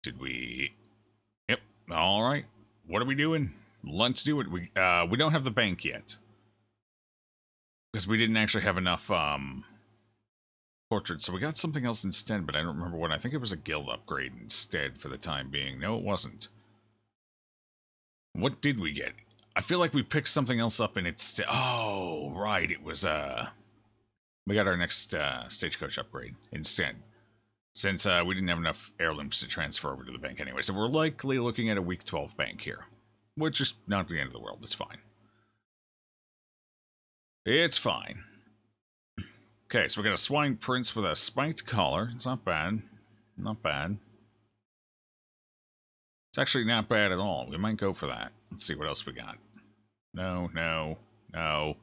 Did we... Yep. All right. What are we doing? Let's do it. We don't have the bank yet. Because we didn't actually have enough, portraits. So we got something else instead, but I don't remember what. I think it was a guild upgrade instead for the time being. No, it wasn't. What did we get? I feel like we picked something else up and it's... Oh, right. It was, we got our next, stagecoach upgrade instead. Since, we didn't have enough heirlooms to transfer over to the bank anyway. So we're likely looking at a week 12 bank here. Which is not the end of the world. It's fine. It's fine. Okay, so we got a Swine Prince with a spiked collar. It's not bad. Not bad. It's actually not bad at all. We might go for that. Let's see what else we got. No, no, no.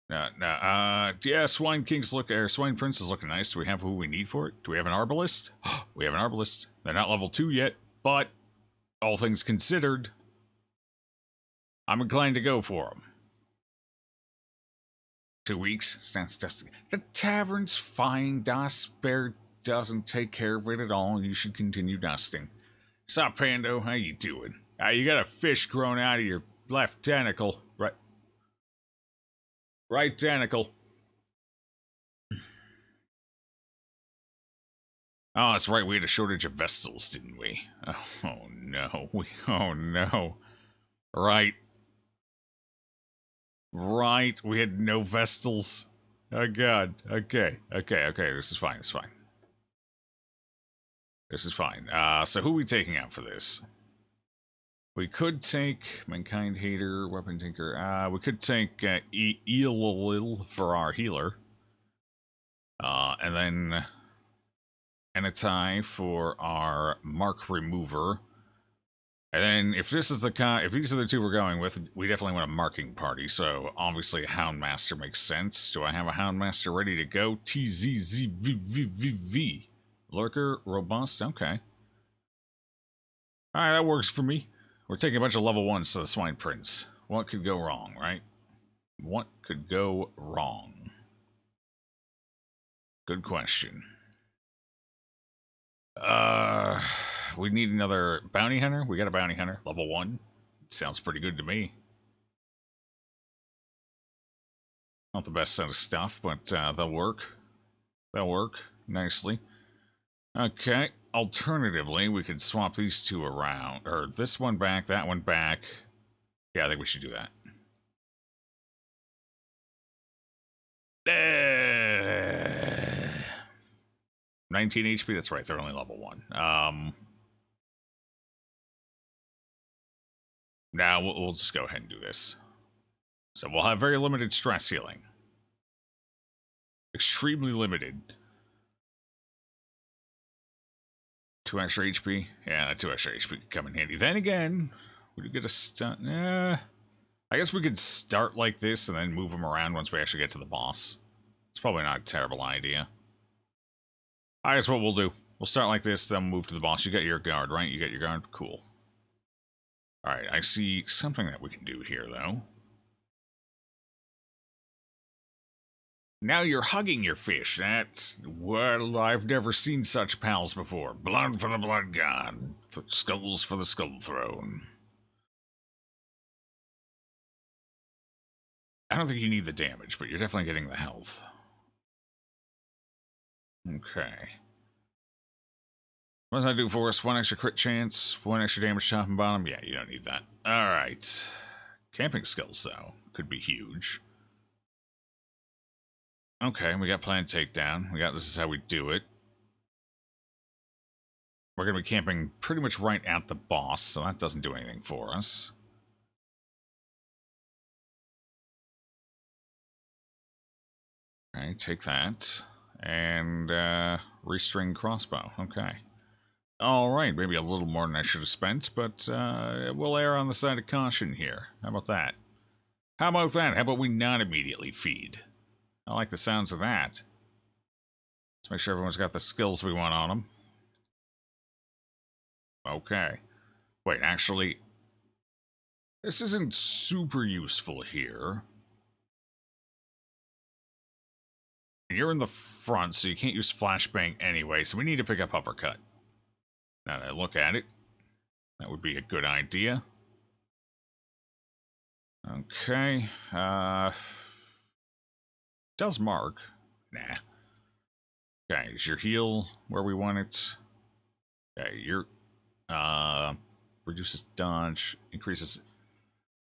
No, no. Yeah, Swine King's look, or Swine Prince is looking nice. Do we have who we need for it? Do we have an Arbalist? We have an Arbalist. They're not level 2 yet, but all things considered, I'm inclined to go for them. 2 weeks. Stands dusting. The tavern's fine. Das Bear doesn't take care of it at all. You should continue dusting. Sup, Pando? How you doing? You got a fish growing out of your left tentacle. Right tentacle. Oh, that's right. We had a shortage of vestals, didn't we? Oh no. Oh no. Right. Right. We had no vestals. Oh god. Okay. This is fine. It's fine. This is fine. So who are we taking out for this? We could take Mankind Hater, Weapon Tinker. We could take Eelil for our healer. And then Anatai for our Mark Remover. And then if this is if these are the two we're going with, we definitely want a marking party. So obviously a Houndmaster makes sense. Do I have a Houndmaster ready to go? TZZVVV. Lurker, Robust, okay. Alright, that works for me. We're taking a bunch of level 1s to the Swine Prince. What could go wrong, right? What could go wrong? Good question. We need another bounty hunter. We got a bounty hunter, level 1. Sounds pretty good to me. Not the best set of stuff, but they'll work. They'll work nicely. Okay. Alternatively, we could swap these two around. Or this one back, that one back. Yeah, I think we should do that. 19 HP, that's right, they're only level 1. Now we'll just go ahead and do this. So we'll have very limited stress healing. Extremely limited. 2 extra HP? Yeah, that 2 extra HP could come in handy. Then again, we could get a stun. I guess we could start like this and then move them around once we actually get to the boss. It's probably not a terrible idea. I guess what we'll do. We'll start like this, then move to the boss. You got your guard, right? You got your guard? Cool. Alright, I see something that we can do here, though. Now you're hugging your fish. That's... well, I've never seen such pals before. Blood for the blood god. Skulls for the skull throne. I don't think you need the damage, but you're definitely getting the health. Okay. What does that do for us? 1 extra crit chance, 1 extra damage top and bottom. Yeah, you don't need that. Alright. Camping skills, though. Could be huge. Okay, we got planned takedown. We got this is how we do it. We're going to be camping pretty much right at the boss, so that doesn't do anything for us. Okay, take that. And, restring crossbow. Okay. Alright, maybe a little more than I should have spent, but, we'll err on the side of caution here. How about that? How about that? How about we not immediately feed? I like the sounds of that. Let's make sure everyone's got the skills we want on them. Okay. Wait, actually, this isn't super useful here. You're in the front, so you can't use flashbang anyway, so we need to pick up uppercut. Now that I look at it, that would be a good idea. Okay. Does mark. Nah. Okay, is your heal where we want it? Okay, your reduces dodge, increases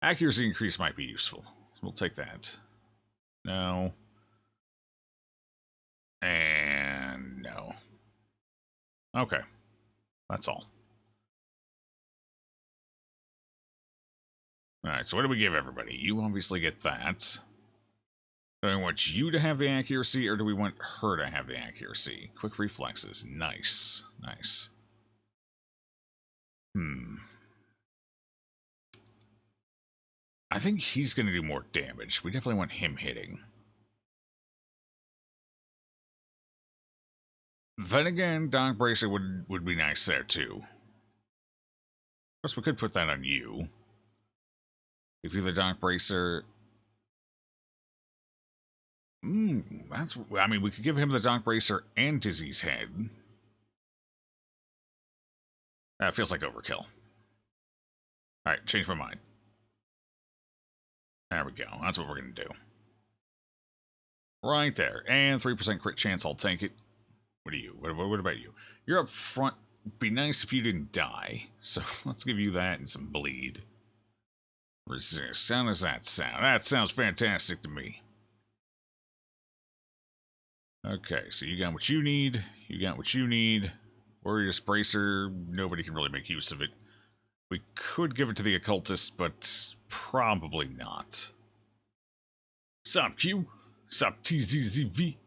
accuracy increase might be useful. We'll take that. No. And no. Okay. That's all. Alright, so what do we give everybody? You obviously get that. Do we want you to have the accuracy, or do we want her to have the accuracy? Quick reflexes. Nice. Nice. I think he's going to do more damage. We definitely want him hitting. Then again, Dark Bracer would be nice there, too. Of course, we could put that on you. If you're the Dark Bracer... that's... I mean, we could give him the Dark Bracer and Dizzy's head. That feels like overkill. Alright, change my mind. There we go. That's what we're going to do. Right there. And 3% crit chance, I'll take it. What are you? What about you? You're up front. Be nice if you didn't die. So let's give you that and some bleed. Resist. How does that sound? That sounds fantastic to me. Okay, so you got what you need. You got what you need. Warrior's Bracer. Nobody can really make use of it. We could give it to the Occultists, but probably not. Sup, Q? Sup, TZZV?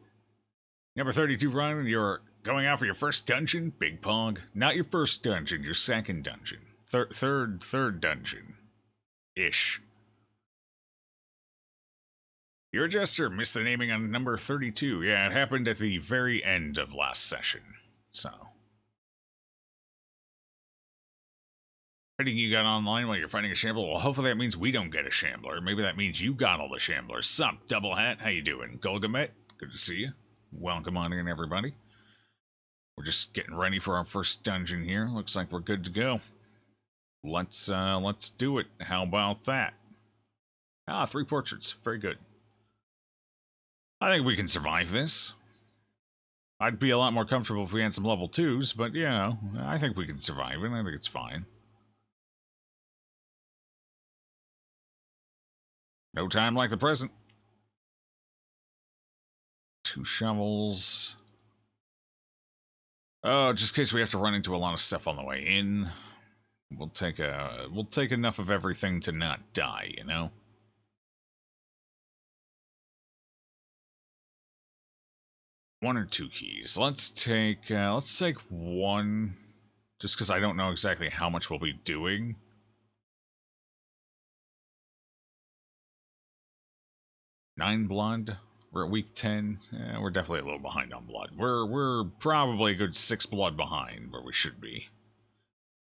Number 32, Ryan, you're going out for your first dungeon? Big Pog. Not your first dungeon, your second dungeon. Third dungeon. Ish. Your Jester missed the naming on number 32. Yeah, it happened at the very end of last session. So. I think you got online while you're fighting a Shambler. Well, hopefully that means we don't get a Shambler. Maybe that means you got all the Shamblers. Sup, Double Hat? How you doing? Golgamet? Good to see you. Welcome on in, everybody. We're just getting ready for our first dungeon here. Looks like we're good to go. Let's do it. How about that? 3 portraits. Very good. I think we can survive this. I'd be a lot more comfortable if we had some level 2s, but, you know, I think we can survive it. I think it's fine. No time like the present. 2 shovels. Oh, just in case we have to run into a lot of stuff on the way in. We'll take enough of everything to not die, you know? One or 2 keys. Let's take 1, just because I don't know exactly how much we'll be doing. Nine blood. We're at week 10. We're definitely a little behind on blood. We're probably a good 6 blood behind where we should be.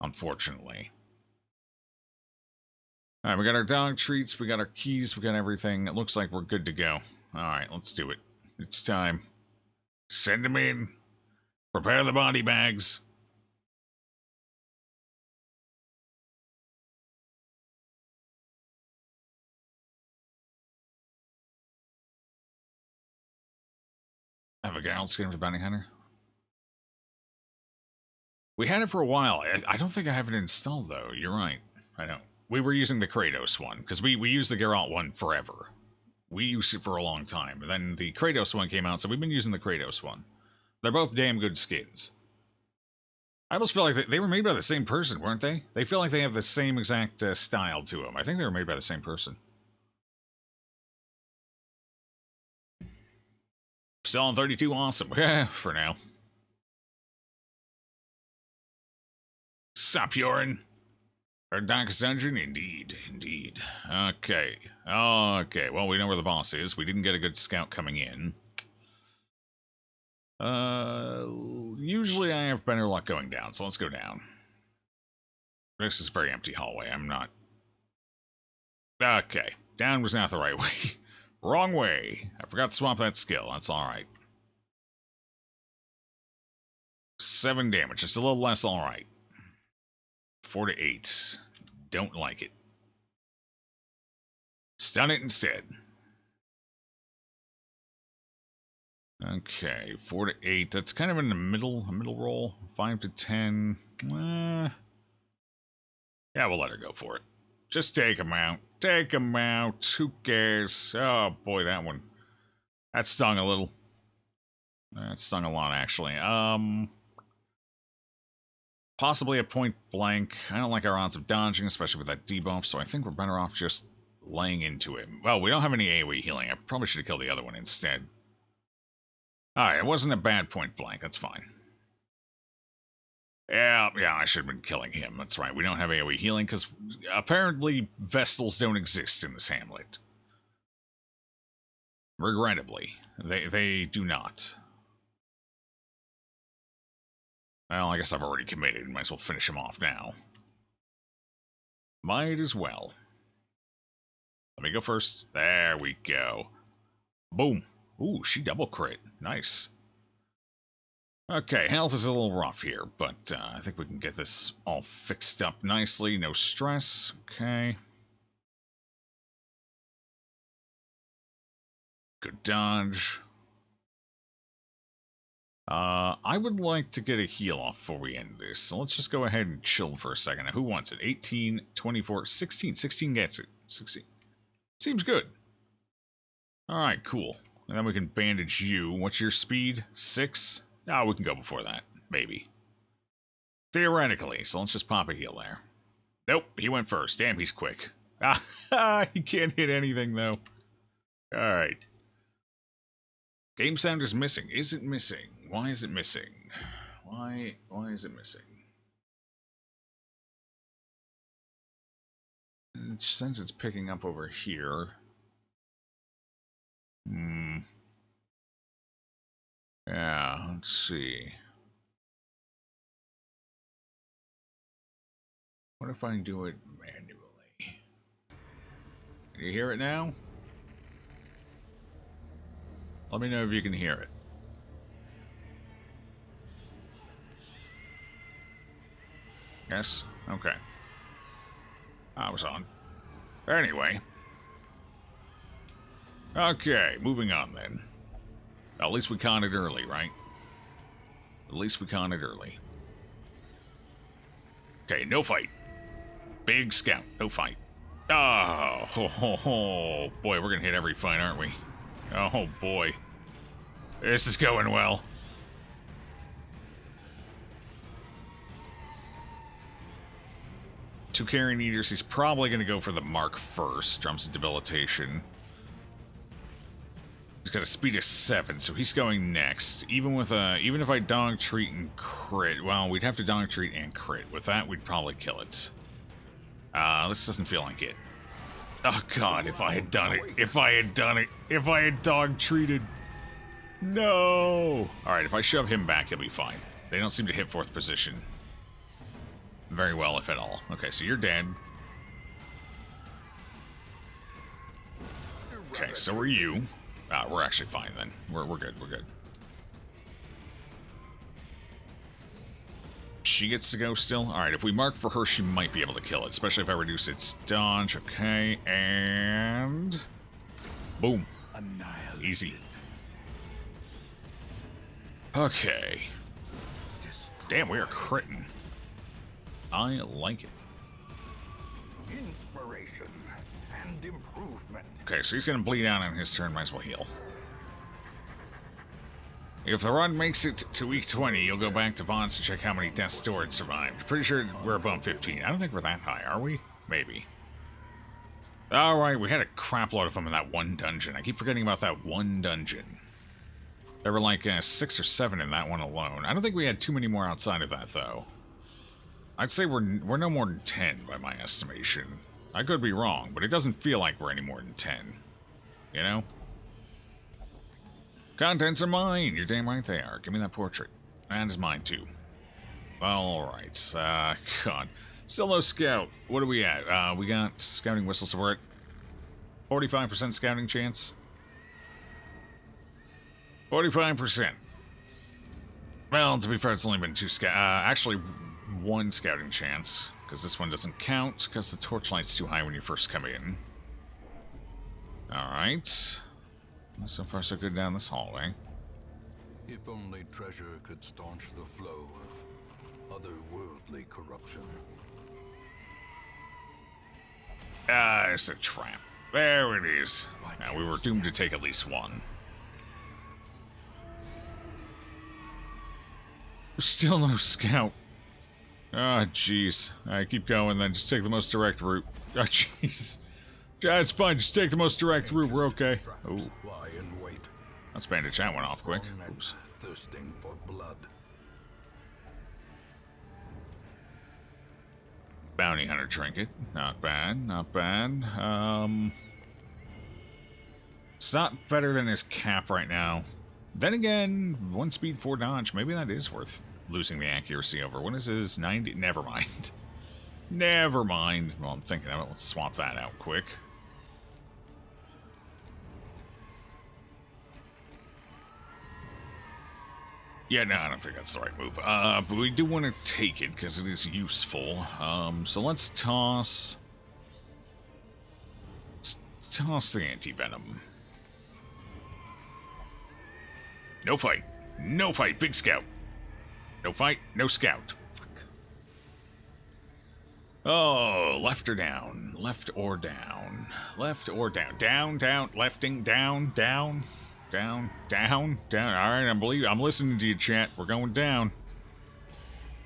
Unfortunately. Alright, we got our dog treats, we got our keys, we got everything. It looks like we're good to go. Alright, let's do it. It's time. Send them in. Prepare the body bags. Have a gal skin for bounty hunter. We had it for a while. I don't think I have it installed, though. You're right. I know. We were using the Kratos one, because we used the Geralt one forever. We used it for a long time. And then the Kratos one came out, so we've been using the Kratos one. They're both damn good skins. I almost feel like they were made by the same person, weren't they? They feel like they have the same exact style to them. I think they were made by the same person. Still on 32, awesome. For now. Sup, Yorin? Our darkest dungeon? Indeed, indeed. Okay. Okay, well, we know where the boss is. We didn't get a good scout coming in. Usually I have better luck going down, so let's go down. This is a very empty hallway. I'm not... Okay. Down was not the right way. Wrong way. I forgot to swap that skill. That's alright. 7 damage. It's a little less alright. 4 to 8. Don't like it. Stun it instead. Okay, 4 to 8. That's kind of in the middle, a middle roll. 5 to 10. Yeah, we'll let her go for it. Just take him out. Take him out. Who cares? Oh boy, that one. That stung a little. That stung a lot, actually. Possibly a point blank. I don't like our odds of dodging, especially with that debuff, so I think we're better off just laying into him. Well, we don't have any AoE healing. I probably should have killed the other one instead. Alright, it wasn't a bad point blank. That's fine. Yeah, I should have been killing him. That's right. We don't have AoE healing because apparently Vestals don't exist in this Hamlet. Regrettably, they do not. Well, I guess I've already committed. Might as well finish him off now. Might as well. Let me go first. There we go. Boom. Ooh, she double crit. Nice. Okay, health is a little rough here, but I think we can get this all fixed up nicely. No stress. Okay. Good dodge. I would like to get a heal off before we end this, so let's just go ahead and chill for a second. Now, who wants it? 18, 24, 16. 16 gets it. 16. Seems good. Alright, cool. And then we can bandage you. What's your speed? 6? Oh, we can go before that. Maybe. Theoretically, so let's just pop a heal there. Nope, he went first. Damn, he's quick. Ah, he can't hit anything, though. Alright. Game sound is missing. Is it missing? Why is it missing? Why is it missing? Since it's picking up over here. Yeah, let's see. What if I do it manually? Can you hear it now? Let me know if you can hear it. Yes? Okay. I was on. Anyway. Okay, moving on then. At least we caught it early, right? At least we caught it early. Okay, no fight. Big scout, no fight. Oh, boy, we're gonna hit every fight, aren't we? Oh, boy. This is going well. Two carrion eaters, he's probably gonna go for the mark first. Drums of debilitation. He's got a speed of 7, so he's going next. Even with even if I dog treat and crit, well, we'd have to dog treat and crit. With that, we'd probably kill it. This doesn't feel like it. Oh god, if I had done it. If I had done it. If I had dog treated. No! Alright, if I shove him back, he'll be fine. They don't seem to hit 4th position. Very well, if at all. Okay, so you're dead. Okay, so are you. We're actually fine then. We're good, we're good. She gets to go still? Alright, if we mark for her, she might be able to kill it, especially if I reduce its dodge. Okay, and... boom. Easy. Okay. Damn, we are critting. I like it. Inspiration and improvement. Okay, so he's gonna bleed out on his turn, might as well heal. If the run makes it to week 20, you'll go back to Vaughn's to check how many deaths Storage survived. Pretty sure we're above 15. I don't think we're that high, are we? Maybe. Alright, we had a crap load of them in that one dungeon. I keep forgetting about that one dungeon. There were like 6 or 7 in that one alone. I don't think we had too many more outside of that, though. I'd say we're no more than 10 by my estimation. I could be wrong, but it doesn't feel like we're any more than 10. You know? Contents are mine! You're damn right they are. Give me that portrait. That is mine, too. Alright. God. Still no scout. What are we at? We got scouting whistle, so we're at 45% scouting chance. 45%. Well, to be fair, it's only been 2 actually 1 scouting chance. Because this one doesn't count, because the torchlight's too high when you first come in. Alright. So far so good down this hallway. If only treasure could staunch the flow of otherworldly corruption. Ah, it's a trap. There it is. Now, we were doomed to take at least one. Still no scout. Ah, jeez. Alright, keep going then. Just take the most direct route. Ah, jeez. Yeah, it's fine. Just take the most direct route. We're okay. Oh. Let's bandage that one off quick. Oops. Thirsting for blood. Bounty hunter trinket. Not bad. Not bad. It's not better than his cap right now. Then again, 1 speed, 4 dodge. Maybe that is worth losing the accuracy over. What is his 90? Never mind. Never mind. Well, I'm thinking of it. Let's swap that out quick. Yeah, no, I don't think that's the right move. But we do want to take it because it is useful. So let's toss the anti-venom. No fight. No fight. Big scout. No fight. No scout. Fuck. Oh, left or down. Left or down. Left or down. Down, down, lefting, down, down. Down, down, down. All right, I'm listening to you, chat. We're going down.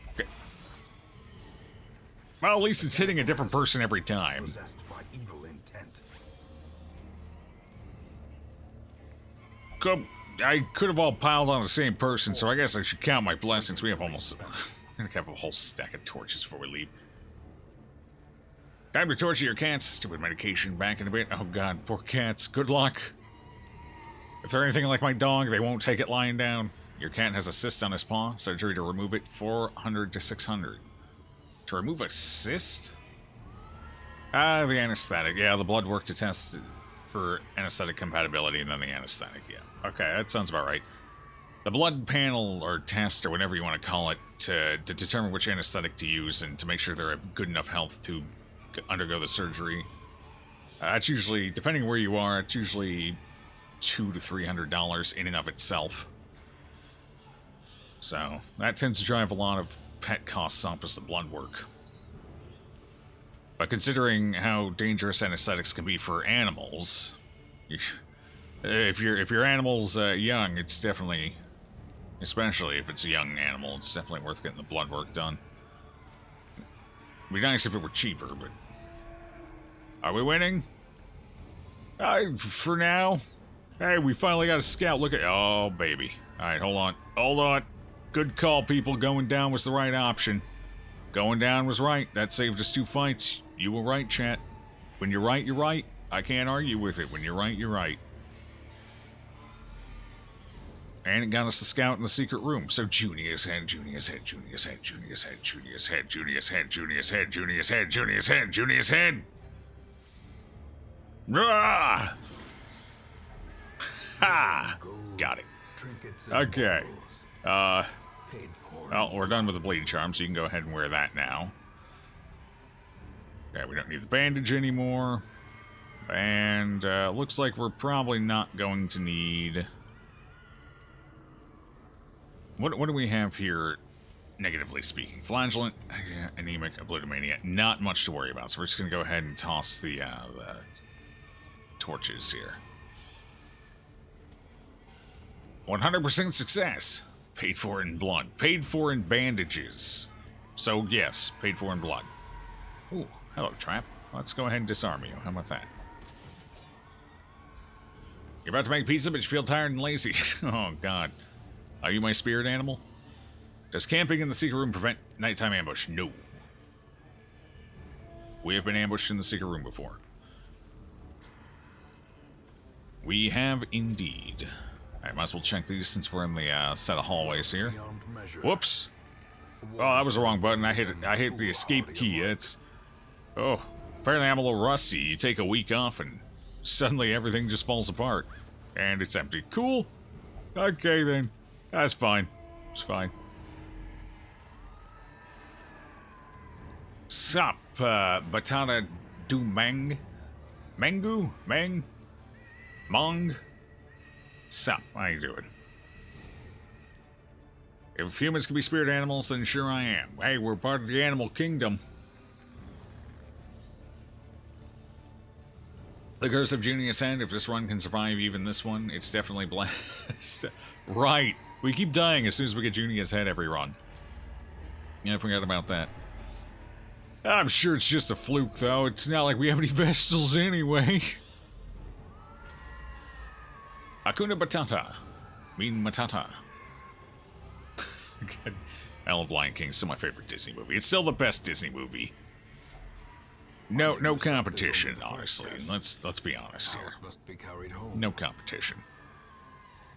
Okay. Well, at least it's hitting a different person every time. Possessed by evil intent. I could have all piled on the same person, so I guess I should count my blessings. We have almost... I'm gonna have a whole stack of torches before we leave. Time to torture your cats. Stupid medication back in a bit. Oh god, poor cats. Good luck. If they're anything like my dog, they won't take it lying down. Your cat has a cyst on his paw. Surgery to remove it, 400 to 600. To remove a cyst? Ah, the anesthetic. Yeah, the blood work to test for anesthetic compatibility, and then the anesthetic, yeah. Okay, that sounds about right. The blood panel, or test, or whatever you want to call it, to determine which anesthetic to use and to make sure they're at good enough health to undergo the surgery. It's usually, depending where you are, it's usually $200 to $300 in and of itself. So, that tends to drive a lot of pet costs up as the blood work. But considering how dangerous anesthetics can be for animals, if your animal's young, it's definitely, especially if it's a young animal, it's definitely worth getting the blood work done. It'd be nice if it were cheaper, but... Are we winning? For now. Hey, we finally got a scout. Look at... Oh, baby. Alright, hold on. Hold on. Good call, people. Going down was the right option. Going down was right. That saved us 2 fights. You were right, chat. When you're right, you're right. I can't argue with it. When you're right, you're right. And it got us the scout in the secret room. So Junior's head, Junior's head, Junior's head, Junior's head, Junior's head, Junior's head, Junior's head, Junior's head, Junior's head, Junior's head. Ah! Ha! Got it. Okay. Well, we're done with the bleed charm, so you can go ahead and wear that now. Okay, we don't need the bandage anymore. And looks like we're probably not going to need... What do we have here, negatively speaking? Flagellant, anemic, oblitomania. Not much to worry about, so we're just going to go ahead and toss the torches here. 100% success. Paid for in blood. Paid for in bandages. So, yes, paid for in blood. Ooh, hello, trap. Let's go ahead and disarm you. How about that? You're about to make pizza, but you feel tired and lazy. Oh, God. Are you my spirit animal? Does camping in the secret room prevent nighttime ambush? No. We have been ambushed in the secret room before. We have indeed. I might as well check these since we're in the set of hallways here. Whoops! Oh, that was the wrong button. I hit the escape key. It's... Oh, apparently I'm a little rusty. You take a week off and suddenly everything just falls apart. And it's empty. Cool. Okay, then. That's fine. It's fine. Sup, Batata Du Mang? Mangu? Mang? Mong? Sup, how you doing? If humans can be spirit animals, then sure I am. Hey, we're part of the animal kingdom. The Curse of Junius Head, if this run can survive even this one, it's definitely blessed. Right, we keep dying as soon as we get Junius Head every run. Yeah, I forgot about that. I'm sure it's just a fluke, though. It's not like we have any Vestals anyway. Hakuna Batata. Mean Matata. God, I love Lion King. It's still my favorite Disney movie. It's still the best Disney movie. No competition, honestly. Let's be honest here. No competition.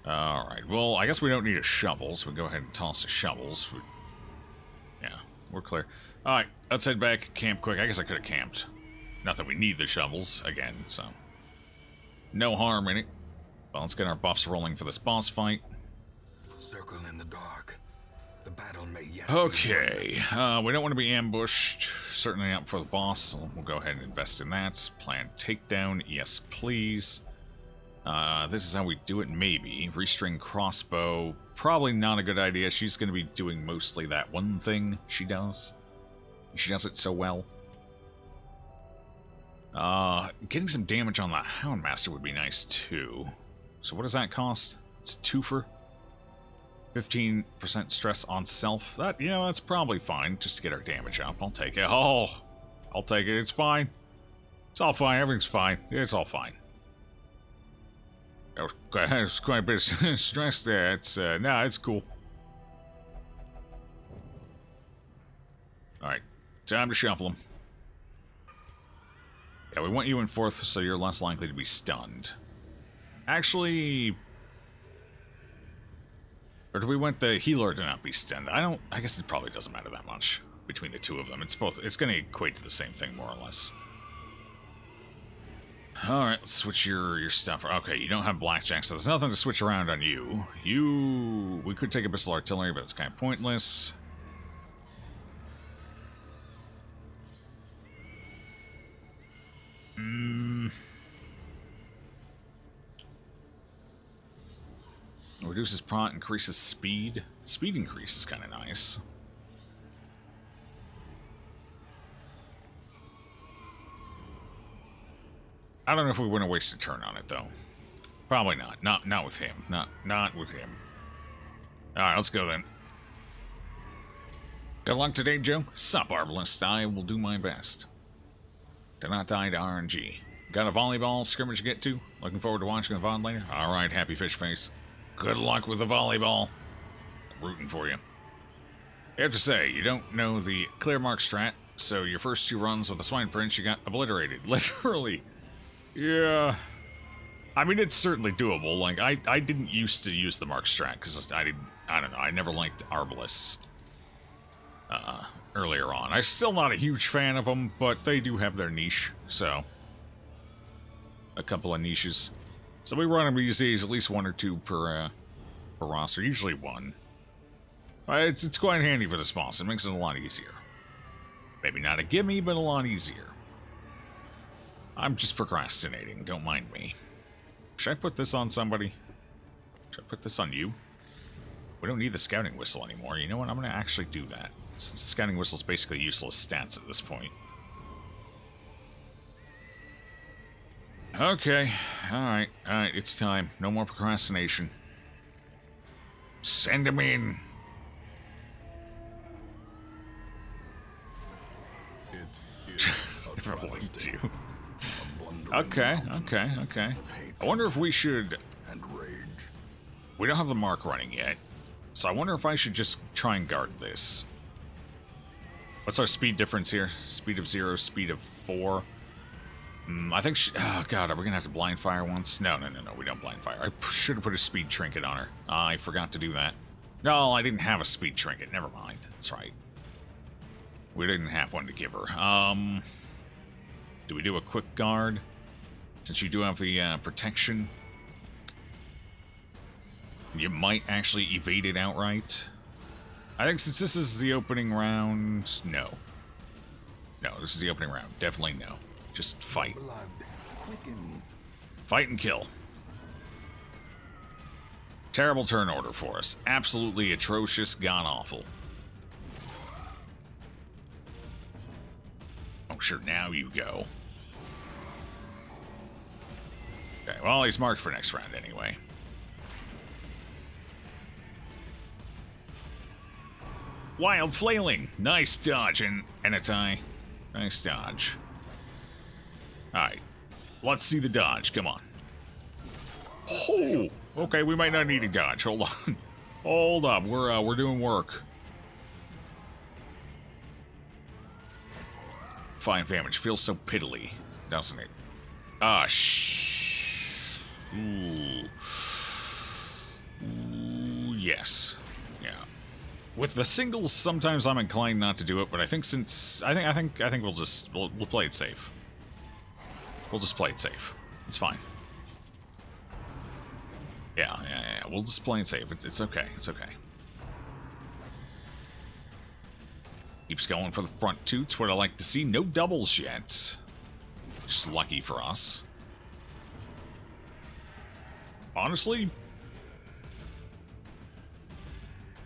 Alright, well, I guess we don't need a shovel, so we go ahead and toss the shovels. Yeah, we're clear. Alright, let's head back, camp quick. I guess I could have camped. Not that we need the shovels, again, so... no harm in it. Well, let's get our buffs rolling for this boss fight. Circle in the dark. The battle may yet okay, we don't want to be ambushed. Certainly not for the boss, so we'll go ahead and invest in that. Plan takedown, yes please. This is how we do it, maybe. Restring crossbow, probably not a good idea. She's going to be doing mostly that one thing she does. She does it so well. Getting some damage on the Houndmaster would be nice too. So what does that cost? It's a twofer. 15% stress on self. That, you know, that's probably fine just to get our damage up. I'll take it. Oh, I'll take it. It's fine. It's all fine. Everything's fine. It's all fine. There's quite a bit of stress there. It's, nah, it's cool. Alright, time to shuffle them. Yeah, we want you in fourth, so you're less likely to be stunned. Actually... or do we want the healer to not be stunned? I guess it probably doesn't matter that much between the two of them. It's going to equate to the same thing, more or less. Alright, let's switch your stuff. Okay, you don't have blackjack, so there's nothing to switch around on you. We could take Abyssal Artillery, but it's kind of pointless. Reduces prot, increases speed. Speed increase is kind of nice. I don't know if we want to waste a turn on it, though. Probably not. Not with him. Not with him. Alright, let's go then. Good luck today, Joe. Sup, Arbalist. I will do my best. Do not die to RNG. Got a volleyball scrimmage to get to? Looking forward to watching the VOD later? Alright, happy fish face. Good luck with the volleyball. I'm rooting for you. I have to say, you don't know the clear mark strat, so your first two runs with the Swine Prince, you got obliterated. Literally. Yeah. I mean, it's certainly doable. Like, I didn't used to use the mark strat, because I don't know, I never liked Arbalists earlier on. I'm still not a huge fan of them, but they do have their niche, so. A couple of niches. So we run them these days, at least one or two per roster, usually one. It's quite handy for this boss. It makes it a lot easier. Maybe not a gimme, but a lot easier. I'm just procrastinating, don't mind me. Should I put this on somebody? Should I put this on you? We don't need the scouting whistle anymore. You know what? I'm going to actually do that. Since the scouting whistle is basically useless stats at this point. Okay, alright, it's time. No more procrastination. Send him in! Never liked you. Okay. I wonder if we should... we don't have the mark running yet, so I wonder if I should just try and guard this. What's our speed difference here? Speed of 0, speed of 4. I think oh god, are we gonna have to blind fire once? No, we don't blind fire. I should have put a speed trinket on her. I forgot to do that. No, I didn't have a speed trinket. Never mind. That's right. We didn't have one to give her. Do we do a quick guard? Since you do have the protection, you might actually evade it outright. I think since this is the opening round, no. No, this is the opening round. Definitely no. Just fight. Blood quickens. Fight and kill. Terrible turn order for us. Absolutely atrocious, god-awful. Oh, sure, now you go. Okay, well, he's marked for next round anyway. Wild flailing. Nice dodge and a tie. Nice dodge. Alright. Let's see the dodge. Come on. Oh! Okay, we might not need a dodge. Hold on. Hold up. We're doing work. 5 damage. Feels so piddly, doesn't it? Ah, Ooh. Ooh, yes. Yeah. With the singles, sometimes I'm inclined not to do it, but I think since I think we'll play it safe. We'll just play it safe. It's fine. Yeah. We'll just play it safe. It's okay. It's okay. Keeps going for the front toots. What I like to see. No doubles yet. Just lucky for us. Honestly,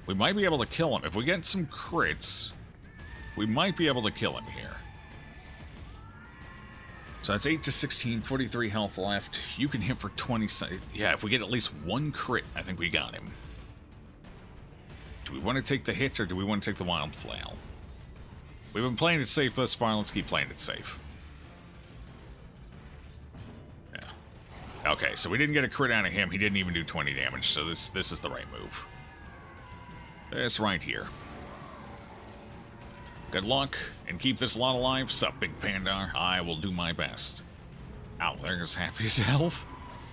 we might be able to kill him. If we get some crits, we might be able to kill him here. So that's 8 to 16, 43 health left. You can hit for 20. Yeah, if we get at least one crit, I think we got him. Do we want to take the hit or do we want to take the wild flail? We've been playing it safe thus far. Let's keep playing it safe. Yeah. Okay, so we didn't get a crit out of him. He didn't even do 20 damage, so this is the right move. This right here. Good luck, and keep this lot alive. Sup, Big Pandar? I will do my best. Ow, there's half his health.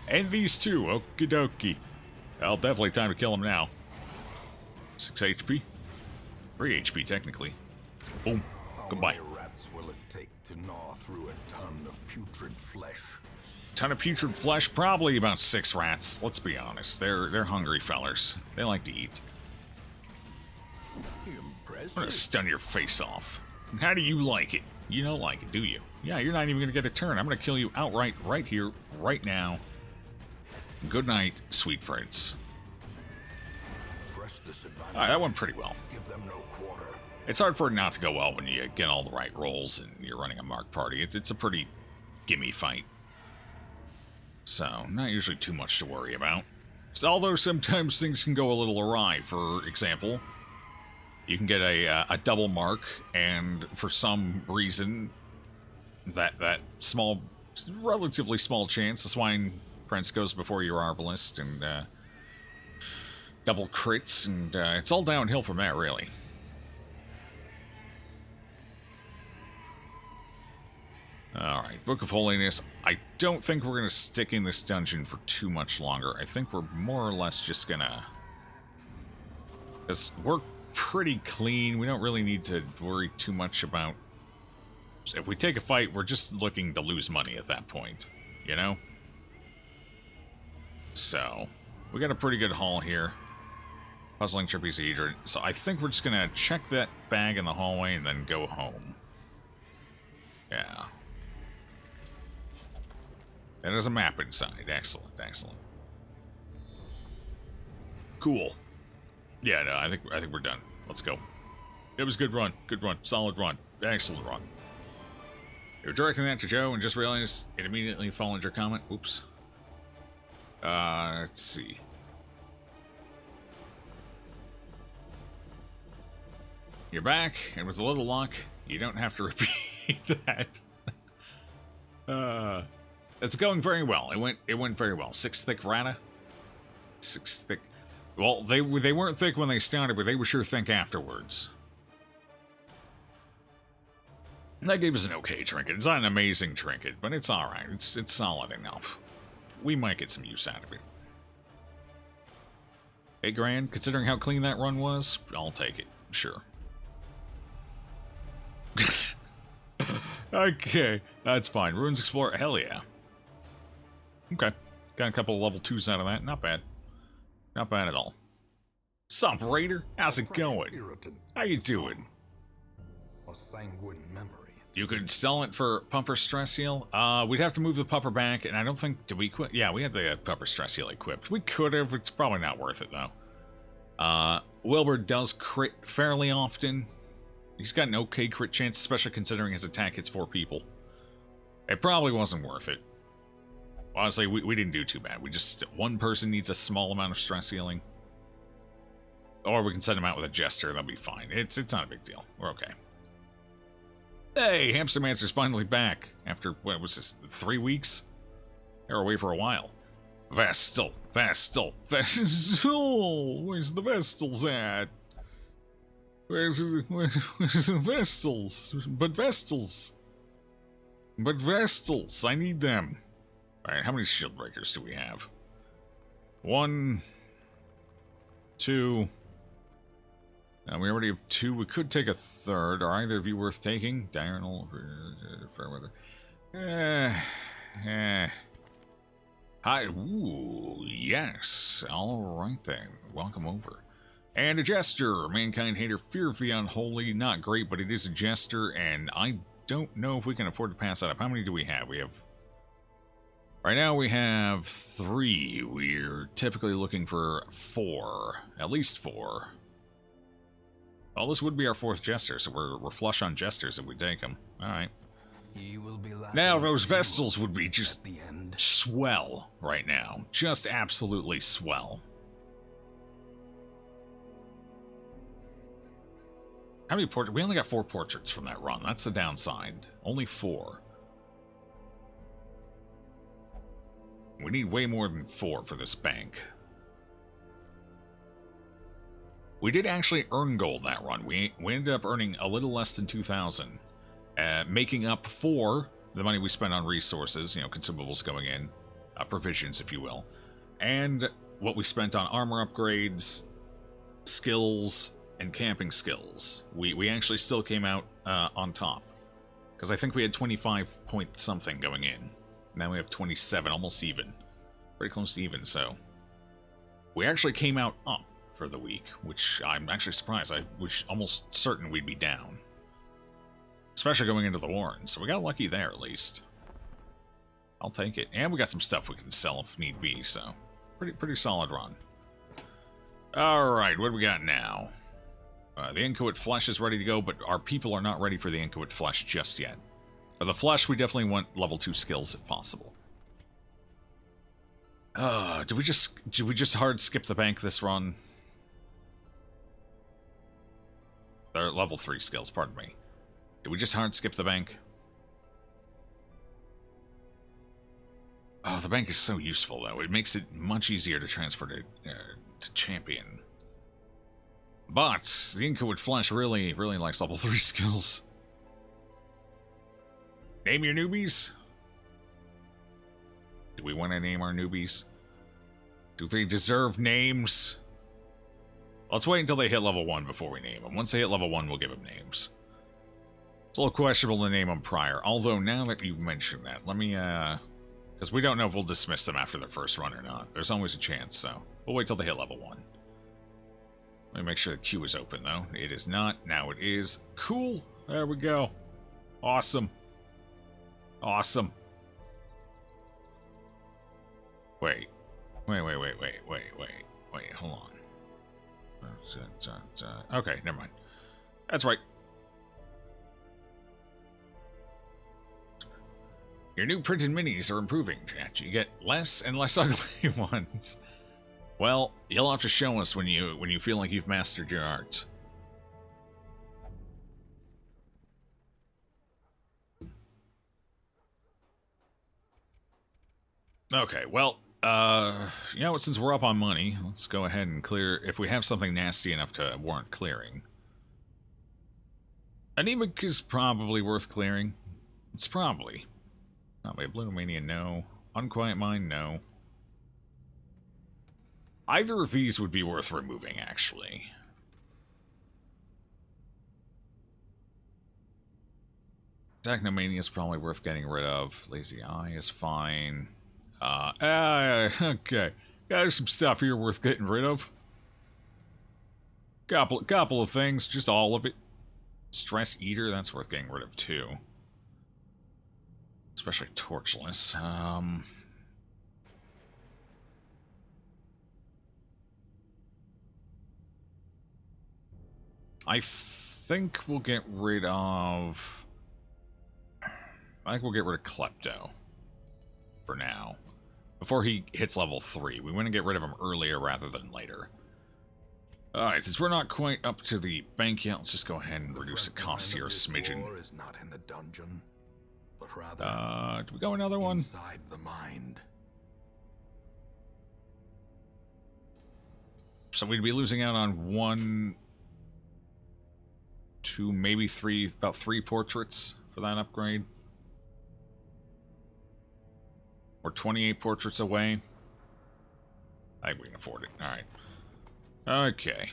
And these two, okie dokie. Well, definitely time to kill him now. 6 HP. 3 HP, technically. Boom. Goodbye. How many rats will it take to gnaw through a ton of putrid flesh? Ton of putrid flesh? Probably about 6 rats. Let's be honest. They're hungry fellers. They like to eat. I'm gonna stun your face off. How do you like it? You don't like it, do you? Yeah, you're not even gonna get a turn. I'm gonna kill you outright, right here, right now. Good night, Sweet Prince. Alright, that went pretty well. Give them no quarter. It's hard for it not to go well when you get all the right rolls and you're running a marked party. It's a pretty gimme fight. So, not usually too much to worry about. So, although sometimes things can go a little awry. For example, you can get a double mark, and for some reason, that small, relatively small chance, the Swine Prince goes before your Arbalist, and double crits, and it's all downhill from that, really. Alright, Book of Holiness. I don't think we're going to stick in this dungeon for too much longer. I think we're more or less just going to... Because we're pretty clean. We don't really need to worry too much about... If we take a fight, we're just looking to lose money at that point. You know? So, we got a pretty good haul here. Puzzling Trapezohedron. So I think we're just going to check that bag in the hallway and then go home. Yeah. And there's a map inside. Excellent, excellent. Cool. Yeah, no, I think we're done. Let's go. It was a good run. Good run. Solid run. Excellent run. You're directing that to Joe and just realized it immediately followed your comment. Oops. Let's see. You're back, and with a little luck, you don't have to repeat that. It's going very well. It went very well. 6 thick rata. 6 thick. Well, they weren't thick when they started, but they were sure thick afterwards. That gave us an okay trinket. It's not an amazing trinket, but it's all right. It's solid enough. We might get some use out of it. 8 grand, considering how clean that run was, I'll take it. Sure. Okay, that's fine. Ruins Explorer, hell yeah. Okay, got a couple of level 2s out of that. Not bad. Not bad at all. Sup, Raider? How's it going? How you doing? A sanguine memory You could sell it for pupper stress heal. We'd have to move the pupper back, and I don't think... Did we equip? Yeah, we had the pupper stress heal equipped. We could have. It's probably not worth it, though. Wilbur does crit fairly often. He's got an okay crit chance, especially considering his attack hits 4 people. It probably wasn't worth it. Honestly, we didn't do too bad. We just... One person needs a small amount of stress healing. Or we can send him out with a jester. That'll be fine. It's not a big deal. We're okay. Hey, Hamster Master's finally back. After, what was this, 3 weeks? They were away for a while. Vestal. Where's the Vestals at? Where's the Vestals? But Vestals. I need them. Alright, how many shield breakers do we have? 1, 2... we already have 2. We could take a third. Are either of you worth taking? Diurnal, Fairweather. Hi. Ooh, yes. Alright then. Welcome over. And a jester. Mankind hater. Fear of the unholy. Not great, but it is a jester, and I don't know if we can afford to pass that up. How many do we have? We have... Right now we have 3. We're typically looking for 4. At least 4. Well, this would be our 4th jester, so we're flush on jesters if we take them. Alright. Now, those Vestals would be just swell right now. Just absolutely swell. How many portraits? We only got 4 portraits from that run. That's the downside. Only 4. We need way more than 4 for this bank. We did actually earn gold that run. We ended up earning a little less than 2,000, making up for the money we spent on resources, you know, consumables going in, provisions, if you will, and what we spent on armor upgrades, skills, and camping skills. We actually still came out on top, because I think we had 25 point something going in. Now we have 27, almost even. Pretty close to even, so we actually came out up for the week, which I'm actually surprised. I was almost certain we'd be down, especially going into the Warren. So we got lucky there, at least. I'll take it, and we got some stuff we can sell if need be. So pretty solid run. All right, what do we got now? The Inchoate Flesh is ready to go, but our people are not ready for the Inchoate Flesh just yet. For the Flesh, we definitely want level 2 skills if possible. Do we just hard skip the bank this run? They're level 3 skills, pardon me. Did we just hard skip the bank? Oh, the bank is so useful, though. It makes it much easier to transfer to champion. But the Inchoate Flesh really likes level 3 skills. Name your newbies? Do we want to name our newbies? Do they deserve names? Let's wait until they hit level 1 before we name them. Once they hit level 1, we'll give them names. It's a little questionable to name them prior. Although, now that you've mentioned that, let me, because we don't know if we'll dismiss them after their first run or not. There's always a chance, so we'll wait till they hit level 1. Let me make sure the queue is open, though. It is not. Now it is. Cool. There we go. Awesome. Awesome. Wait, hold on. Okay, never mind. That's right. Your new printed minis are improving, chat. You get less and less ugly ones. Well, you'll have to show us when you feel like you've mastered your art. Okay, well, you know what, since we're up on money, let's go ahead and clear, if we have something nasty enough to warrant clearing. Anemic is probably worth clearing. It's probably. Not Blue Mania, no. Unquiet Mind, no. Either of these would be worth removing, actually. Technomania is probably worth getting rid of. Lazy Eye is fine. Okay. Got some stuff here worth getting rid of. Couple of things, just all of it. Stress Eater, that's worth getting rid of too. Especially torchless. I think we'll get rid of... I think we'll get rid of Klepto. For now. Before he hits level 3. We want to get rid of him earlier rather than later. Alright, since we're not quite up to the bank yet, let's just go ahead and reduce the cost here a smidgen. Is not in the dungeon, but rather do we go another one? inside the mind. So we'd be losing out on 1, 2, maybe 3, about 3 portraits for that upgrade. We're 28 portraits away. I think we can afford it. Alright. Okay.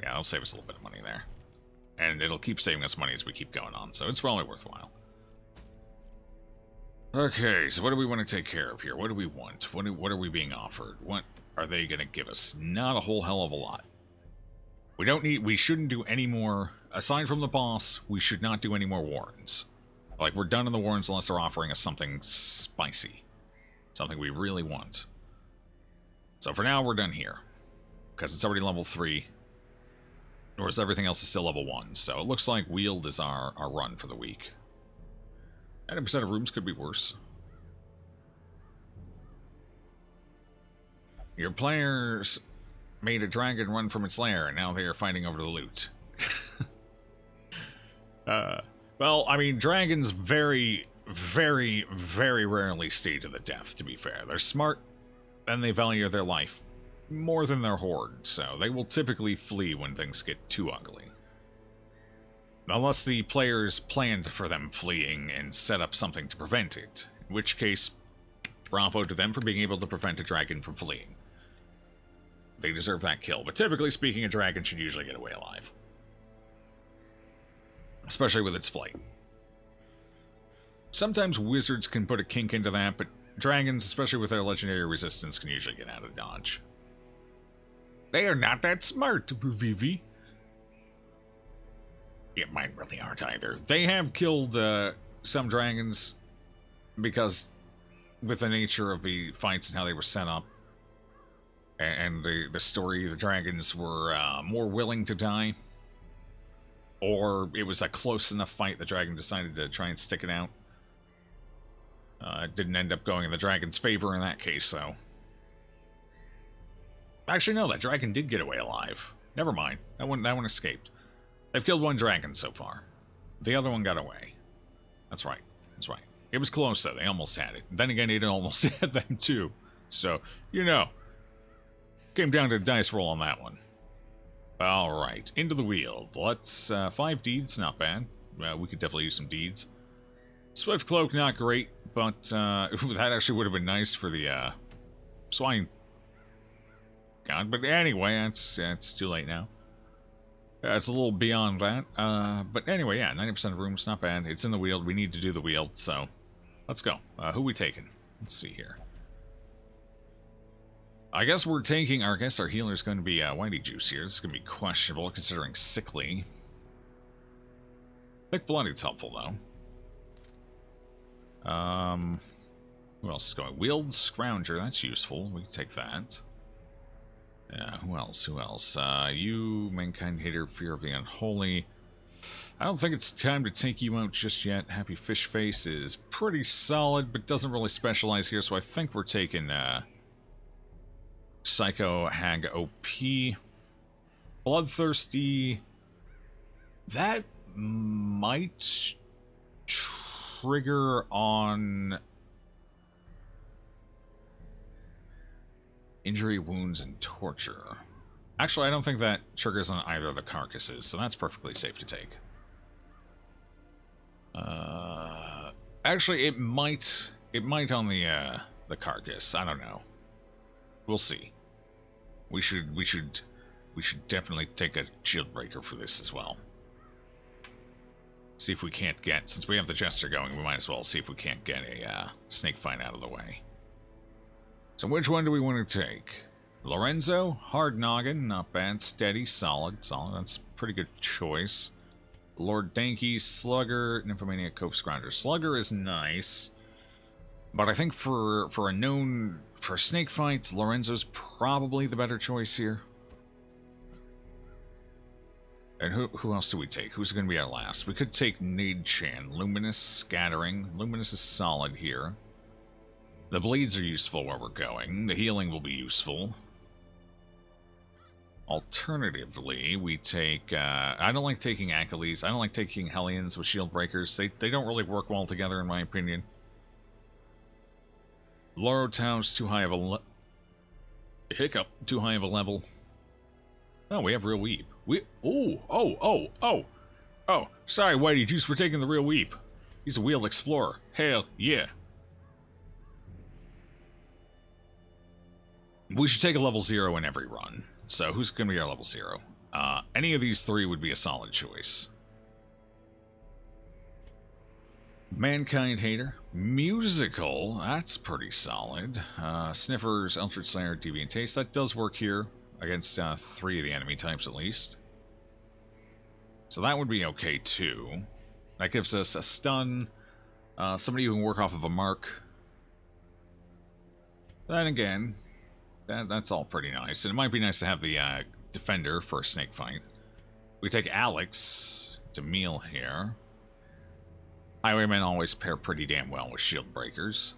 Yeah, it'll save us a little bit of money there. And it'll keep saving us money as we keep going on, so it's probably worthwhile. Okay, so what do we want to take care of here? What do we want? What are we being offered? What are they going to give us? Not a whole hell of a lot. We shouldn't do any more, aside from the boss, we should not do any more warrens. Like, we're done in the warrens unless they're offering us something spicy. Something we really want. So for now, we're done here. Because it's already level 3. Whereas everything else is still level 1. So it looks like Wield is our run for the week. 90% of rooms could be worse. Your players made a dragon run from its lair, and now they are fighting over the loot. Well, I mean, dragons very, very, very rarely stay to the death, to be fair. They're smart, and they value their life more than their horde, so they will typically flee when things get too ugly. Unless the players planned for them fleeing and set up something to prevent it, in which case, bravo to them for being able to prevent a dragon from fleeing. They deserve that kill, but typically speaking, a dragon should usually get away alive. Especially with its flight. Sometimes wizards can put a kink into that, but dragons, especially with their legendary resistance, can usually get out of dodge. They are not that smart, Vivi. Yeah, mine really aren't either. They have killed some dragons because with the nature of the fights and how they were set up and the story, the dragons were more willing to die. Or it was a close enough fight the dragon decided to try and stick it out. It didn't end up going in the dragon's favor in that case, though. Actually, no, that dragon did get away alive. Never mind. That one escaped. They've killed 1 dragon so far. The other one got away. That's right. That's right. It was close, though. They almost had it. Then again, it almost had them, too. So, you know. Came down to a dice roll on that one. Alright, into the wheel. Let's, 5 deeds, not bad. We could definitely use some deeds. Swift Cloak, not great, but, that actually would have been nice for the, Swine God, but anyway, it's too late now. It's a little beyond that, but anyway, yeah, 90% of rooms, not bad. It's in the wheel, we need to do the wheel, so let's go. Who we taking? Let's see here. I guess we're taking, our healer's going to be Whitey Juice here. This is going to be questionable, considering sickly. Thick Blooded's helpful, though. Who else is going? Wield Scrounger, that's useful. We can take that. Yeah, who else? You, Mankind Hater, Fear of the Unholy. I don't think it's time to take you out just yet. Happy Fish Face is pretty solid, but doesn't really specialize here, so I think we're taking, Psycho Hag OP. Bloodthirsty. That might trigger on injury, wounds, and torture. Actually, I don't think that triggers on either of the carcasses, so that's perfectly safe to take. Actually, it might on the carcass. I don't know. We'll see. We should definitely take a shield breaker for this as well. See if we can't get, since we have the Jester going, we might as well see if we can't get a snake fight out of the way. So which one do we want to take? Lorenzo, Hard Noggin, not bad. Steady, solid. That's a pretty good choice. Lord Danky, Slugger, Nymphomaniac, Cope Scrounger. Slugger is nice, but I think for snake fights, Lorenzo's probably the better choice here. And who else do we take? Who's going to be our last? We could take Nade-chan. Luminous, Scattering. Luminous is solid here. The bleeds are useful where we're going. The healing will be useful. Alternatively, we take... I don't like taking Achilles. I don't like taking Hellions with shield breakers. They don't really work well together, in my opinion. Lorotao's too high of a... Hiccup. Too high of a level. Oh, we have Real Weep. Oh, sorry, Whitey Juice, we're taking the Real Weep. He's a wheeled explorer. Hell, yeah. We should take a level 0 in every run. So, who's going to be our level 0? Any of these three would be a solid choice. Mankind Hater. Musical, that's pretty solid. Sniffers, Eldritch Slayer, Deviant Taste. That does work here. Against 3 of the enemy types, at least. So that would be okay, too. That gives us a stun. Somebody who can work off of a mark. Then again, that's all pretty nice. And it might be nice to have the defender for a snake fight. We take Alex to Meal here. Highwaymen always pair pretty damn well with shield breakers.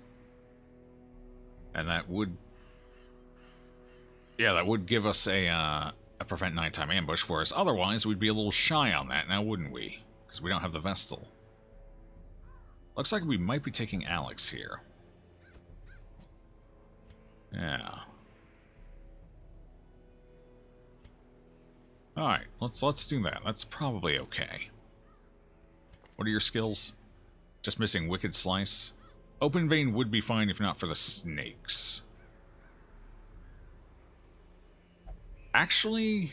And that would... Yeah, that would give us a prevent nighttime ambush, whereas otherwise we'd be a little shy on that now, wouldn't we? Because we don't have the Vestal. Looks like we might be taking Alex here. Yeah. Alright, let's do that. That's probably okay. What are your skills? Just missing Wicked Slice. Open Vein would be fine if not for the snakes. Actually,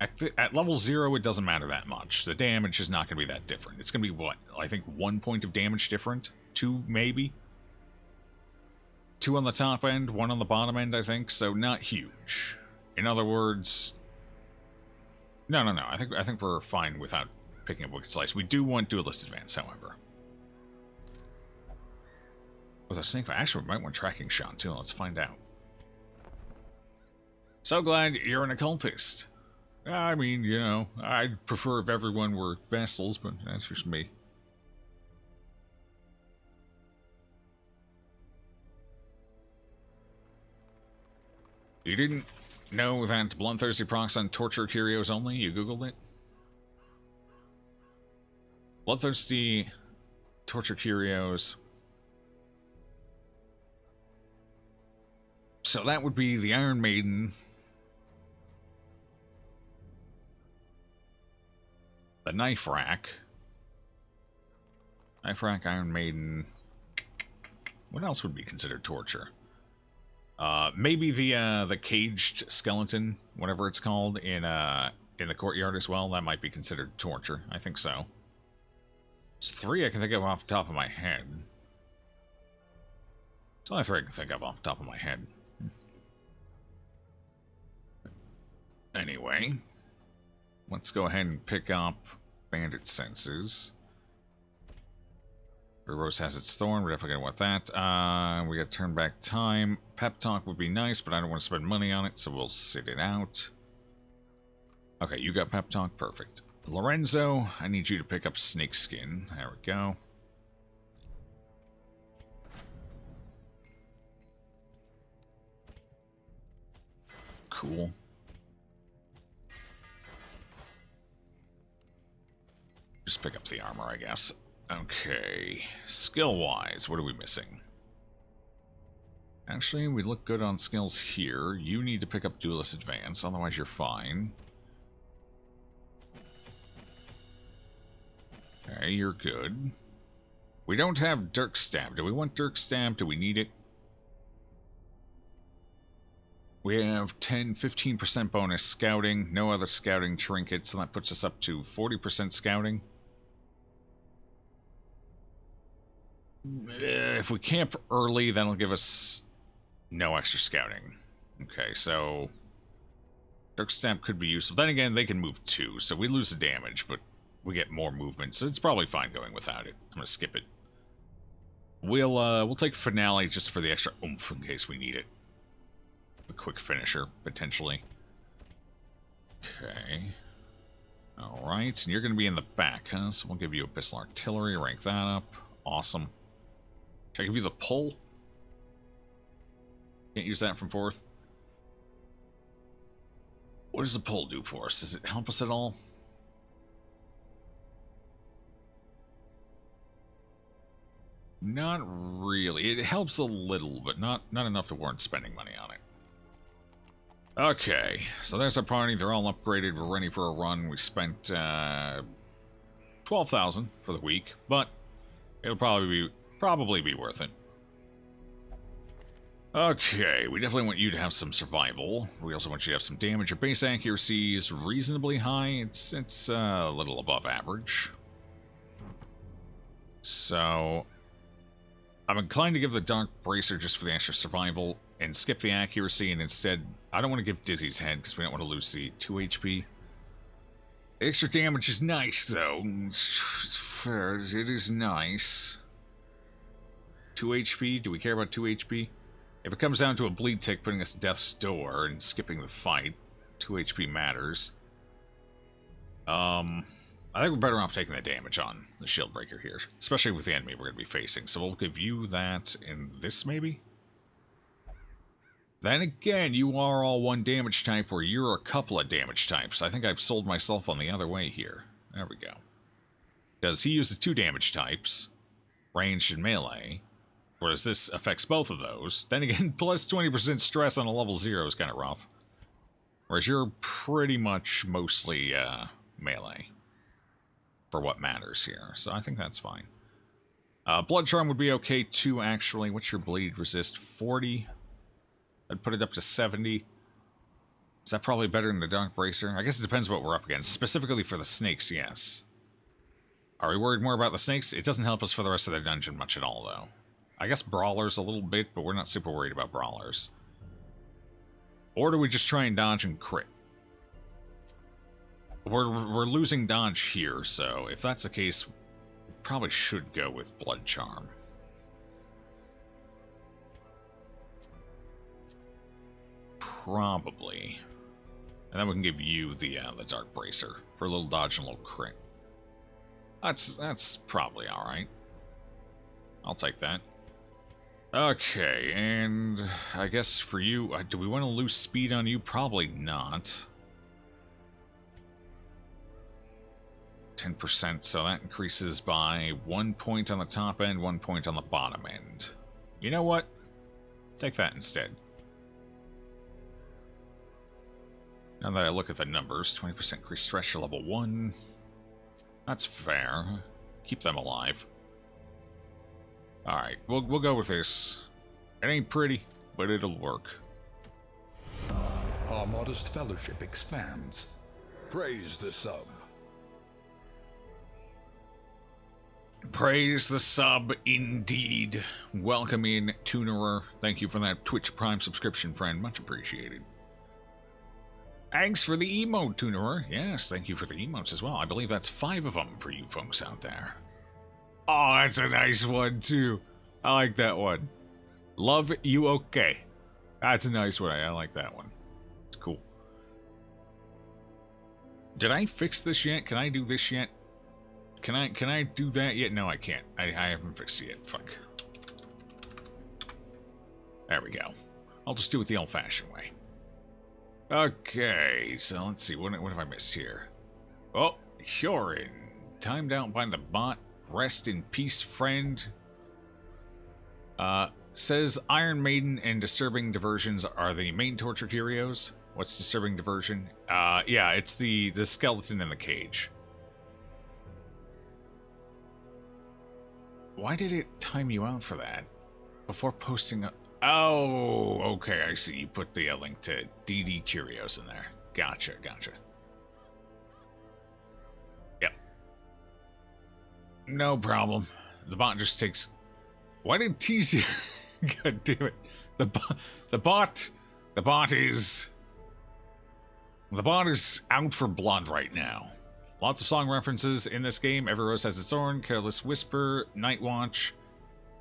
at level 0, it doesn't matter that much. The damage is not going to be that different. It's going to be, what, I think 1 point of damage different? 2, maybe? 2 on the top end, 1 on the bottom end, I think, so not huge. In other words... No. I think we're fine without picking up Wicked Slice. We do want Duelist Advance, however. With a snake fight, actually, we might want Tracking Shot, too. Let's find out. So glad you're an occultist. I mean, you know, I'd prefer if everyone were Vestals, but that's just me. You didn't know that Bloodthirsty procs on Torture Curios only? You googled it? Bloodthirsty Torture Curios. So that would be the Iron Maiden... The Knife Rack. Knife Rack, Iron Maiden. What else would be considered torture? Maybe the caged skeleton, whatever it's called, in the courtyard as well. That might be considered torture. I think so. It's 3 I can think of off the top of my head. It's only 3 I can think of off the top of my head. Anyway, let's go ahead and pick up Bandit Senses. Rose has its Thorn. We're definitely going to want that. We got Turn Back Time. Pep Talk would be nice, but I don't want to spend money on it, so we'll sit it out. Okay, you got Pep Talk. Perfect. Lorenzo, I need you to pick up Snake Skin. There we go. Cool. Just pick up the armor, I guess. Okay. Skill-wise, what are we missing? Actually, we look good on skills here. You need to pick up Duelist Advance, otherwise you're fine. Okay, you're good. We don't have Dirk Stab. Do we want Dirk Stab? Do we need it? We have 15% bonus scouting, no other scouting trinkets, so that puts us up to 40% scouting. If we camp early, that'll give us no extra scouting. Okay, so Dirk Stab could be useful. Then again, they can move too, so we lose the damage, but we get more movement, so it's probably fine going without it. I'm gonna skip it. We'll take finale just for the extra oomph in case we need it. A quick finisher, potentially. Okay. Alright, and you're going to be in the back, huh? So we'll give you a pistol artillery, rank that up. Awesome. Should I give you the pull? Can't use that from 4th. What does the pull do for us? Does it help us at all? Not really. It helps a little, but not enough to warrant spending money on it. Okay, so there's our party. They're all upgraded. We're ready for a run. We spent 12,000 for the week, but it'll probably be worth it. Okay, we definitely want you to have some survival. We also want you to have some damage. Your base accuracy is reasonably high. It's a little above average. So I'm inclined to give the Dark Bracer just for the extra survival and skip the accuracy, and instead, I don't want to give Dizzy's Head because we don't want to lose the 2 HP. Extra damage is nice, though. It's fair. It is nice. 2 HP? Do we care about 2 HP? If it comes down to a bleed tick putting us at death's door and skipping the fight, 2 HP matters. I think we're better off taking the damage on the shield breaker here, especially with the enemy we're going to be facing. So we'll give you that in this, maybe? Then again, you are all 1 damage type, where you're a couple of damage types. I think I've sold myself on the other way here. There we go. Because he uses 2 damage types, ranged and melee, whereas this affects both of those. Then again, plus 20% stress on a level 0 is kind of rough. Whereas you're pretty much mostly melee for what matters here. So I think that's fine. Blood Charm would be okay too, actually. What's your bleed resist? 40? I'd put it up to 70. Is that probably better than the Dark Bracer? I guess it depends what we're up against. Specifically for the snakes, yes. Are we worried more about the snakes? It doesn't help us for the rest of the dungeon much at all, though. I guess brawlers a little bit, but we're not super worried about brawlers. Or do we just try and dodge and crit? We're losing dodge here, so if that's the case, we probably should go with Blood Charm. Probably. And then we can give you the Dark Bracer for a little dodge and a little crit. That's probably alright. I'll take that. Okay, and I guess for you, do we want to lose speed on you? Probably not. 10%, so that increases by 1 point on the top end, 1 point on the bottom end. You know what? Take that instead. Now that I look at the numbers, 20% increase stretch to level 1. That's fair. Keep them alive. Alright, we'll go with this. It ain't pretty, but it'll work. Our modest fellowship expands. Praise the sub. Praise the sub, indeed. Welcome in, Tunerer. Thank you for that Twitch Prime subscription, friend. Much appreciated. Thanks for the emote, Tunerer. Yes, thank you for the emotes as well. I believe that's 5 of them for you folks out there. Oh, that's a nice one, too. I like that one. Love you okay. That's a nice one. I like that one. It's cool. Did I fix this yet? Can I do this yet? Can I do that yet? No, I can't. I haven't fixed it yet. Fuck. There we go. I'll just do it the old-fashioned way. Okay, so let's see. What have I missed here? Oh, Hyorin. Timed out by the bot. Rest in peace, friend. Says Iron Maiden and Disturbing Diversions are the main tortured heroes. What's Disturbing Diversion? Yeah, it's the skeleton in the cage. Why did it time you out for that? Before posting a... Oh, okay, I see. You put the link to DD Curios in there. Gotcha. Yep. No problem. The bot just takes... Why did TC... God damn it. The bot is... The bot is out for blood right now. Lots of song references in this game. Every Rose Has Its Thorn, Careless Whisper, Night Watch.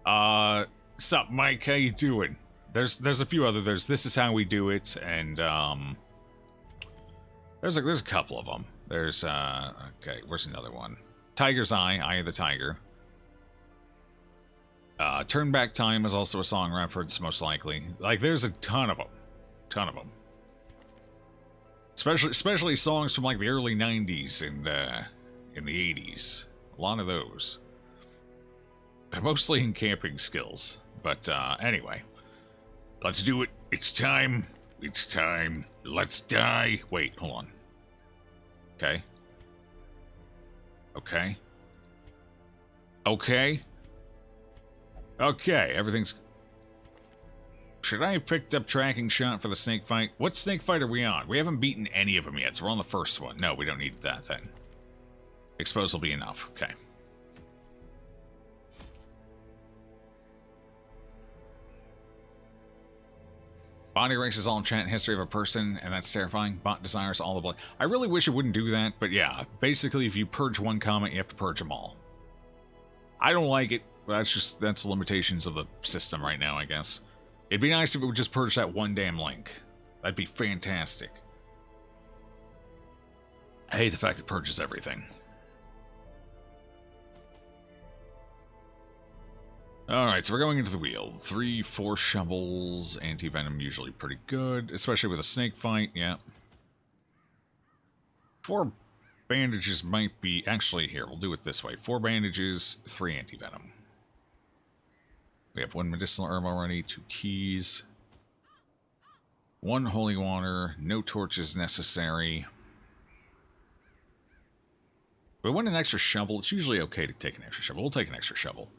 Sup, Mike? How you doing? There's a few other. There's This Is How We Do It, and there's a couple of them. There's okay. Where's another one? Tiger's Eye of the Tiger. Turn Back Time is also a song reference, most likely. Like, there's a ton of them. Especially songs from, like, the early 90s and in the 80s. A lot of those. Mostly in camping skills. But, anyway. Let's do it. It's time. It's time. Let's die. Wait, hold on. Okay. Okay. Okay. Okay, everything's... Should I have picked up tracking shot for the snake fight? What snake fight are we on? We haven't beaten any of them yet, so we're on the first one. No, we don't need that then. Expose will be enough. Okay. Body erases all enchant history of a person, and that's terrifying. Bot desires all the blood. I really wish it wouldn't do that, but yeah. Basically, if you purge one comment, you have to purge them all. I don't like it. That's the limitations of the system right now, I guess. It'd be nice if it would just purge that one damn link. That'd be fantastic. I hate the fact it purges everything. Alright, so we're going into the wheel. 3, 4 shovels. Anti-venom usually pretty good, especially with a snake fight, yeah. 4 bandages might be... Actually, here, we'll do it this way. 4 bandages, 3 anti-venom. We have 1 medicinal herb already, 2 keys. 1 holy water, no torches necessary. We want an extra shovel. It's usually okay to take an extra shovel. We'll take an extra shovel.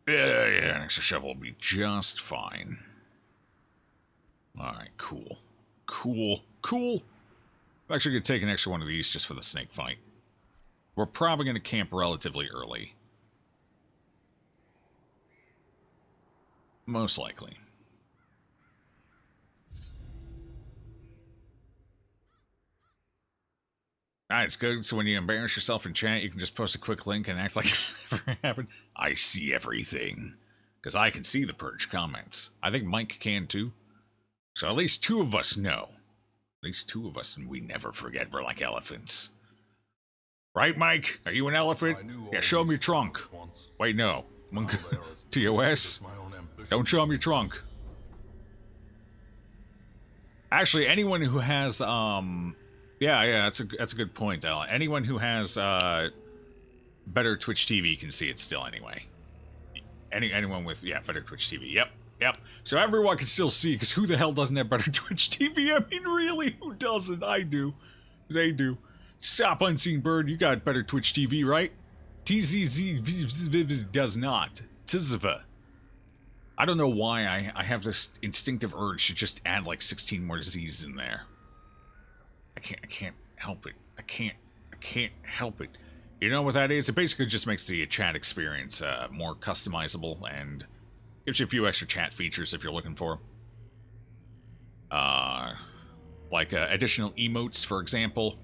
Yeah, an extra shovel will be just fine. Alright, cool. Cool. I'm actually going to take an extra one of these just for the snake fight. We're probably going to camp relatively early. Most likely. Alright, it's good. So when you embarrass yourself in chat, you can just post a quick link and act like it never happened. I see everything. Because I can see the purge comments. I think Mike can too. So at least 2 of us know. At least 2 of us, and we never forget we're like elephants. Right, Mike? Are you an elephant? Yeah, show him your trunk. Wait, no. TOS? Don't show him your trunk. Actually, anyone who has, yeah, that's a good point, Alan. Anyone who has, better Twitch TV can see it still anyway. Anyone with, yeah, better Twitch TV. Yep. So everyone can still see, because who the hell doesn't have better Twitch TV? I mean, really, who doesn't? I do. They do. Stop, Unseen Bird. You got better Twitch TV, right? TZZ does not. Tzva. I don't know why I have this instinctive urge to just add like 16 more Z's in there. I can't help it. I can't help it. You know what that is? It basically just makes the chat experience more customizable and gives you a few extra chat features if you're looking for. Like additional emotes, for example.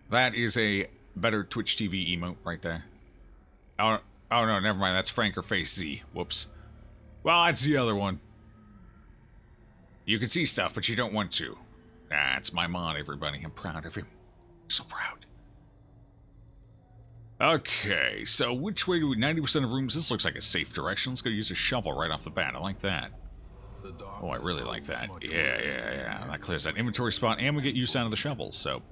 That is a better Twitch TV emote right there. Oh no, never mind. That's Franker Face Z. Whoops. Well, that's the other one. You can see stuff, but you don't want to. That's my mod, everybody. I'm proud of him. So proud. Okay, so which way do we... 90% of rooms... This looks like a safe direction. Let's go use a shovel right off the bat. I like that. Oh, I really like that. Yeah. That clears that inventory spot, and we get use out of the shovel, so...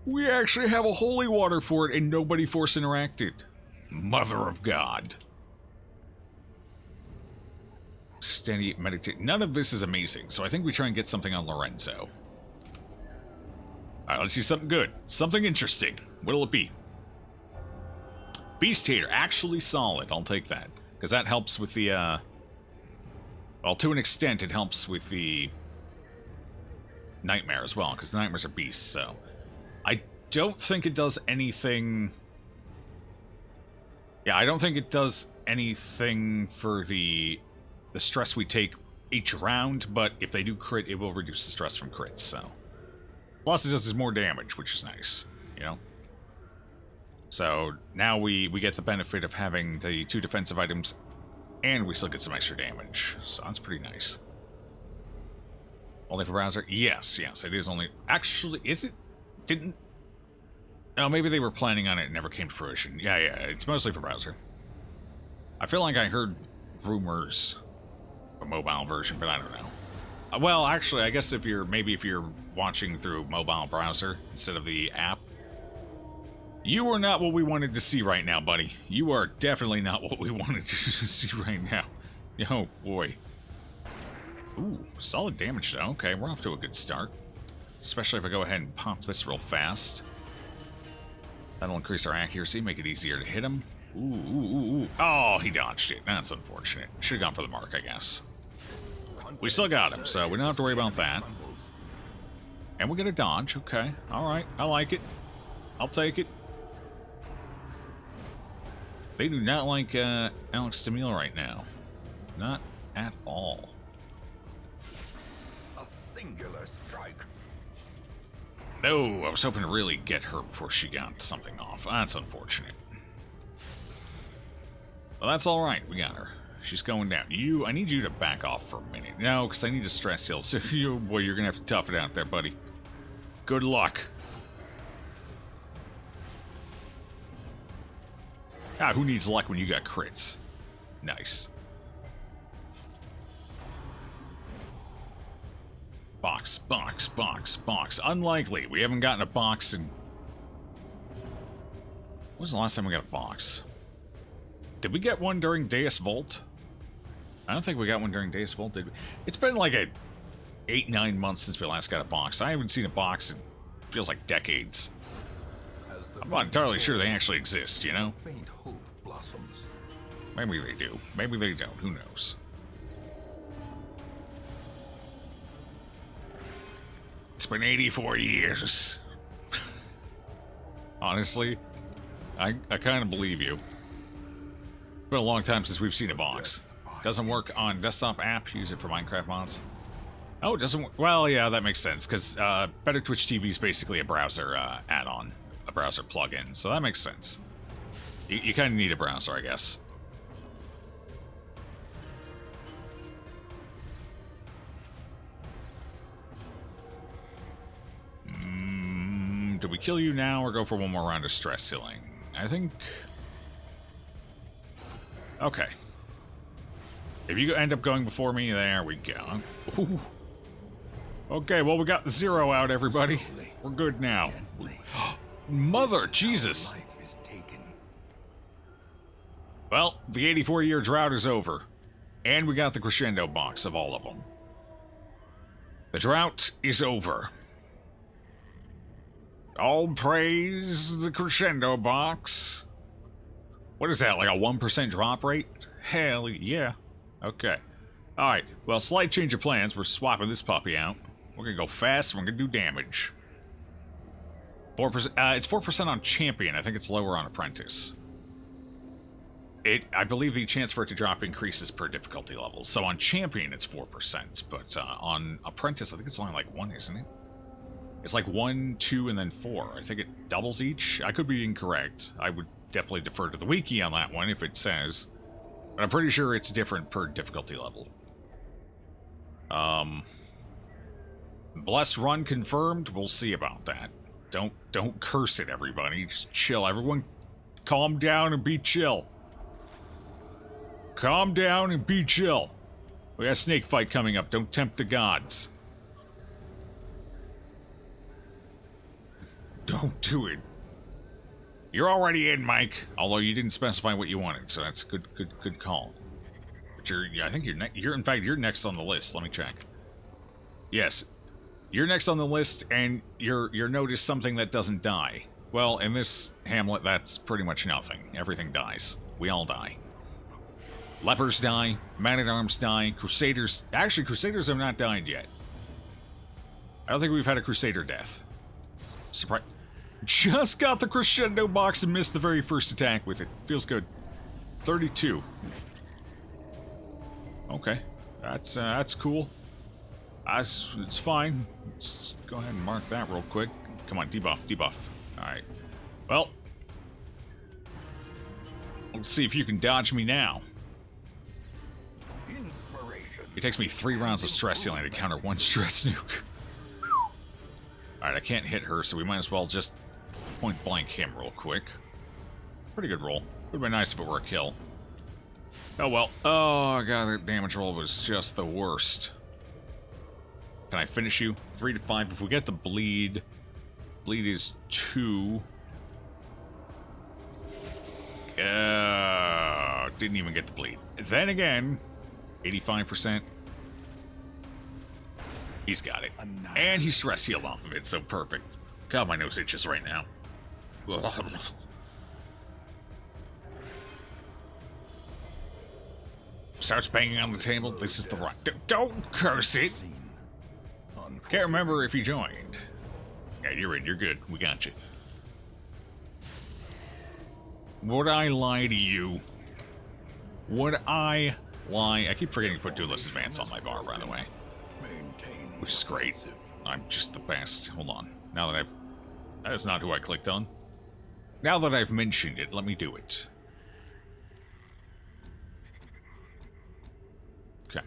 We actually have a holy water for it, and nobody force interacted. Mother of God. Steady, meditate. None of this is amazing, so I think we try and get something on Lorenzo. Alright, let's see something good. Something interesting. What'll it be? Beast Hater. Actually solid. I'll take that. Because that helps with the, well, to an extent, it helps with the Nightmare as well, because the Nightmares are beasts, so... I don't think it does anything... Yeah, I don't think it does anything for the the stress we take each round, but if they do crit, it will reduce the stress from crits, so. Plus it does more damage, which is nice, you know? So now we get the benefit of having the 2 defensive items, and we still get some extra damage, so that's pretty nice. Only for browser? Yes, it is only... Actually, is it? Didn't... No, maybe they were planning on it and never came to fruition. Yeah, it's mostly for browser. I feel like I heard rumors of a mobile version, but I don't know. Well, actually, I guess if you're watching through mobile browser instead of the app, you are not what we wanted to see right now, buddy. You are definitely not what we wanted to see right now. Oh, boy. Ooh, solid damage, though. Okay, we're off to a good start. Especially if I go ahead and pop this real fast. That'll increase our accuracy, make it easier to hit him. Ooh. Oh, he dodged it. That's unfortunate. Should've gone for the mark, I guess. We still got him, so we don't have to worry about that. And we get a dodge. Okay, alright. I like it. I'll take it. They do not like Alex Stamil right now. Not at all. A singular strike. No, I was hoping to really get her before she got something off. That's unfortunate. Well, that's all right. We got her. She's going down. I need you to back off for a minute. No, because I need to stress heal. So, boy, you're going to have to tough it out there, buddy. Good luck. Ah, who needs luck when you got crits? Nice. Box. Unlikely. We haven't gotten a box in... When was the last time we got a box? Did we get one during Deus Volt? I don't think we got one during Deus Volt, did we? It's been like 8-9 months since we last got a box. I haven't seen a box in, feels like decades. I'm not entirely sure they actually exist, you know? Faint hope blossoms. Maybe they do. Maybe they don't. Who knows? It's been 84 years. Honestly, I kind of believe you. It's been a long time since we've seen a box. Doesn't work on desktop app. Use it for Minecraft mods. Oh, it doesn't work. Well, yeah, that makes sense, because Better Twitch TV is basically a browser add-on, a browser plugin, so that makes sense. You kind of need a browser, I guess. Do we kill you now or go for one more round of stress healing? I think... Okay. If you end up going before me, there we go. Ooh. Okay, well, we got the 0 out, everybody. We're good now. Mother Jesus! Well, the 84-year drought is over. And we got the crescendo box of all of them. The drought is over. All praise the crescendo box. What is that, like a 1% drop rate? Hell yeah. Okay. Alright, well, slight change of plans. We're swapping this puppy out. We're gonna go fast, and we're gonna do damage. 4%, it's 4% on Champion. I think it's lower on Apprentice. I believe the chance for it to drop increases per difficulty level. So on Champion, it's 4%, but on Apprentice, I think it's only like 1, isn't it? It's like 1, 2, and then 4. I think it doubles each. I could be incorrect. I would definitely defer to the wiki on that one if it says. But I'm pretty sure it's different per difficulty level. Blessed run confirmed. We'll see about that. Don't curse it, everybody. Just chill. Everyone calm down and be chill. Calm down and be chill. We got a snake fight coming up. Don't tempt the gods. Don't do it. You're already in, Mike. Although you didn't specify what you wanted, so that's a good call. But I think in fact, you're next on the list. Let me check. Yes, you're next on the list, and your note is something that doesn't die. Well, in this Hamlet, that's pretty much nothing. Everything dies. We all die. Lepers die. Man-at-Arms die. Crusaders. Actually, Crusaders have not died yet. I don't think we've had a Crusader death. Surprise. Just got the crescendo box and missed the very first attack with it. Feels good. 32. Okay. That's cool. It's fine. Let's go ahead and mark that real quick. Come on, debuff, debuff. Alright. Well. Let's see if you can dodge me now. It takes me 3 rounds of stress healing to counter 1 stress nuke. Alright, I can't hit her, so we might as well just point blank him real quick. Pretty good roll. Would have been nice if it were a kill. Oh well. Oh god, that damage roll was just the worst. Can I finish you? 3 to 5. If we get the bleed, bleed is 2. Didn't even get the bleed. Then again, 85%. He's got it. And he stress healed off of it, so perfect. God, my nose itches right now. Starts banging on the table. This is the right. Don't curse it. Can't remember if you joined. Yeah, you're in. You're good. We got you. Would I lie to you? Would I lie? I keep forgetting to put Duelist Advance on my bar, by the way. Which is great. I'm just the best. Hold on. Now that I've... That is not who I clicked on. Now that I've mentioned it, let me do it. Okay.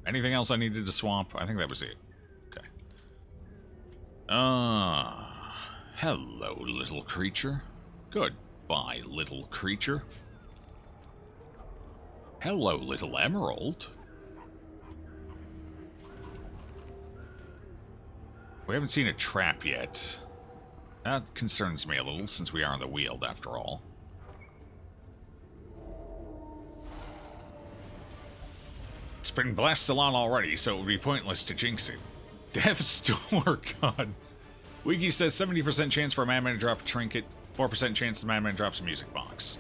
Anything else I needed to swap? I think that was it. Okay. Hello, little creature. Goodbye, little creature. Hello, little emerald. We haven't seen a trap yet. That concerns me a little, since we are on the Weald, after all. It's been blessed a lot already, so it would be pointless to jinx it. Death's Door, God. Wiki says 70% chance for a madman to drop a trinket, 4% chance the madman drops a music box.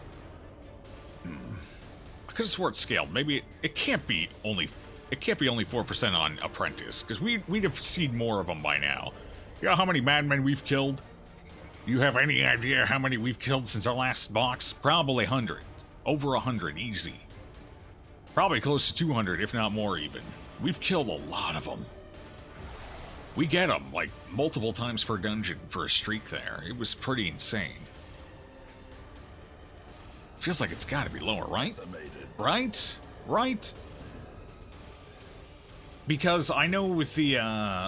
I could have swore it's scaled. Maybe it can't be only... It can't be only 4% on Apprentice, because we'd have seen more of them by now. You know how many madmen we've killed? You have any idea how many we've killed since our last box? Probably 100. Over 100, easy. Probably close to 200, if not more even. We've killed a lot of them. We get them, like, multiple times per dungeon for a streak there. It was pretty insane. Feels like it's gotta be lower, right? Right? Right? Because I know with the,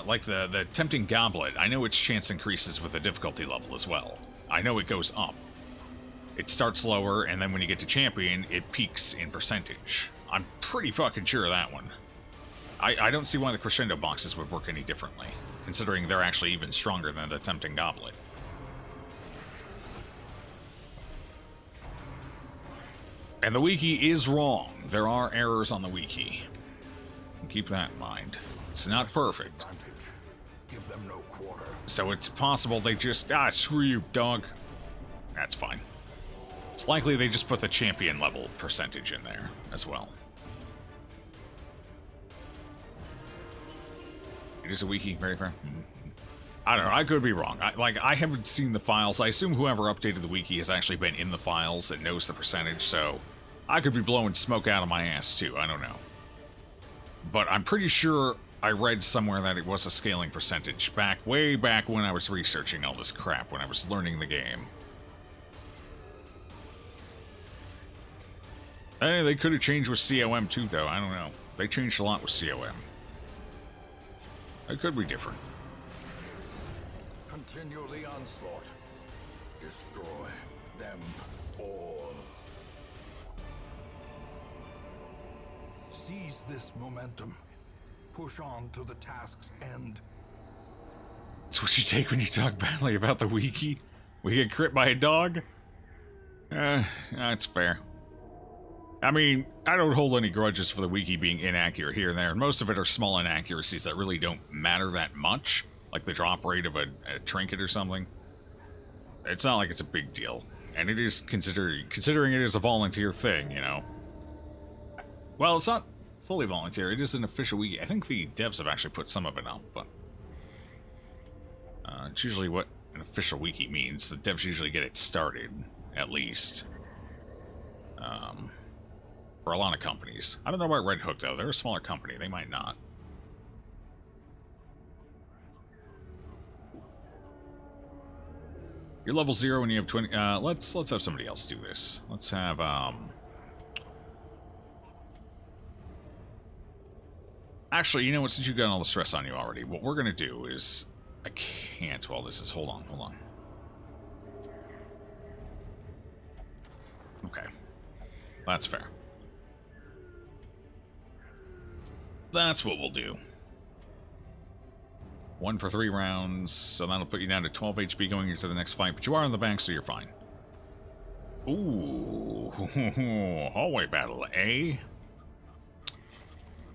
like the Tempting Goblet, I know its chance increases with the difficulty level as well. I know it goes up. It starts lower, and then when you get to Champion, it peaks in percentage. I'm pretty fucking sure of that one. I don't see why the Crescendo boxes would work any differently, considering they're actually even stronger than the Tempting Goblet. And the wiki is wrong. There are errors on the wiki. Keep that in mind. It's not perfect. Give them no quarter. So it's possible they just... Ah, screw you, dog. That's fine. It's likely they just put the champion level percentage in there as well. It is a wiki, very fair. I don't know, I could be wrong. I haven't seen the files. I assume whoever updated the wiki has actually been in the files and knows the percentage, so I could be blowing smoke out of my ass too, I don't know. But I'm pretty sure I read somewhere that it was a scaling percentage way back when I was researching all this crap, when I was learning the game. Hey, they could have changed with COM too, though. I don't know. They changed a lot with COM. It could be different. Continue the onslaught. Destroy them all. Seize this momentum. Push on to the task's end. That's what you take when you talk badly about the wiki? We get crit by a dog? That's fair. I mean, I don't hold any grudges for the wiki being inaccurate here and there, and most of it are small inaccuracies that really don't matter that much, like the drop rate of a trinket or something. It's not like it's a big deal, and it is considering it is a volunteer thing, you know. Well, it's not fully volunteer, it is an official wiki. I think the devs have actually put some of it up, but it's usually what an official wiki means. The devs usually get it started, at least. For a lot of companies. I don't know about Red Hook, though. They're a smaller company. They might not. You're level 0 and you have 20... let's have somebody else do this. Let's have, Actually, you know what? Since you've got all the stress on you already, what we're going to do is... I can't while this is... Hold on. Okay. That's fair. That's what we'll do. 1 for 3 rounds, so that'll put you down to 12 HP going into the next fight, but you are on the bank, so you're fine. Ooh, hallway battle, eh?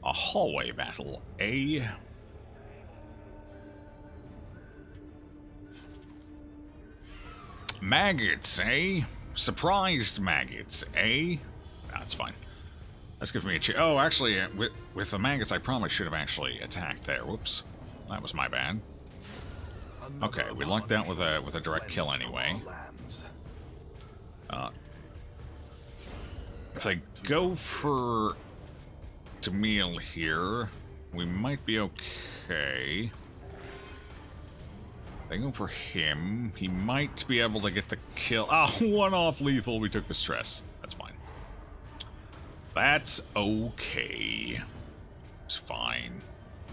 A hallway battle, eh? Maggots, eh? Surprised maggots, eh? That's fine. That's good for me a chance. Oh, actually, with the maggots, I probably should have actually attacked there. Whoops. That was my bad. Okay, we lucked out with a direct kill anyway. If they go for Tamil here, we might be okay. They go for him. He might be able to get the kill. Ah, one off lethal. We took the stress. That's fine. That's okay. It's fine.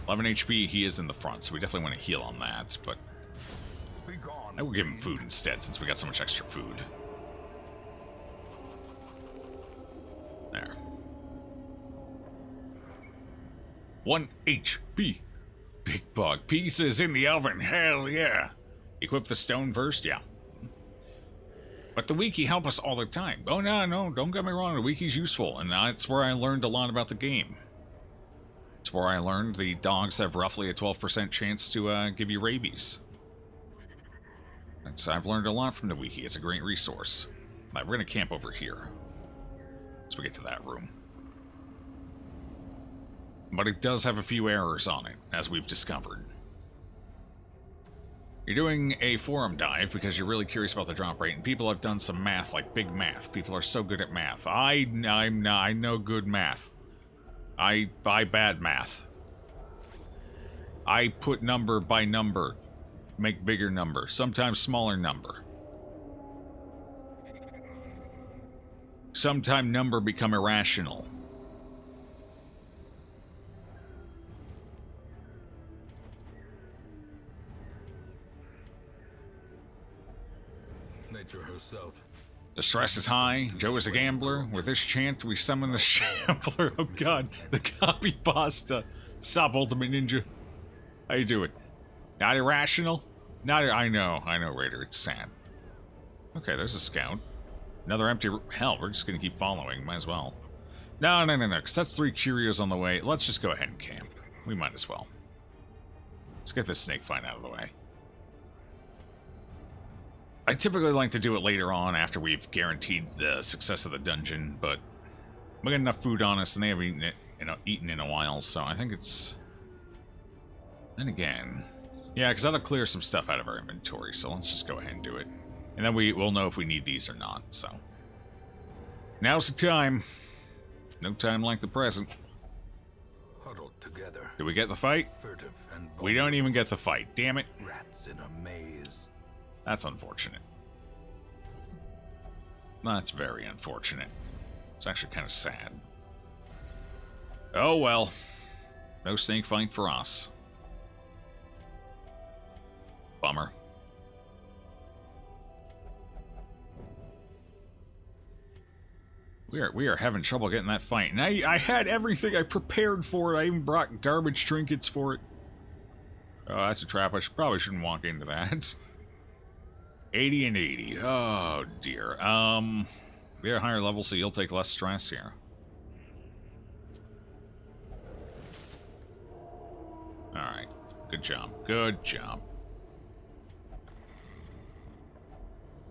11 HP, he is in the front, so we definitely want to heal on that, but I will give him food instead, since we got so much extra food. There. 1 HP. Big bug pieces in the oven, hell yeah. Equip the stone first, yeah. But the wiki help us all the time. Oh, no, don't get me wrong, the wiki's useful, and that's where I learned a lot about the game. It's where I learned the dogs have roughly a 12% chance to give you rabies. And so I've learned a lot from the wiki. It's a great resource. Right, we're going to camp over here once we get to that room. But it does have a few errors on it, as we've discovered. You're doing a forum dive because you're really curious about the drop rate, and people have done some math, like big math. People are so good at math. I know good math. I buy bad math. I put number by number, make bigger number, sometimes smaller number. Sometimes number become irrational. Nature herself. The stress is high. Joe is a gambler. With this chant, we summon the Shambler. Oh god, the copy pasta. Stop, Ultimate Ninja. How you do it? Not irrational? I know, Raider. It's sad. Okay, there's a scout. Another empty... Hell, we're just gonna keep following. Might as well. No, because that's 3 curios on the way. Let's just go ahead and camp. We might as well. Let's get this snake fight out of the way. I typically like to do it later on after we've guaranteed the success of the dungeon, but we got enough food on us and they haven't eaten in a while, so I think it's... Then again... Yeah, because that'll clear some stuff out of our inventory, so let's just go ahead and do it. And then we'll know if we need these or not, so... Now's the time. No time like the present. Huddled together. Did we get the fight? Furtive and We don't even get the fight, damn it. rats in a maze. That's unfortunate. That's very unfortunate. It's actually kind of sad. Oh well. No snake fight for us. Bummer. We are having trouble getting that fight. And I had everything. I prepared for it. I even brought garbage trinkets for it. Oh, that's a trap. Probably shouldn't walk into that. 80 and 80. Oh, dear. We're a higher level, so you'll take less stress here. Alright. Good job. Good job.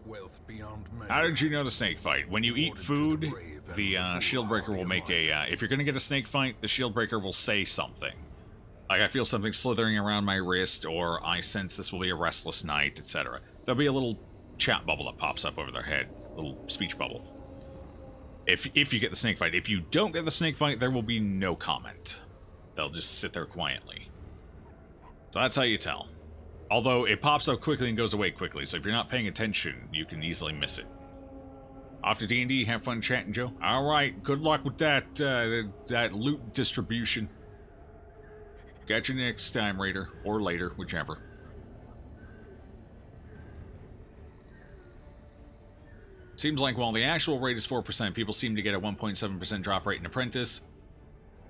Wealth beyond measure. How did you know the snake fight? When you eat food, the shield breaker will make a... if you're going to get a snake fight, the shield breaker will say something. Like, I feel something slithering around my wrist, or I sense this will be a restless night, etc. There'll be a little chat bubble that pops up over their head. A little speech bubble. If you get the snake fight. If you don't get the snake fight, there will be no comment. They'll just sit there quietly. So that's how you tell. Although it pops up quickly and goes away quickly, so if you're not paying attention, you can easily miss it. Off to D&D, have fun chatting, Joe. Alright, good luck with that, that loot distribution. Catch you next time, Raider. Or later, whichever. Seems like while the actual rate is 4%, people seem to get a 1.7% drop rate in Apprentice,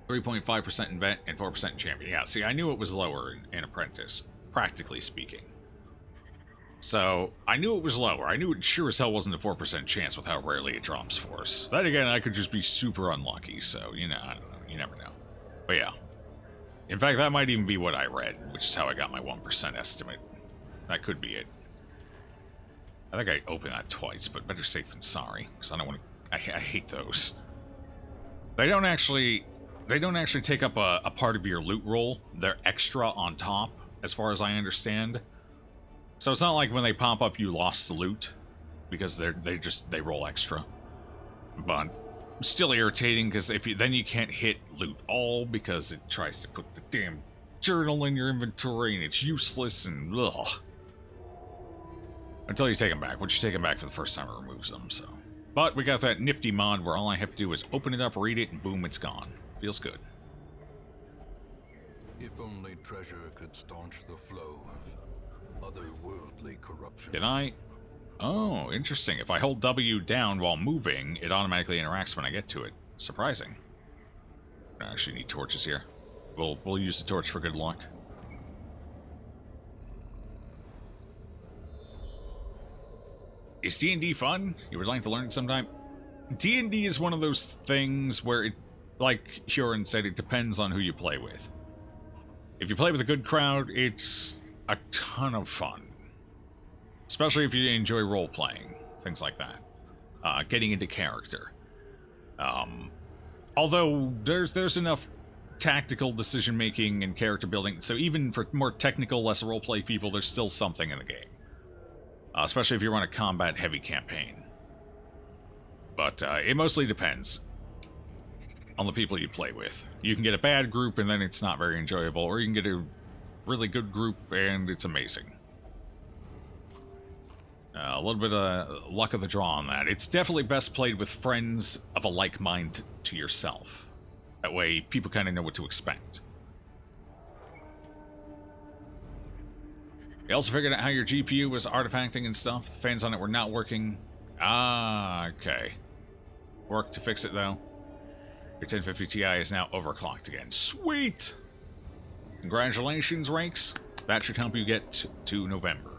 3.5% in Vet, and 4% in Champion. Yeah, see, I knew it was lower in Apprentice, practically speaking. So, I knew it was lower. I knew it sure as hell wasn't a 4% chance with how rarely it drops for us. Then again, I could just be super unlucky, so, you know, I don't know. You never know. But yeah. In fact, that might even be what I read, which is how I got my 1% estimate. That could be it. I think I opened that twice, but better safe than sorry, because I don't want to... I hate those. They don't actually take up a part of your loot roll. They're extra on top, as far as I understand. So it's not like when they pop up you lost the loot, because they roll extra. But still irritating, because then you can't hit loot all, because it tries to put the damn journal in your inventory, and it's useless, and ugh. Until you take them back. Once you take them back for the first time, it removes them, so. But we got that nifty mod where all I have to do is open it up, read it, and boom, it's gone. Feels good. If only treasure could staunch the flow of otherworldly corruption. Did I? Oh, interesting. If I hold W down while moving, it automatically interacts when I get to it. Surprising. I actually need torches here. We'll use the torch for good luck. Is D&D fun? You would like to learn it sometime? D&D is one of those things where it, like Huron said, it depends on who you play with. If you play with a good crowd, it's a ton of fun. Especially if you enjoy role-playing, things like that. Getting into character. Although, there's enough tactical decision-making and character building, so even for more technical, less role-play people, there's still something in the game. Especially if you run a combat-heavy campaign. But it mostly depends on the people you play with. You can get a bad group and then it's not very enjoyable, or you can get a really good group and it's amazing. A little bit of luck of the draw on that. It's definitely best played with friends of a like mind to yourself. That way, people kind of know what to expect. You also figured out how your GPU was artifacting and stuff. The fans on it were not working. Ah, okay. Worked to fix it, though. Your 1050 Ti is now overclocked again. Sweet! Congratulations, Ranks. That should help you get to November.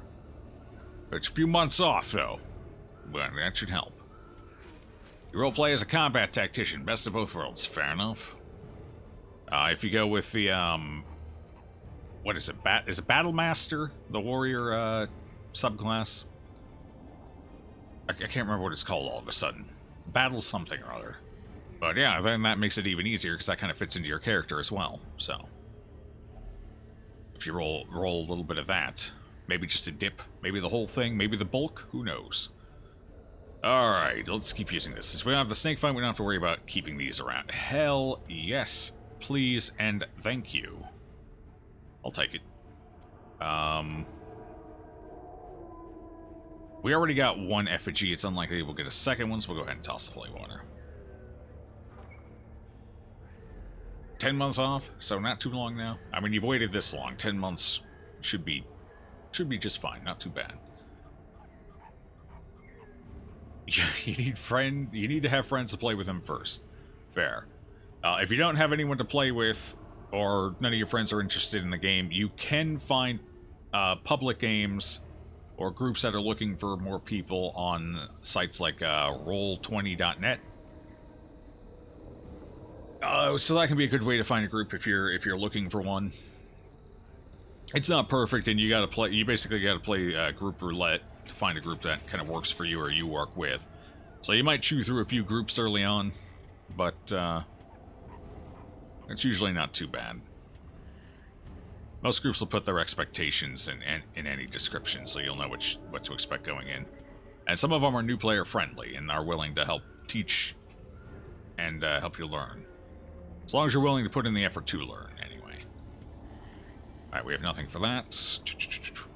It's a few months off, though. But that should help. You roleplay as a combat tactician. Best of both worlds. Fair enough. If you go with the, what is it? Is it Battle Master? The warrior, subclass? I can't remember what it's called all of a sudden. Battle something or other. But yeah, then that makes it even easier, because that kind of fits into your character as well, so. If you roll a little bit of that. Maybe just a dip. Maybe the whole thing. Maybe the bulk. Who knows? Alright, let's keep using this. Since we don't have the snake fight, we don't have to worry about keeping these around. Hell yes. Please and thank you. I'll take it. We already got one effigy. It's unlikely we'll get a second one, so we'll go ahead and toss the holy water. 10 months off, so not too long now. I mean, you've waited this long. 10 months should be just fine. Not too bad. You need to have friends to play with them first. Fair. If you don't have anyone to play with, or none of your friends are interested in the game, you can find public games or groups that are looking for more people on sites like Roll20.net. So that can be a good way to find a group if you're looking for one. It's not perfect, and you basically gotta play group roulette to find a group that kind of works for you or you work with. So you might chew through a few groups early on, but it's usually not too bad. Most groups will put their expectations in any description, so you'll know what to expect going in. And some of them are new player friendly and are willing to help teach and help you learn. As long as you're willing to put in the effort to learn, anyway. Alright, we have nothing for that.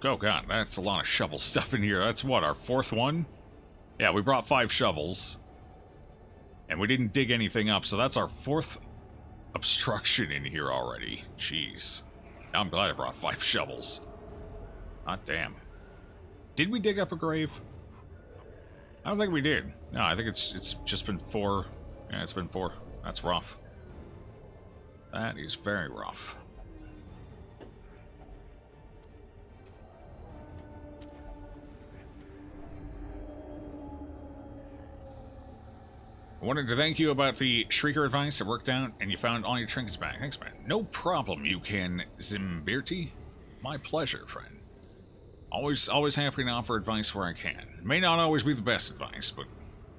Oh god, that's a lot of shovel stuff in here. That's what, our 4th one? Yeah, we brought 5 shovels. And we didn't dig anything up, so that's our 4th obstruction in here already. Jeez. I'm glad I brought 5 shovels. Hot damn. Did we dig up a grave? I don't think we did. No, I think it's just been 4. Yeah, it's been 4. That's rough. That is very rough. I wanted to thank you about the Shrieker advice. It worked out, and you found all your trinkets back. Thanks, man. No problem, you can, Zimbirti. My pleasure, friend. Always happy to offer advice where I can. May not always be the best advice, but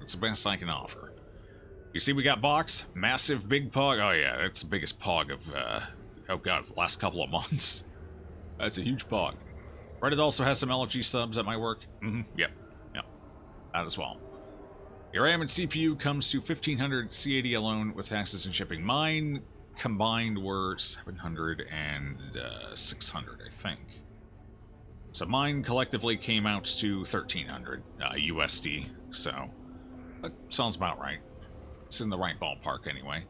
it's the best I can offer. You see we got box? Massive big pog? Oh yeah, that's the biggest pog of, oh god, the last couple of months. That's a huge pog. Reddit also has some LFG subs that might work. Yep. That as well. Your RAM and CPU comes to 1,500 C80 alone with taxes and shipping. Mine combined were 700 and 600, I think. So mine collectively came out to 1,300 USD, so that sounds about right. It's in the right ballpark anyway.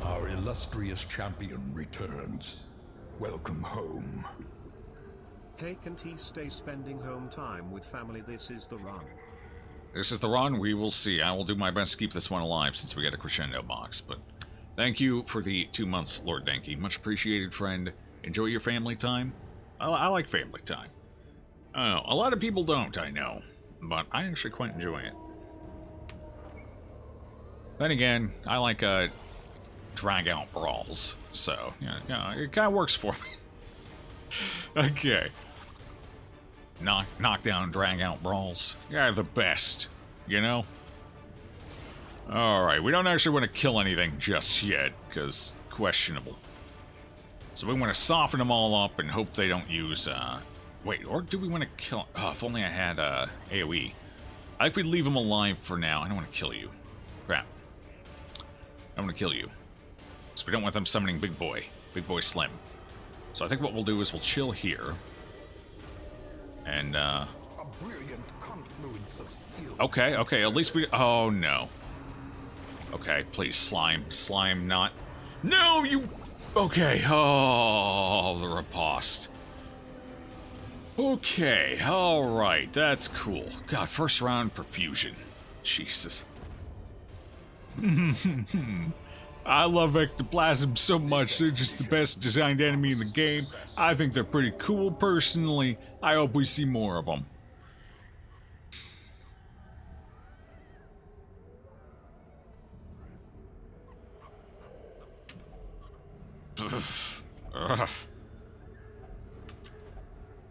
Our illustrious champion returns. Welcome home. Hey, can he stay spending home time with family? This is the run. This is the run. We will see. I will do my best to keep this one alive since we got a crescendo box. But thank you for the 2 months, Lord Denki. Much appreciated, friend. Enjoy your family time. I like family time. Oh, a lot of people don't, I know. But I actually quite enjoy it. Then again, I like drag-out brawls. So, yeah, it kind of works for me. Okay. Knockdown, drag-out brawls. Yeah, the best, you know? Alright, we don't actually want to kill anything just yet, because questionable. So we want to soften them all up and hope they don't use, wait, or do we want to kill... Oh, if only I had, AoE. I think we'd leave them alive for now. I don't want to kill you. Crap. I want to kill you. So we don't want them summoning Big Boy Slim. So I think what we'll do is we'll chill here. And, A brilliant confluence of skill. Okay, at least we... Oh, no. Okay, please, slime, not... No, you... Okay, oh, the riposte. Okay, alright, that's cool. God, first round perfusion. Jesus. I love ectoplasm so much. They're just the best designed enemy in the game. I think they're pretty cool, personally. I hope we see more of them.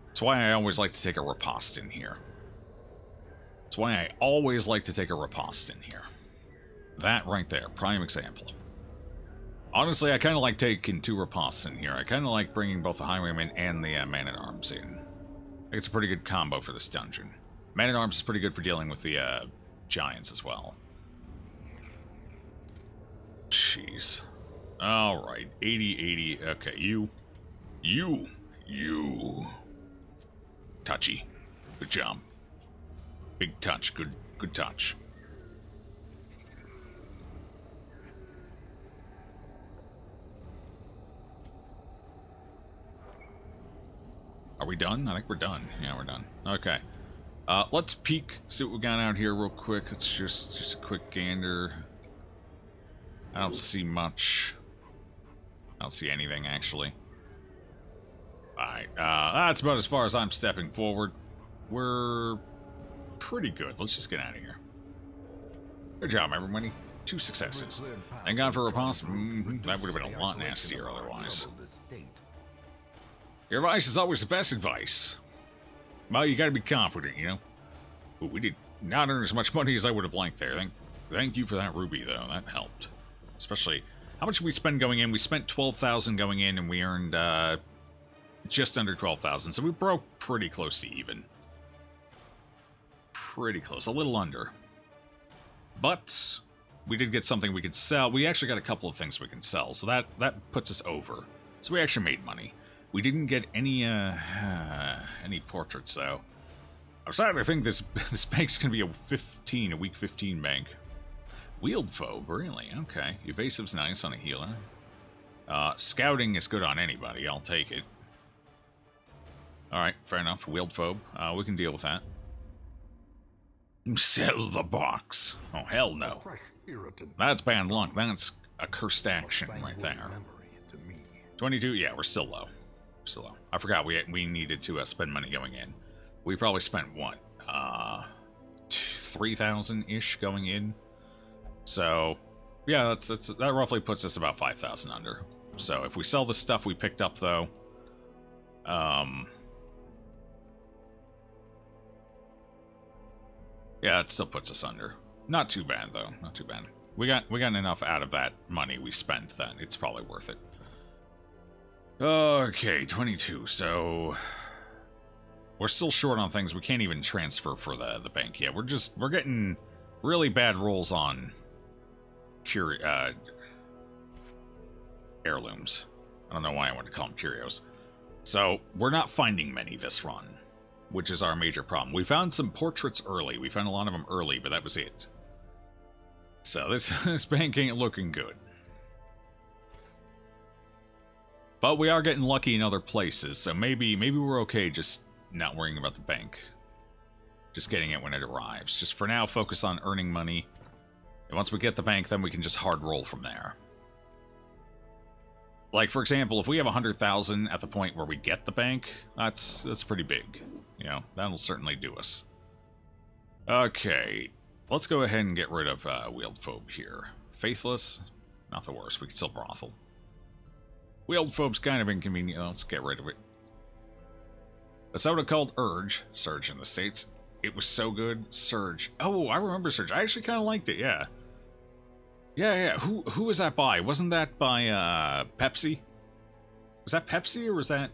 That's why I always like to take a riposte in here. That's why I always like to take a riposte in here. That right there, prime example. Honestly, I kind of like taking 2 ripostes in here. I kind of like bringing both the Highwaymen and the Man-at-Arms in. I think it's a pretty good combo for this dungeon. Man-at-Arms is pretty good for dealing with the giants as well. Jeez. Alright, 80, 80. Okay, you. Touchy. Good job. Big touch, good touch. Are we done? I think we're done. Yeah, we're done. Okay. Let's peek, see what we got out here real quick. It's just a quick gander. I don't see much. I don't see anything, actually. Alright, that's about as far as I'm stepping forward. We're pretty good. Let's just get out of here. Good job, everybody. 2 successes. Thank God for a riposte. That would have been a lot nastier otherwise. Your advice is always the best advice. Well, you gotta be confident, you know? Ooh, we did not earn as much money as I would have liked there. Thank you for that ruby, though. That helped. Especially, how much did we spend going in? We spent 12,000 going in, and we earned, just under 12,000. So we broke pretty close to even. Pretty close. A little under. But we did get something we could sell. We actually got a couple of things we can sell, so that puts us over. So we actually made money. We didn't get any portraits though. I'm starting to think this bank's gonna be a week 15 bank. Wield phobe, really? Okay. Evasive's nice on a healer. Scouting is good on anybody. I'll take it. Alright, fair enough. Wield phobe. We can deal with that. Sell the box. Oh, hell no. That's bad luck. That's a cursed action right there. 22? Yeah, we're still low. Still low. I forgot we needed to spend money going in. We probably spent, what? 3,000-ish going in. So, yeah, that roughly puts us about 5,000 under. So, if we sell the stuff we picked up, though, yeah, it still puts us under. Not too bad, though. Not too bad. We got enough out of that money we spent that it's probably worth it. Okay, 22. So we're still short on things. We can't even transfer for the bank yet. We're getting really bad rolls on heirlooms. I don't know why I want to call them curios. So we're not finding many this run, which is our major problem. We found some portraits early. We found a lot of them early, but that was it. So this bank ain't looking good. But we are getting lucky in other places, so maybe we're okay just not worrying about the bank. Just getting it when it arrives. Just for now, focus on earning money. And once we get the bank, then we can just hard roll from there. Like, for example, if we have 100,000 at the point where we get the bank, that's pretty big. You know, that'll certainly do us. Okay, let's go ahead and get rid of Wield Phobe here. Faithless, not the worst. We can still brothel. Wield Phobe's kind of inconvenient. Let's get rid of it. A soda called Surge in the States. It was so good. Surge. Oh, I remember Surge. I actually kind of liked it, yeah. Yeah. Who was that by? Wasn't that by Pepsi? Was that Pepsi or was that...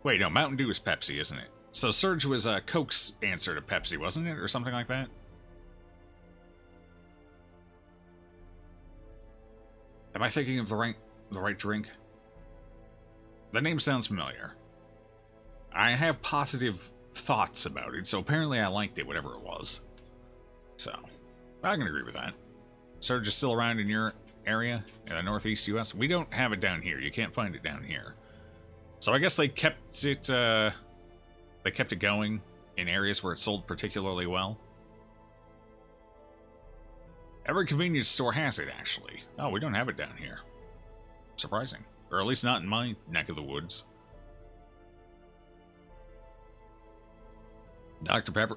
Wait, no, Mountain Dew is Pepsi, isn't it? So Surge was Coke's answer to Pepsi, wasn't it? Or something like that? Am I thinking of the right drink? The name sounds familiar. I have positive thoughts about it, so apparently I liked it, whatever it was. So, I can agree with that. Surge is still around in your area, in the northeast US. We don't have it down here. You can't find it down here. So I guess they kept it going in areas where it sold particularly well. Every convenience store has it, actually. Oh, we don't have it down here. Surprising. Or at least not in my neck of the woods. Dr. Pepper.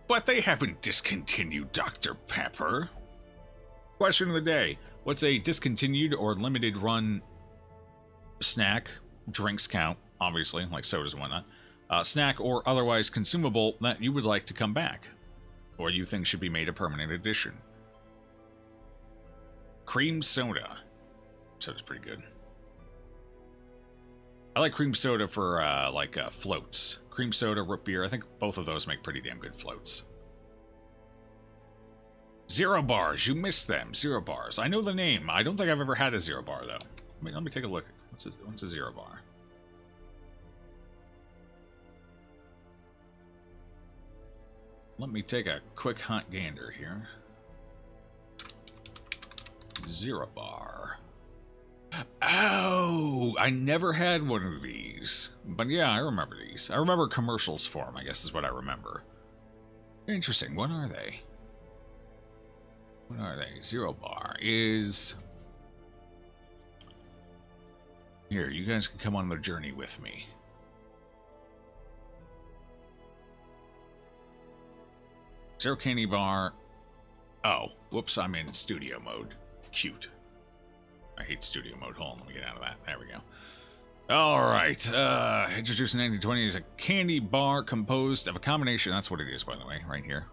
But they haven't discontinued Dr. Pepper. Question of the day. What's a discontinued or limited run snack? Drinks count, obviously, like sodas and whatnot. Snack or otherwise consumable that you would like to come back, or you think should be made a permanent addition. Cream soda. Soda's pretty good. I like cream soda for floats. Cream soda, root beer. I think both of those make pretty damn good floats. Zero bars. You missed them. Zero bars. I know the name. I don't think I've ever had a zero bar though. Let me take a look. What's a zero bar? Let me take a quick hunt gander here. Zero bar. Oh, I never had one of these. But yeah, I remember these. I remember commercials for them, I guess is what I remember. Interesting. What are they? What are they? Zero bar is... Here, you guys can come on the journey with me. Zero candy bar. Oh, whoops, I'm in studio mode. Cute. I hate studio mode. Hold on, let me get out of that. There we go. Alright, introduced in 1920 is a candy bar composed of a combination. That's what it is, by the way, right here.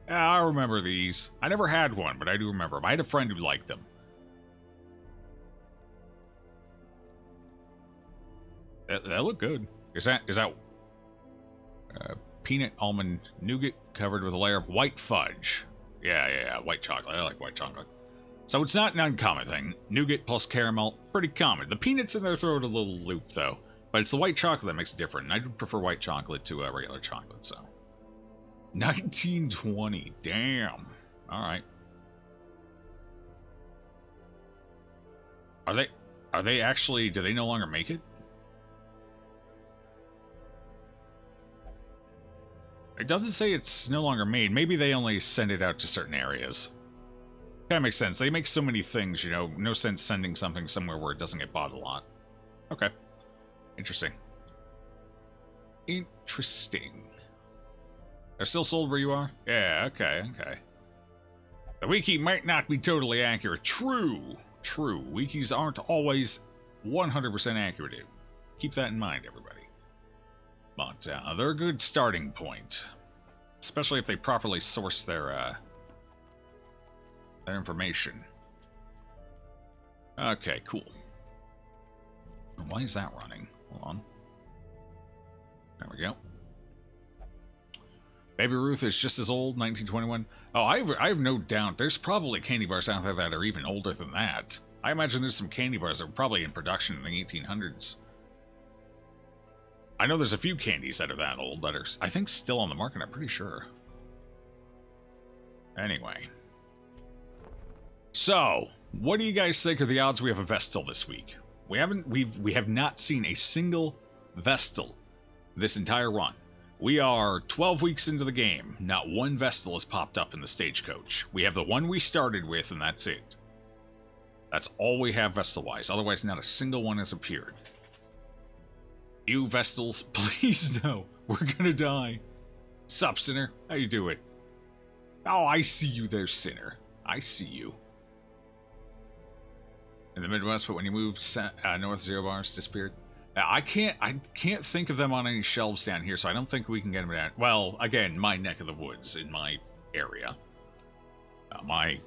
Yeah, I remember these. I never had one, but I do remember them. I had a friend who liked them. That look good. Is that peanut almond nougat covered with a layer of white fudge. Yeah, white chocolate. I like white chocolate. So it's not an uncommon thing. Nougat plus caramel, pretty common. The peanuts in there throw it a little loop, though. But it's the white chocolate that makes it different. And I do prefer white chocolate to regular chocolate, so. 1920. Damn. Alright. Are they actually, do they no longer make it? It doesn't say it's no longer made. Maybe they only send it out to certain areas. That makes sense. They make so many things, you know, no sense sending something somewhere where it doesn't get bought a lot. Okay. Interesting. Interesting. They're still sold where you are? Yeah, okay. The wiki might not be totally accurate. True. Wikis aren't always 100% accurate. Keep that in mind, everybody. But they're a good starting point. Especially if they properly source their information. Okay, cool. Why is that running? Hold on. There we go. Baby Ruth is just as old, 1921. Oh, I have no doubt. There's probably candy bars out there that are even older than that. I imagine there's some candy bars that were probably in production in the 1800s. I know there's a few candies that are that old that are, I think, still on the market, I'm pretty sure. Anyway. So, what do you guys think are the odds we have a Vestal this week? We have not seen a single Vestal this entire run. We are 12 weeks into the game. Not one Vestal has popped up in the stagecoach. We have the one we started with, and that's it. That's all we have Vestal-wise. Otherwise, not a single one has appeared. You Vestals, please no. We're gonna die. Sup, Sinner? How you doing? Oh, I see you there, Sinner. I see you. In the Midwest, but when you move north, 0 bars disappeared. I can't think of them on any shelves down here, so I don't think we can get them down. Well, again, my neck of the woods, in my area. My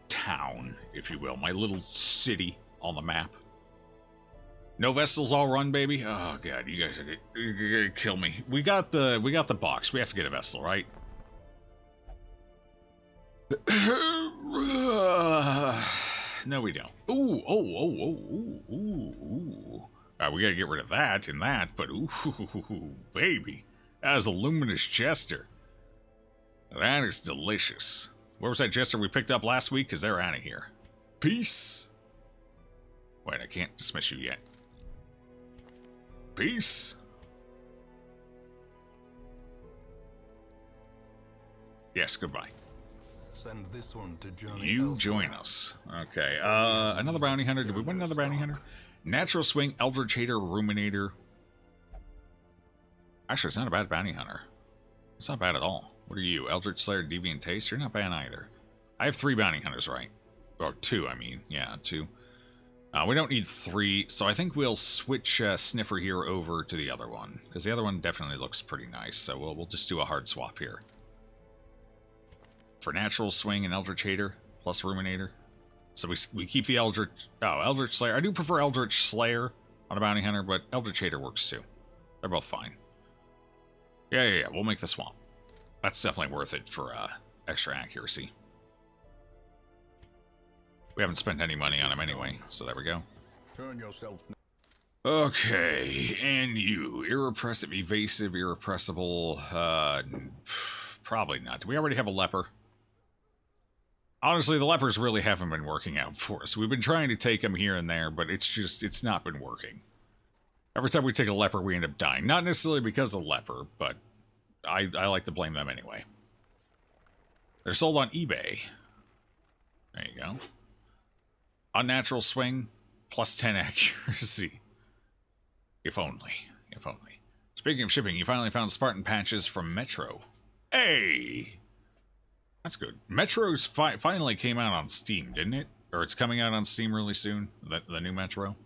town, if you will. My little city on the map. No Vestals all run, baby? Oh, God, you guys are gonna kill me. We got the box. We have to get a Vestal, right? No, we don't. Ooh. We gotta get rid of that and that, but ooh, baby. That is a luminous jester. That is delicious. Where was that jester we picked up last week? Because they're out of here. Peace. Wait, I can't dismiss you yet. Peace. Yes, goodbye. Send this one to journey You elsewhere. join us. Okay, another bounty hunter. Did we win another bounty hunter? Natural Swing, Eldritch Hater, Ruminator. Actually, it's not a bad bounty hunter. It's not bad at all. What are you? Eldritch Slayer, Deviant Taste? You're not bad either. I have 3 bounty hunters, right? Or 2, I mean. Yeah, 2. We don't need 3, so I think we'll switch Sniffer here over to the other one. Because the other one definitely looks pretty nice, so we'll just do a hard swap here. For Natural Swing and Eldritch Hater, plus Ruminator. So we keep the Eldritch... Oh, Eldritch Slayer. I do prefer Eldritch Slayer on a bounty hunter, but Eldritch Hater works too. They're both fine. Yeah. We'll make the swap. That's definitely worth it for extra accuracy. We haven't spent any money on him anyway, so there we go. Turn yourself. Okay, and you. Irrepressible, evasive, irrepressible. Probably not. Do we already have a leper? Honestly, the lepers really haven't been working out for us. We've been trying to take them here and there, but it's not been working. Every time we take a leper, we end up dying. Not necessarily because of the leper, but I like to blame them anyway. They're sold on eBay. There you go. Unnatural Swing, plus 10 accuracy. If only. Speaking of shipping, you finally found Spartan patches from Metro. Hey! That's good. Metro's finally came out on Steam, didn't it? Or it's coming out on Steam really soon, the new Metro.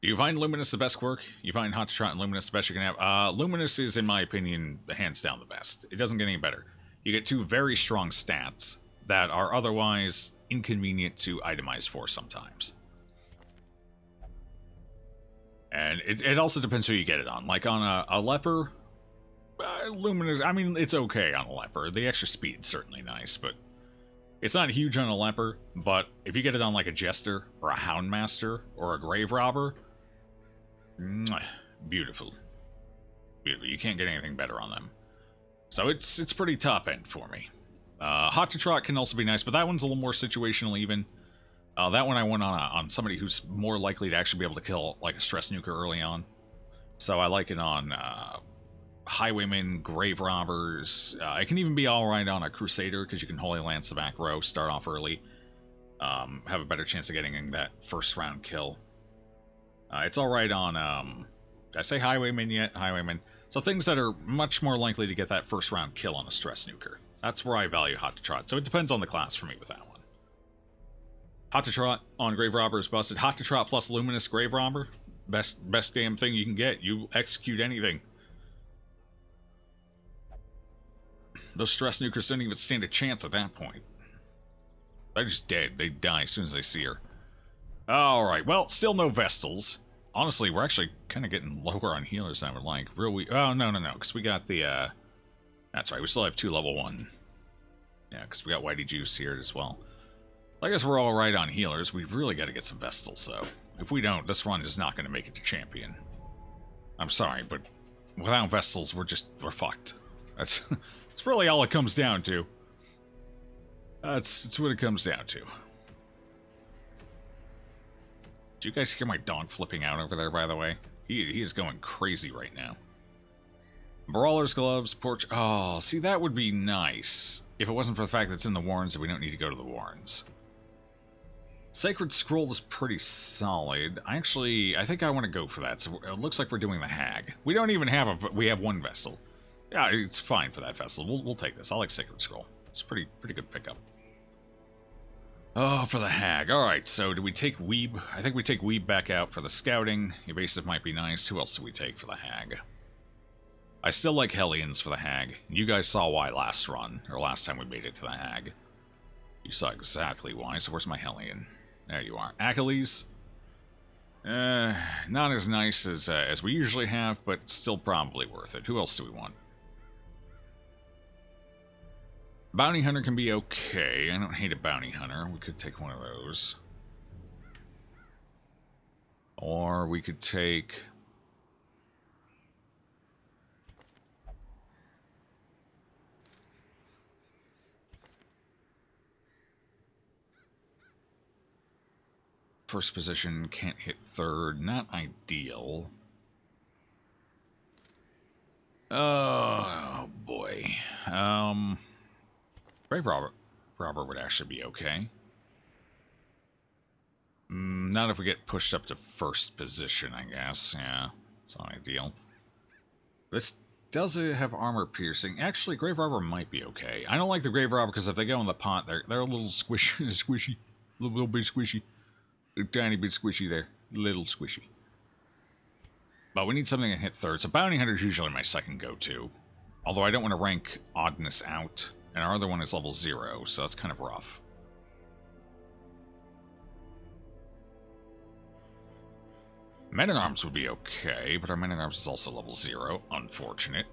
Do you find Luminous the best quirk? You find Hot to Trot and Luminous the best you can have? Luminous is, in my opinion, hands down the best. It doesn't get any better. You get 2 very strong stats that are otherwise inconvenient to itemize for sometimes. And it also depends who you get it on. Like on a leper, luminous. I mean, it's okay on a leper. The extra speed's certainly nice, but it's not huge on a leper. But if you get it on like a jester or a houndmaster or a grave robber, beautiful, beautiful. You can't get anything better on them. So it's pretty top end for me. Hot to Trot can also be nice, but that one's a little more situational even. That one I went on somebody who's more likely to actually be able to kill like a stress nuker early on. So I like it on highwaymen, grave robbers. It can even be alright on a crusader because you can Holy Lance the back row, start off early. Have a better chance of getting that first round kill. It's alright on, did I say highwaymen yet? Highwaymen. So things that are much more likely to get that first round kill on a stress nuker. That's where I value Hot to Trot. So it depends on the class for me with that one. Hot to Trot on Grave Robber is busted. Hot to Trot plus Luminous Grave Robber. Best damn thing you can get. You execute anything. Those stress nukers don't even stand a chance at that point. They're just dead. They die as soon as they see her. Alright, well, still no Vestals. Honestly, we're actually kind of getting lower on healers than I would like. Oh, no, because we got the, that's right, we still have 2 level 1. Yeah, because we got Whitey Juice here as well. I guess we're all right on healers. We really got to get some Vestals, though. If we don't, this run is not going to make it to champion. I'm sorry, but without Vestals, we're fucked. That's really all it comes down to. That's what it comes down to. Do you guys hear my dog flipping out over there, by the way? He's going crazy right now. Brawler's Gloves, Porch... Oh, see, that would be nice. If it wasn't for the fact that it's in the Warrens and we don't need to go to the Warrens. Sacred Scroll is pretty solid. I think I want to go for that. So it looks like we're doing the Hag. We don't even have we have 1 vessel. Yeah, it's fine for that vessel. We'll take this. I like Sacred Scroll. It's pretty good pickup. Oh, for the Hag. Alright, so do we take Weeb? I think we take Weeb back out for the Scouting. Evasive might be nice. Who else do we take for the Hag? I still like Hellions for the Hag. You guys saw why last run, or last time we made it to the Hag. You saw exactly why, so where's my Hellion? There you are. Achilles? Not as nice as we usually have, but still probably worth it. Who else do we want? Bounty Hunter can be okay. I don't hate a Bounty Hunter. We could take one of those. Or we could take... First position, can't hit third. Not ideal. Oh, boy. Grave Robber would actually be okay. Not if we get pushed up to first position, I guess. Yeah, it's not ideal. This does have armor piercing. Actually, Grave Robber might be okay. I don't like the Grave Robber because if they go in the pot, they're a little squishy. A little bit squishy. A tiny bit squishy there. Little squishy. But we need something to hit third. So Bounty Hunter is usually my second go-to. Although I don't want to rank Oddness out. And our other one is level 0, so that's kind of rough. Men-at-Arms would be okay, but our Men-at-Arms is also level 0. Unfortunate.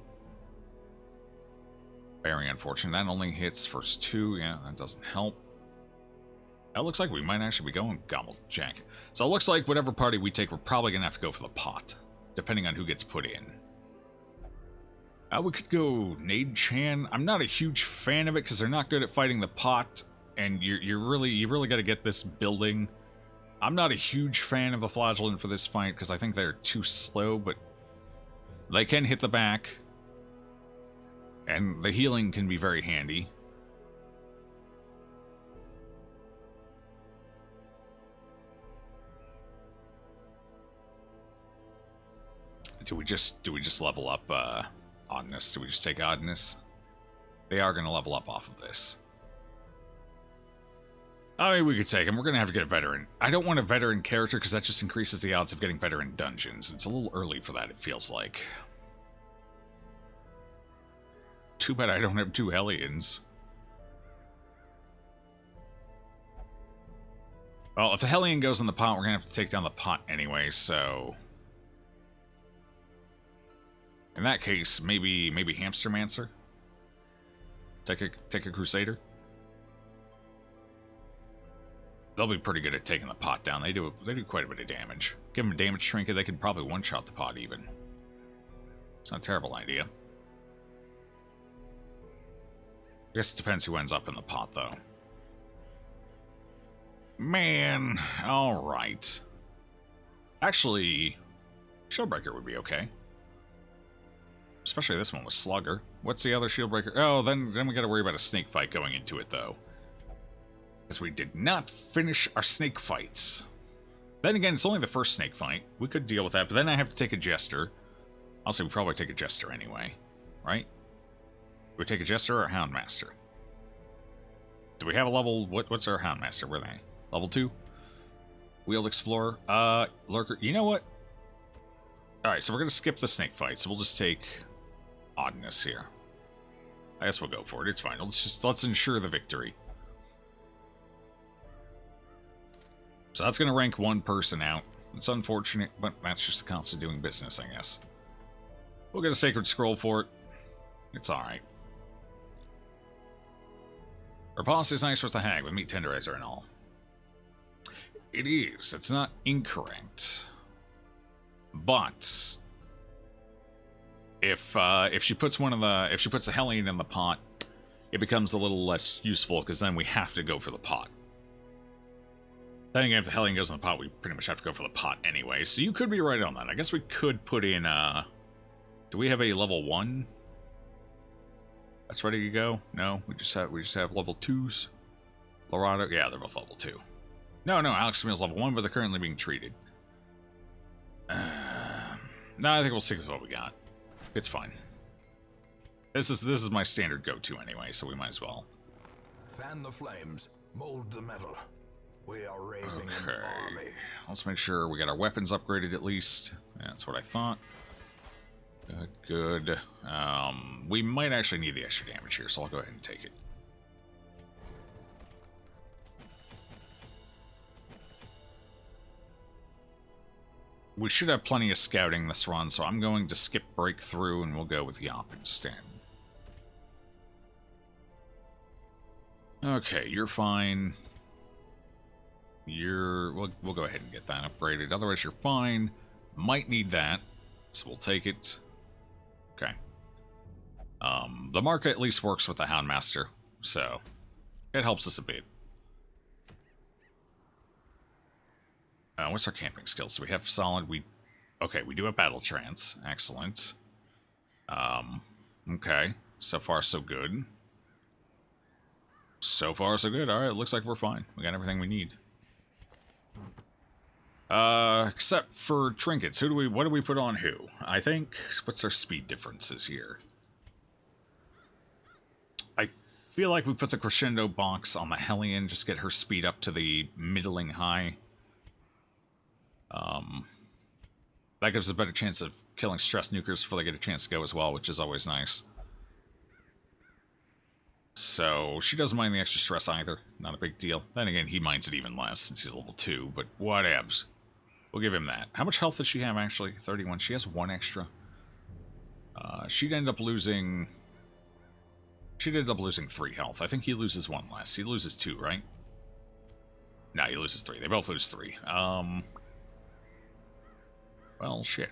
Very unfortunate. That only hits first 2. Yeah, that doesn't help. It looks like we might actually be going Gobblejack. So it looks like whatever party we take, we're probably going to have to go for the pot. Depending on who gets put in. We could go Nade Chan. I'm not a huge fan of it because they're not good at fighting the pot. And you really got to get this building. I'm not a huge fan of the Flagellant for this fight because I think they're too slow. But they can hit the back. And the healing can be very handy. Do we just level up Oddness? Do we just take Oddness? They are going to level up off of this. I mean, we could take him. We're going to have to get a veteran. I don't want a veteran character because that just increases the odds of getting veteran dungeons. It's a little early for that, it feels like. Too bad I don't have 2 Hellions. Well, if the Hellion goes in the pot, we're going to have to take down the pot anyway, so... In that case, maybe Hamstermancer? Take a Crusader? They'll be pretty good at taking the pot down. They do quite a bit of damage. Give them a damage trinket, they could probably one-shot the pot even. It's not a terrible idea. I guess it depends who ends up in the pot, though. Man, alright. Actually, Shieldbreaker would be okay. Especially this one with Slugger. What's the other Shieldbreaker? Oh, then we gotta worry about a snake fight going into it, though. Because we did not finish our snake fights. Then again, it's only the first snake fight. We could deal with that, but then I have to take a Jester. I'll say we probably take a Jester anyway. Right? Do we take a Jester or a Houndmaster? Do we have a level... What's our Houndmaster? Where are they? Level 2? Wheeled Explorer? Lurker. You know what? Alright, so we're going to skip the snake fight, so we'll just take Oddness here. I guess we'll go for it. It's fine. Let's ensure the victory. So that's going to rank one person out. It's unfortunate, but that's just the cost of doing business, I guess. We'll get a Sacred Scroll for it. It's alright. Our policy is nice with the hag, with meat tenderizer and all. It is. It's not incorrect. But if she puts the Hellion in the pot, it becomes a little less useful because then we have to go for the pot. Then again, if the Hellion goes in the pot, we pretty much have to go for the pot anyway. So you could be right on that. I guess we could put in do we have a level 1? That's ready to go? No, we just have level 2s. Lorado, yeah, they're both level 2. No, Alex Camille's level 1, but they're currently being treated. No, I think we'll stick with what we got. It's fine. This is my standard go-to anyway, so we might as well. Fan the flames, mold the metal. We are raising an army. Let's make sure we got our weapons upgraded at least. Yeah, that's what I thought. Good. We might actually need the extra damage here, so I'll go ahead and take it. We should have plenty of scouting this run, so I'm going to skip Breakthrough and we'll go with Yop instead. Okay, you're fine. We'll go ahead and get that upgraded. Otherwise, you're fine. Might need that, so we'll take it. Okay. The mark at least works with the Houndmaster, so it helps us a bit. What's our camping skills? Do we have solid? Okay, we do have battle trance. Excellent. Okay. So far, so good. So far, so good. Alright, looks like we're fine. We got everything we need. Except for trinkets. What do we put on who? I think, what's our speed differences here? I feel like we put the Crescendo box on the Hellion, just get her speed up to the middling high. That gives us a better chance of killing stress nukers before they get a chance to go as well, which is always nice. So, she doesn't mind the extra stress either. Not a big deal. Then again, he minds it even less since he's level 2, but whatevs. We'll give him that. How much health does she have, actually? 31. She has 1 extra. She'd end up losing... She'd end up losing 3 health. I think he loses 1 less. He loses 2, right? No, he loses 3. They both lose 3. Well, shit.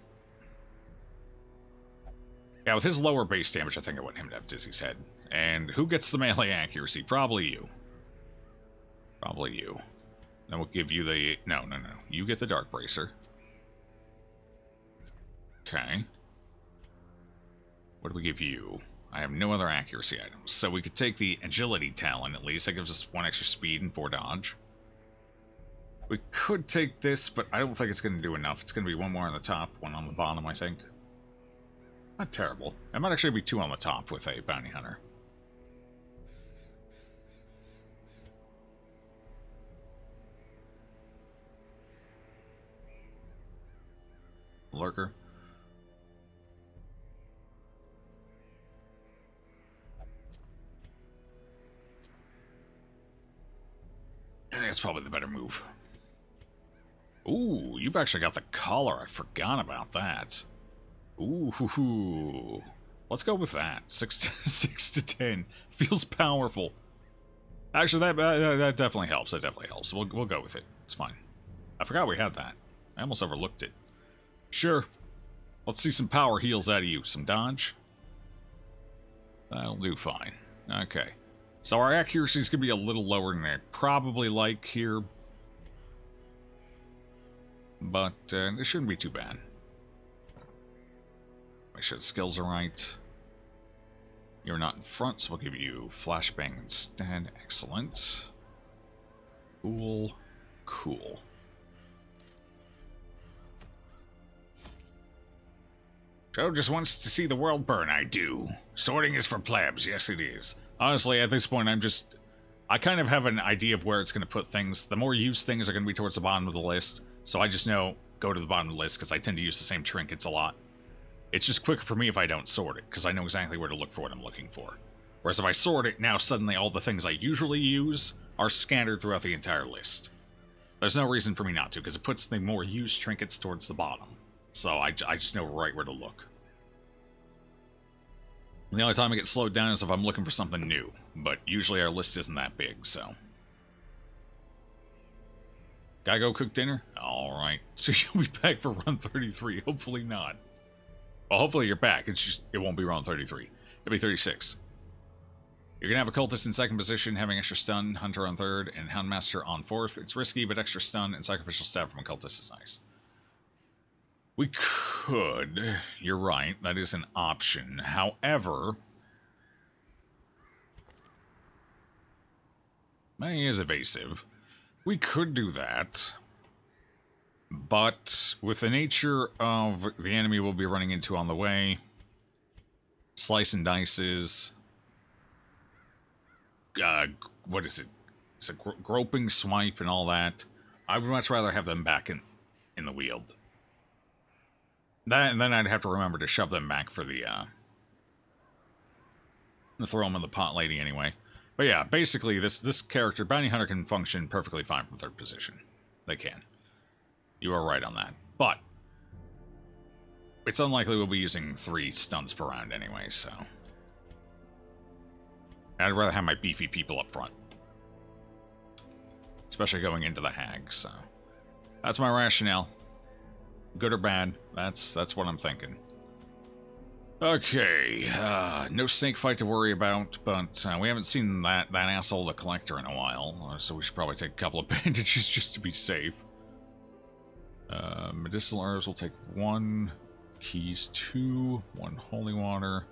Yeah, with his lower base damage, I think I want him to have Dizzy's Head. And who gets the melee accuracy? Probably you. Probably you. Then we'll give you the... No. You get the Dark Bracer. Okay. What do we give you? I have no other accuracy items. So we could take the Agility Talon, at least. That gives us 1 extra speed and 4 dodge. We could take this, but I don't think it's going to do enough. It's going to be 1 more on the top, 1 on the bottom, I think. Not terrible. It might actually be 2 on the top with a Bounty Hunter. Lurker. I think it's probably the better move. Ooh, you've actually got the collar. I forgot about that. Ooh, hoo, hoo. Let's go with that. 6 to 10 feels powerful. Actually, that definitely helps. That definitely helps. We'll go with it. It's fine. I forgot we had that. I almost overlooked it. Sure. Let's see some power heals out of you. Some dodge. That'll do fine. Okay. So our accuracy is going to be a little lower than I'd probably like here. But it shouldn't be too bad. Make sure the skills are right. You're not in front, so we'll give you flashbang instead. Excellent. Cool. Cool. Joe just wants to see the world burn, I do. Sorting is for plebs, yes it is. Honestly, at this point, I kind of have an idea of where it's going to put things. The more used things are going to be towards the bottom of the list, so I just know, go to the bottom of the list, because I tend to use the same trinkets a lot. It's just quicker for me if I don't sort it, because I know exactly where to look for what I'm looking for. Whereas if I sort it, now suddenly all the things I usually use are scattered throughout the entire list. There's no reason for me not to, because it puts the more used trinkets towards the bottom. So I just know right where to look. And the only time I get slowed down is if I'm looking for something new, but usually our list isn't that big, so. Gotta go cook dinner? Alright, so you'll be back for run 33, hopefully not. Well, hopefully you're back, it won't be run 33. It'll be 36. You're gonna have Occultist in second position, having extra stun, Hunter on third, and Houndmaster on fourth. It's risky, but extra stun and Sacrificial Staff from Occultist is nice. We could, you're right, that is an option. However, he is evasive. We could do that, but with the nature of the enemy we'll be running into on the way, slice and dices, what is it? It's a groping swipe and all that. I would much rather have them back in the wield. And then I'd have to remember to shove them back for the throw them in the pot lady anyway. But yeah, basically this character, Bounty Hunter, can function perfectly fine from third position. They can. You are right on that. But it's unlikely we'll be using 3 stunts per round anyway, so I'd rather have my beefy people up front. Especially going into the hag, so that's my rationale. Good or bad, that's what I'm thinking. Okay, no snake fight to worry about, but we haven't seen that asshole the Collector in a while, so we should probably take a couple of bandages just to be safe. Medicinal herbs will take 1, keys 2, 1 holy water,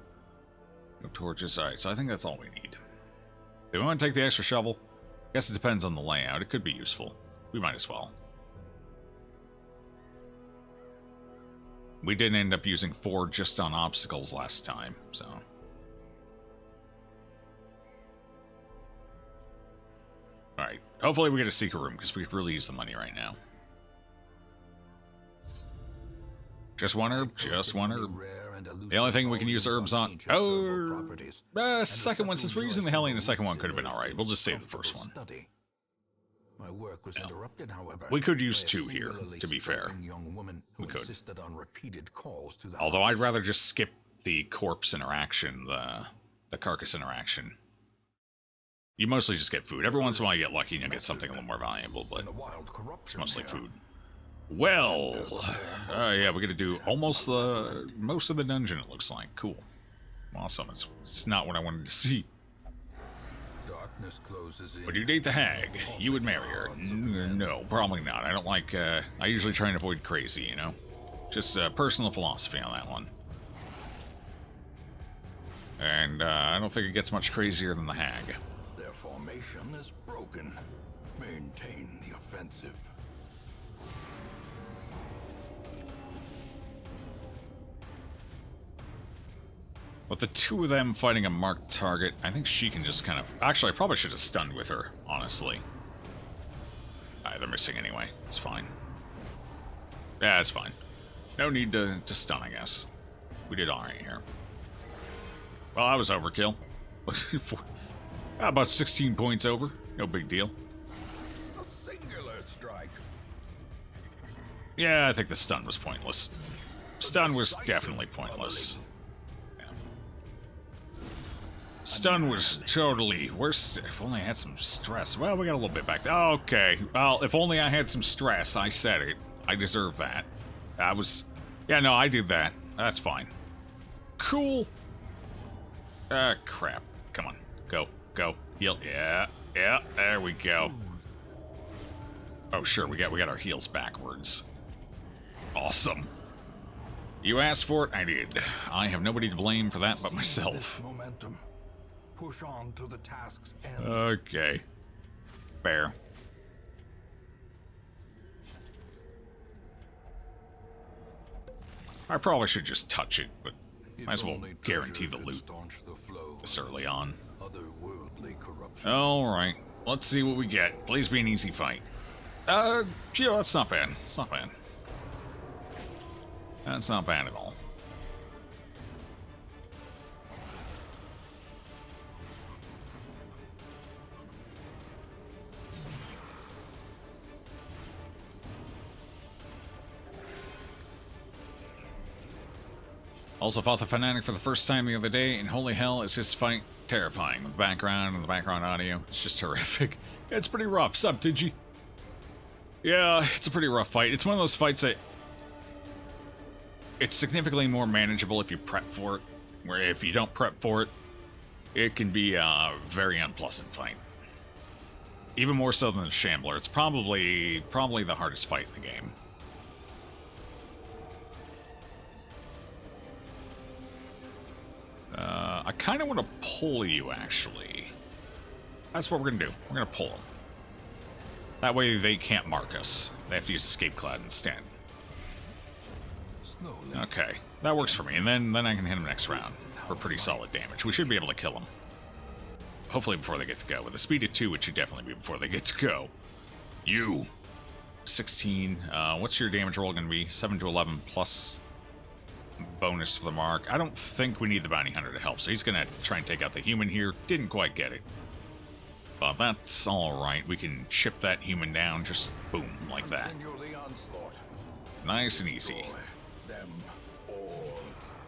no torches. Alright, so I think that's all we need. Do we want to take the extra shovel? I guess it depends on the layout. It could be useful. We might as well. We did end up using 4 just on obstacles last time, so. Alright, hopefully we get a secret room, because we could really use the money right now. Just one herb, just one herb. The only thing we can use herbs on... Oh, second one, since we're using the Hellion, the second one could have been alright. We'll just save the first one. My work was interrupted, however. We could use 2 here, to be fair. We could. Although I'd rather just skip the corpse interaction, the carcass interaction. You mostly just get food. Every once in a while you get lucky and you get something a little more valuable, but it's mostly food. Well, yeah, we're gonna do almost most of the dungeon, it looks like. Cool. Awesome. It's not what I wanted to see. Would you date the hag? You would marry her? No, probably not. I don't like, I usually try and avoid crazy, you know? Just personal philosophy on that one. And I don't think it gets much crazier than the hag. Their formation is broken. Maintain the offensive. With the 2 of them fighting a marked target, I think she can just kind of... Actually, I probably should have stunned with her, honestly. They're missing anyway. It's fine. Yeah, it's fine. No need to stun, I guess. We did alright here. Well, that was overkill. About 16 points over. No big deal. A singular strike. Yeah, I think the stun was pointless. stun was definitely pointless. Stun was totally worse. If only I had some stress. Well, we got a little bit back there. Okay. Well, if only I had some stress. I said it. I deserve that. Yeah, no, I did that. That's fine. Cool. Crap. Come on. Go. Go. Heal. Yeah. Yeah. There we go. Oh, sure. We got our heals backwards. Awesome. You asked for it. I did. I have nobody to blame for that but myself. Momentum. Push on to the task's end. Okay. Fair. I probably should just touch it, but might as well guarantee the loot this early on. Alright, let's see what we get. Please be an easy fight. Yeah, that's not bad. It's not bad. That's not bad at all. Also fought the Fanatic for the first time the other day, and holy hell, is this fight terrifying. With the background and the background audio, it's just horrific. It's pretty rough. Sup, Digi? Yeah, it's a pretty rough fight. It's one of those fights that... it's significantly more manageable if you prep for it, where if you don't prep for it, it can be a very unpleasant fight. Even more so than the Shambler. It's probably the hardest fight in the game. I kind of want to pull you, actually. That's what we're going to do. We're going to pull them. That way they can't mark us. They have to use Escape Cloud instead. Okay, that works for me. And then I can hit them next round for pretty solid damage. We should be able to kill them. Hopefully before they get to go. With a speed of 2, it should definitely be before they get to go. You. 16. What's your damage roll going to be? 7 to 11 plus... bonus for the mark. I don't think we need the bounty hunter to help, so he's gonna try and take out the human here. Didn't quite get it. But that's alright. We can chip that human down, just boom, like that. Nice and easy.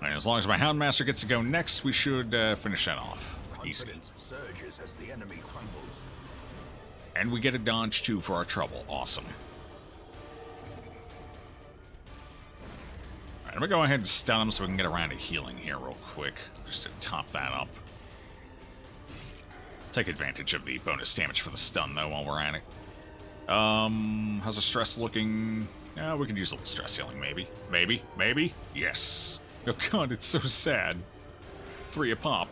And as long as my Houndmaster gets to go next, we should finish that off. Easy. And we get a dodge too for our trouble. Awesome. I'm gonna go ahead and stun him so we can get around to healing here real quick, just to top that up. Take advantage of the bonus damage for the stun, though, while we're at it. How's the stress looking? We could use a little stress healing, maybe. Maybe? Yes. Oh god, it's so sad. 3 a pop.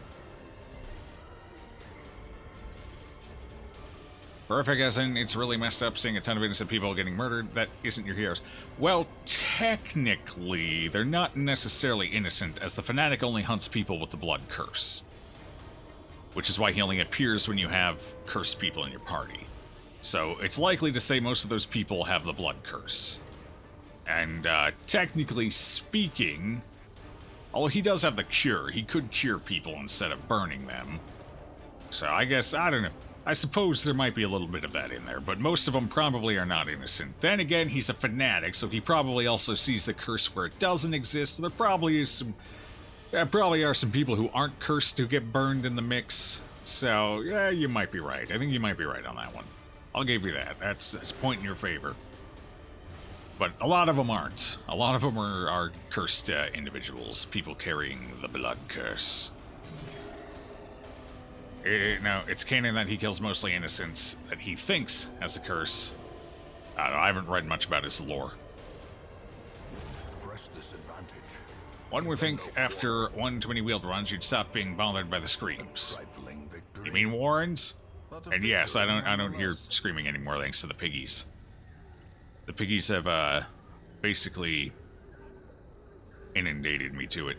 Horrific as in, it's really messed up seeing a ton of innocent people getting murdered. That isn't your heroes. Well, technically, they're not necessarily innocent, as the Fanatic only hunts people with the blood curse. Which is why he only appears when you have cursed people in your party. So, it's likely to say most of those people have the blood curse. And, technically speaking, although he does have the cure, he could cure people instead of burning them. So, I guess, I don't know. I suppose there might be a little bit of that in there, but most of them probably are not innocent. Then again, he's a fanatic, so he probably also sees the curse where it doesn't exist. So there probably is some... there probably are some people who aren't cursed who get burned in the mix. So, yeah, you might be right. I think you might be right on that one. I'll give you that. That's a point in your favor. But a lot of them aren't. A lot of them are cursed individuals, people carrying the blood curse. No, it's canon that he kills mostly innocents that he thinks has the curse. I haven't read much about his lore. One would think after one too many wheeled runs, you'd stop being bothered by the screams. You mean Warrens? And yes, I don't hear screaming anymore thanks to the piggies. The piggies have basically inundated me to it.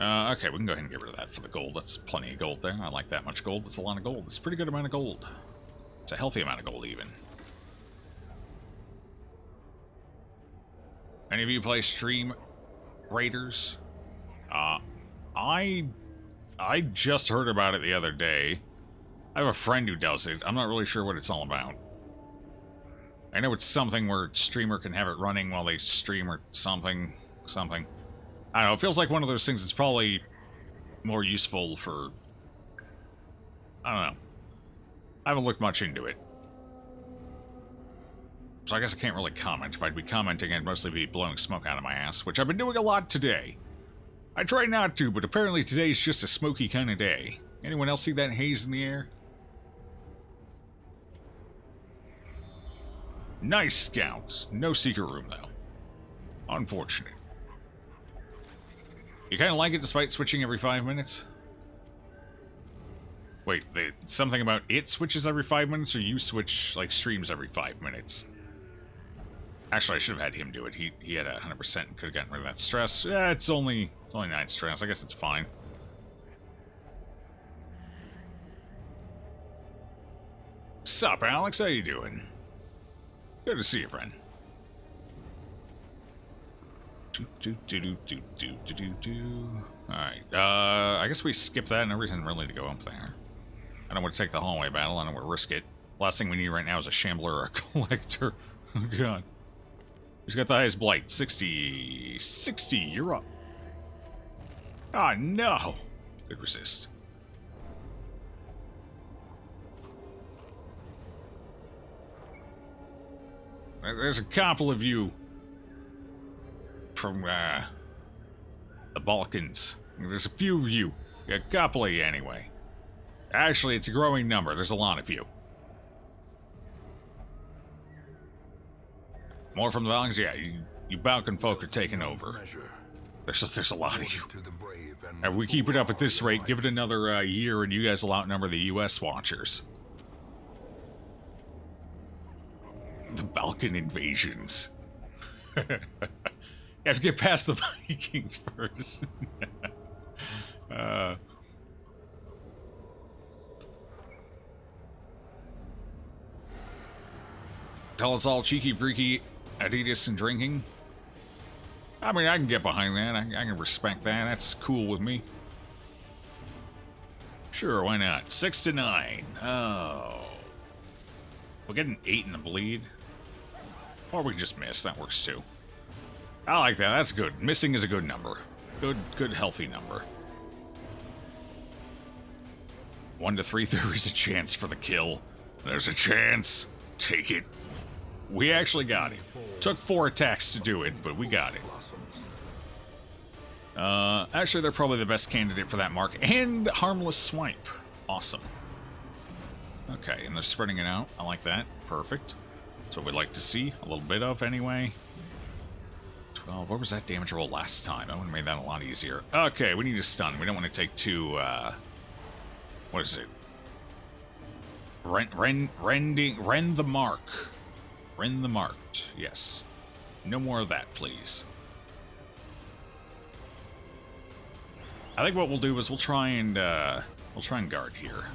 Okay, we can go ahead and get rid of that for the gold. That's plenty of gold there. I like that much gold. That's a lot of gold. It's a pretty good amount of gold. It's a healthy amount of gold, even. Any of you play Stream Raiders? I just heard about it the other day. I have a friend who does it. I'm not really sure what it's all about. I know it's something where a streamer can have it running while they stream or something. something. I don't know, it feels like one of those things that's probably more useful for... I don't know. I haven't looked much into it. So I guess I can't really comment. If I'd be commenting, I'd mostly be blowing smoke out of my ass, which I've been doing a lot today. I try not to, but apparently today's just a smoky kind of day. Anyone else see that haze in the air? Nice scouts. No secret room, though. Unfortunate. You kind of like it despite switching every 5 minutes? Wait, something about it switches every 5 minutes, or you switch, like, streams every 5 minutes? Actually, I should have had him do it. He had 100% and could have gotten rid of that stress. Yeah, it's only 9 stress. I guess it's fine. Sup, Alex? How you doing? Good to see you, friend. Alright, I guess we skip that. No reason really to go up there. I don't want to take the hallway battle. I don't want to risk it. Last thing we need right now is a Shambler or a Collector. Oh, God. Who's got the highest blight? 60. 60, you're up. Ah, no. Good resist. There's a couple of you from the Balkans. There's a few of you. A couple of you, anyway. Actually, it's a growing number. There's a lot of you. More from the Balkans? Yeah, you Balkan folk are taking over. There's a lot of you. If we keep it up at this rate, give it another year and you guys will outnumber the U.S. Watchers. The Balkan invasions. You have to get past the Vikings first. Tell us all cheeky breeky Adidas and drinking. I mean, I can get behind that. I can respect that. That's cool with me. Sure, why not? 6 to 9. Oh. We'll get an 8 in the bleed. Or we can just miss. That works too. I like that. That's good. Missing is a good number. Good, healthy number. 1 to 3, there is a chance for the kill. There's a chance. Take it. We actually got it. Took 4 attacks to do it, but we got it. Actually, they're probably the best candidate for that mark. And harmless swipe. Awesome. Okay, and they're spreading it out. I like that. Perfect. That's what we'd like to see. A little bit of, anyway. 12. What was that damage roll last time? That would have made that a lot easier. Okay, we need a stun. We don't want to take 2, what is it? Rend the mark. Rend the marked. Yes. No more of that, please. I think what we'll do is we'll try and guard here.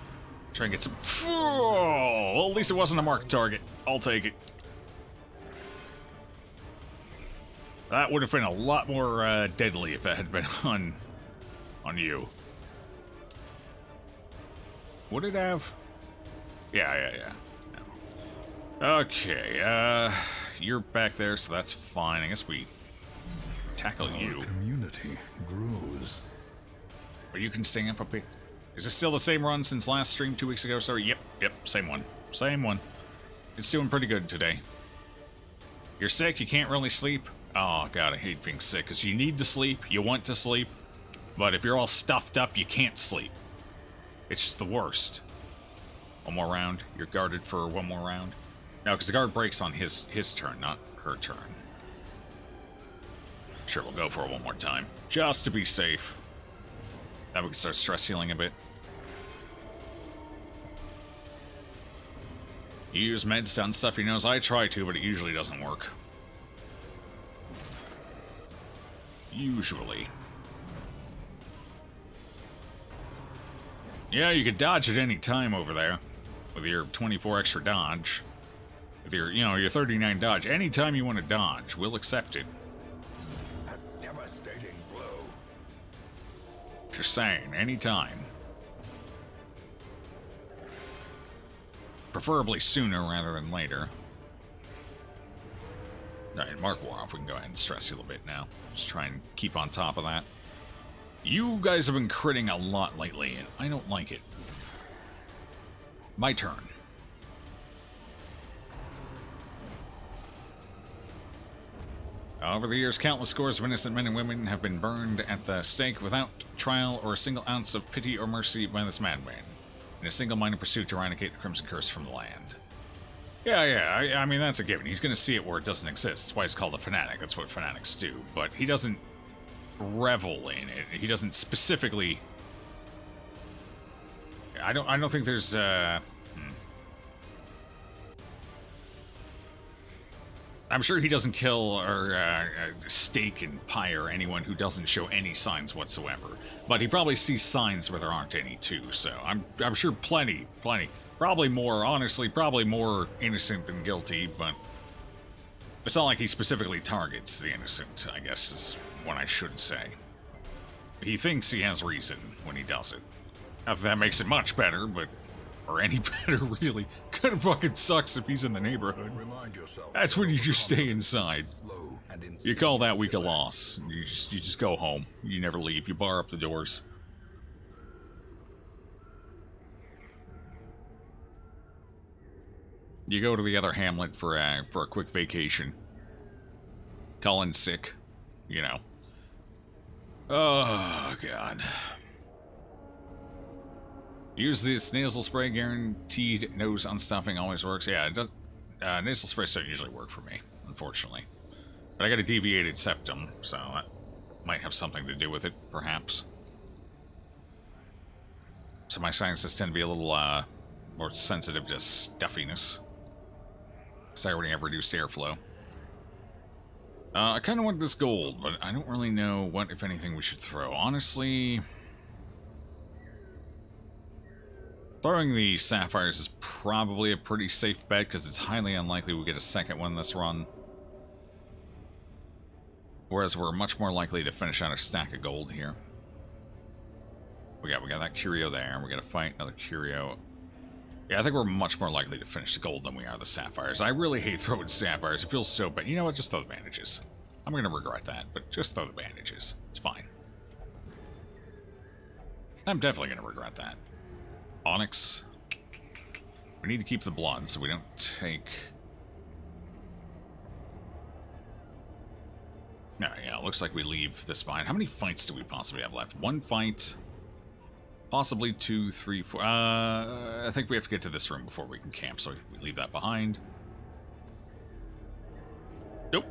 Try and get some... Oh, well, at least it wasn't a marked target. I'll take it. That would have been a lot more deadly if that had been on you. Would it have? Yeah. No. Okay, you're back there, so that's fine. I guess we tackle you. Our community grows. Or you can sting up a bit. Is this still the same run since last stream 2 weeks ago? Sorry, yep, same one. Same one. It's doing pretty good today. You're sick, you can't really sleep? Oh, God, I hate being sick, because you need to sleep, you want to sleep, but if you're all stuffed up, you can't sleep. It's just the worst. One more round. You're guarded for one more round. No, because the guard breaks on his turn, not her turn. Sure, we'll go for it one more time. Just to be safe. Now we can start stress healing a bit. You use meds on stuff he knows. I try to, but it usually doesn't work. Usually. Yeah, you could dodge at any time over there. With your 24 extra dodge. With your, your 39 dodge. Anytime you want to dodge, we'll accept it. A devastating blow. Just saying, anytime. Preferably sooner rather than later. Alright, Mark wore off. We can go ahead and stress you a little bit now. Just try and keep on top of that. You guys have been critting a lot lately, and I don't like it. My turn. Over the years, countless scores of innocent men and women have been burned at the stake without trial or a single ounce of pity or mercy by this madman, in a single-minded pursuit to eradicate the Crimson Curse from the land. Yeah, I mean, that's a given. He's going to see it where it doesn't exist. That's why he's called a fanatic. That's what fanatics do. But he doesn't revel in it. He doesn't specifically... I don't think there's... I'm sure he doesn't kill or stake and pyre anyone who doesn't show any signs whatsoever. But he probably sees signs where there aren't any, too. So I'm sure plenty. Probably more, honestly, probably more innocent than guilty, but it's not like he specifically targets the innocent, I guess is what I should say. He thinks he has reason when he does it. Not that that makes it much better, but... or any better, really. Kind of fucking sucks if he's in the neighborhood. That's when you just stay inside. You call that week a loss. You just go home. You never leave. You bar up the doors. You go to the other hamlet for a quick vacation. Call in sick, you know. Oh, God. Use this nasal spray, guaranteed nose unstuffing always works. Yeah, it does, nasal sprays don't usually work for me, unfortunately. But I got a deviated septum, so that might have something to do with it, perhaps. So my sinuses tend to be a little more sensitive to stuffiness. So I already have reduced airflow. I kind of want this gold, but I don't really know what, if anything, we should throw. Honestly... throwing the sapphires is probably a pretty safe bet, because it's highly unlikely we get a second one this run. Whereas we're much more likely to finish out a stack of gold here. We got that curio there, we got to fight another curio. Yeah, I think we're much more likely to finish the gold than we are the sapphires. I really hate throwing sapphires, it feels so bad. You know what, just throw the bandages. I'm gonna regret that, but just throw the bandages. It's fine. I'm definitely gonna regret that. Onyx. We need to keep the blood so we don't take... No, yeah, it looks like we leave this behind. How many fights do we possibly have left? One fight. Possibly 2, 3, 4. I think we have to get to this room before we can camp, so we leave that behind. Nope.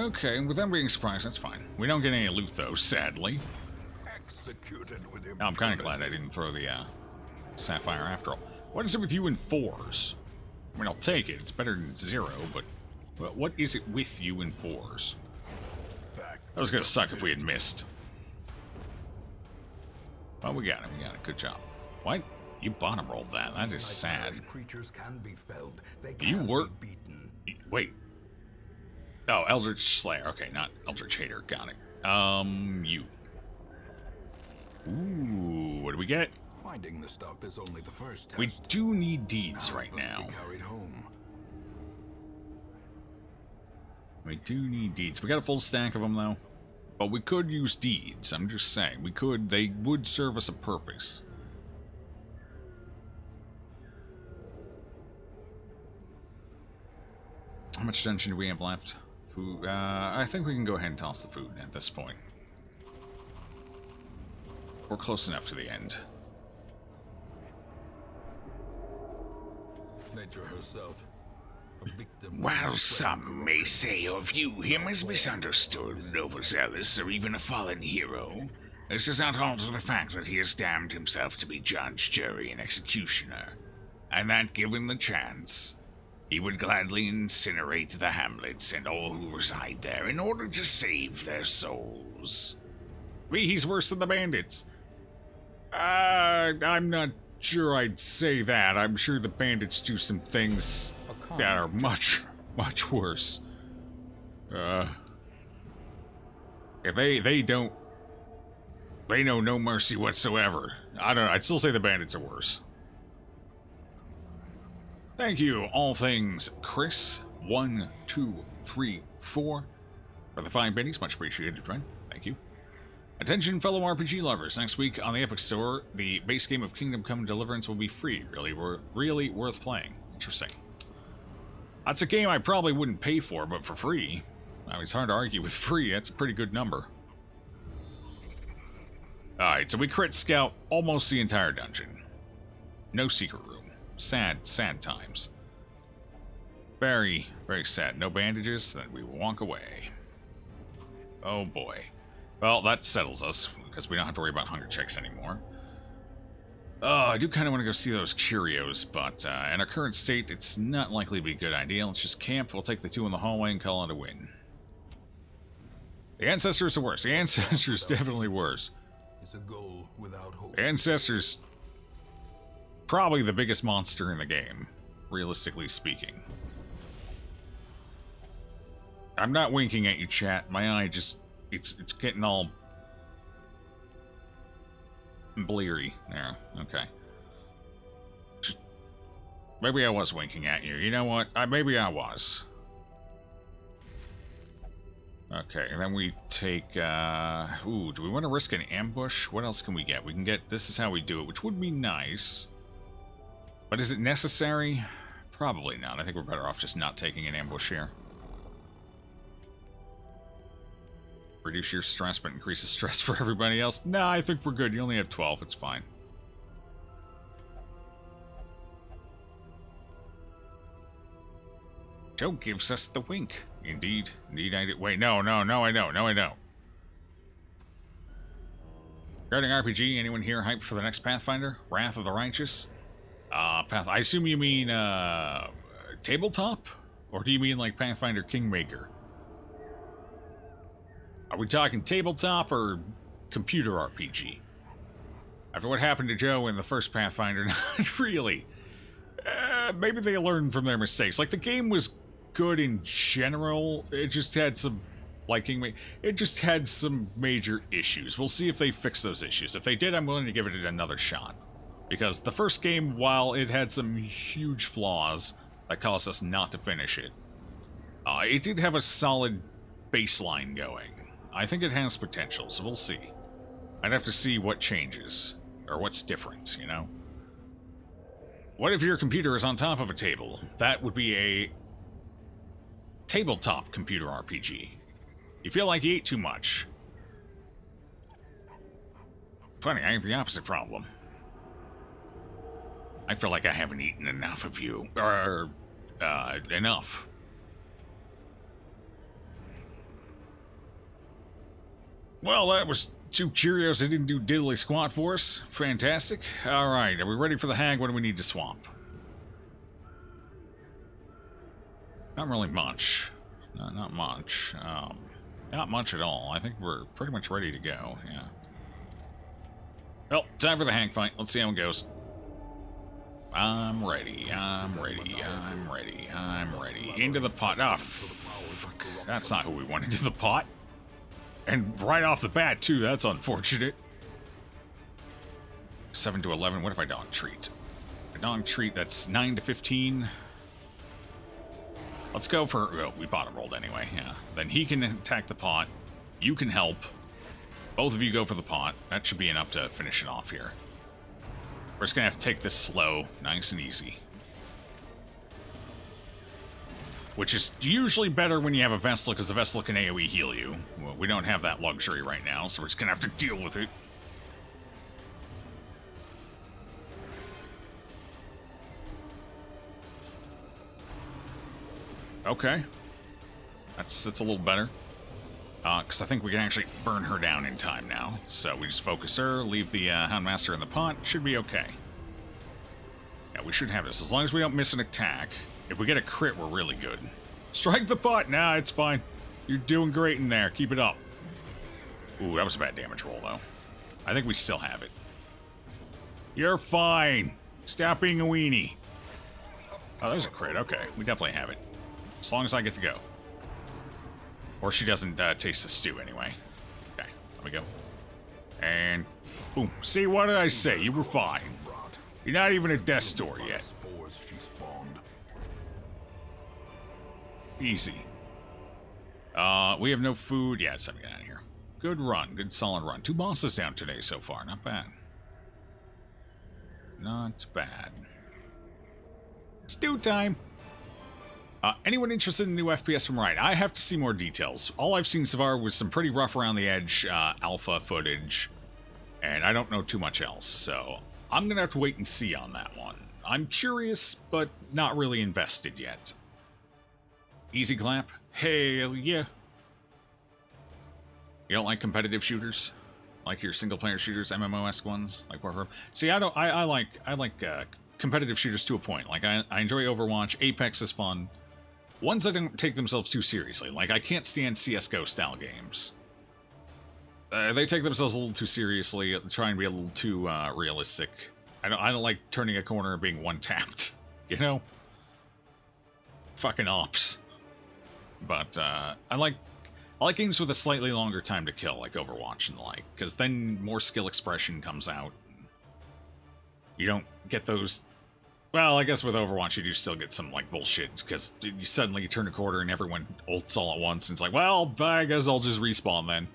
Okay, with them being surprised, that's fine. We don't get any loot, though, sadly. I'm kind of glad I didn't throw the sapphire after all. What is it with you in 4s? I mean, I'll take it. It's better than 0, but what is it with you in 4s? That was going to suck if we had missed. Well, we got it. We got it. Good job. What? You bottom rolled that. That is sad. You were... Wait. Oh, Eldritch Slayer. Okay, not Eldritch Hater. Got it. You. Ooh, what do we get? Finding the stuff is only the first test. We do need deeds right now. Carried home. We do need deeds. We got a full stack of them, though. But we could use deeds. I'm just saying. We could. They would serve us a purpose. How much attention do we have left? Food. I think we can go ahead and toss the food at this point. We're close enough to the end. Nature herself. A victim. While some may say or view him as misunderstood, overzealous, or even a fallen hero, this does not alter the fact that he has damned himself to be judge, jury, and executioner, and that, given the chance, he would gladly incinerate the hamlets and all who reside there in order to save their souls. He's worse than the bandits. I'm not sure I'd say that. I'm sure the bandits do some things that are much, much worse. If they don't They know no mercy whatsoever. I don't know, I'd still say the bandits are worse. Thank you, all things Chris. 1, 2, 3, 4. For the 5 bennies, much appreciated, friend. Thank you. Attention, fellow RPG lovers. Next week on the Epic Store, the base game of Kingdom Come Deliverance will be free. Really worth playing. Interesting. That's a game I probably wouldn't pay for, but for free. I mean, it's hard to argue with free. That's a pretty good number. Alright, so we crit scout almost the entire dungeon. No secret room. Sad times. Very, very sad. No bandages, then we walk away. Oh boy. Well, that settles us, because we don't have to worry about hunger checks anymore. Oh, I do kind of want to go see those curios, but in our current state, it's not likely to be a good idea. Let's just camp, we'll take the 2 in the hallway and call it a win. The Ancestors are worse. The Ancestors definitely worse. It's a goal without hope. The Ancestors, probably the biggest monster in the game, realistically speaking. I'm not winking at you, chat. My eye just... It's getting all... bleary. There, okay. Maybe I was winking at you. You know what? Maybe I was. Okay, and then we take... Ooh, do we want to risk an ambush? What else can we get? We can get... This is how we do it, which would be nice. But is it necessary? Probably not. I think we're better off just not taking an ambush here. Reduce your stress, but increases stress for everybody else. Nah, I think we're good. You only have 12. It's fine. Joe gives us the wink. Indeed. Indeed I do. Wait, no, I don't. No, I don't. Regarding RPG, anyone here hyped for the next Pathfinder? Wrath of the Righteous? I assume you mean, tabletop? Or do you mean, like, Pathfinder Kingmaker? Are we talking tabletop or computer RPG? After what happened to Joe in the first Pathfinder, not really. Maybe they learned from their mistakes. Like, the game was good in general. It just had some, like, it just had some major issues. We'll see if they fix those issues. If they did, I'm willing to give it another shot. Because the first game, while it had some huge flaws that caused us not to finish it, it did have a solid baseline going. I think it has potential, so we'll see. I'd have to see what changes, or what's different, you know? What if your computer is on top of a table? That would be a tabletop computer RPG. You feel like you ate too much. Funny, I have the opposite problem. I feel like I haven't eaten enough of you, or, enough. Well, that was 2 curios that didn't do diddly squat for us. Fantastic. Alright, are we ready for the hag? What do we need to swamp? Not really much. Not much. Not much at all. I think we're pretty much ready to go, yeah. Well, time for the hag fight. Let's see how it goes. I'm ready. Into the pot. Oh, fuck. That's not who we want into the pot. And right off the bat, too. That's unfortunate. 7 to 11. What if I dog treat? A dog treat, that's 9 to 15. Let's go for... Oh, we bottom rolled anyway, yeah. Then he can attack the pot. You can help. Both of you go for the pot. That should be enough to finish it off here. We're just going to have to take this slow, nice and easy. Which is usually better when you have a Vessel, because the Vessel can AoE heal you. Well, we don't have that luxury right now, so we're just going to have to deal with it. Okay. That's a little better. Because I think we can actually burn her down in time now. So we just focus her, leave the Houndmaster in the pot. Should be okay. Yeah, we should have this. As long as we don't miss an attack. If we get a crit, we're really good. Strike the pot! Nah, it's fine. You're doing great in there. Keep it up. Ooh, that was a bad damage roll, though. I think we still have it. You're fine. Stop being a weenie. Oh, there's a crit. Okay, we definitely have it. As long as I get to go. Or she doesn't taste the stew anyway. Okay, let me go. And boom. See, what did I say? You were fine. You're not even a death door yet. Spores she spawned. Easy. We have no food. Yeah, it's time to get out of here. Good run. Good solid run. 2 bosses down today so far. Not bad. Not bad. Stew time! Anyone interested in the new FPS from Riot? I have to see more details. All I've seen so far was some pretty rough around the edge alpha footage, and I don't know too much else, so I'm gonna have to wait and see on that one. I'm curious, but not really invested yet. Easy clap? Hell yeah. You don't like competitive shooters? Like your single-player shooters, MMO-esque ones? Like Warframe? See, I like competitive shooters to a point. Like, I enjoy Overwatch. Apex is fun. Ones that don't take themselves too seriously. Like, I can't stand CSGO-style games. They take themselves a little too seriously, try and be a little too realistic. I don't like turning a corner and being one-tapped. You know? Fucking ops. But, I like games with a slightly longer time to kill, like Overwatch and the like, because then more skill expression comes out. You don't get those... Well, I guess with Overwatch you do still get some, like, bullshit, because you suddenly turn a corner and everyone ults all at once, and it's like, well, I guess I'll just respawn then.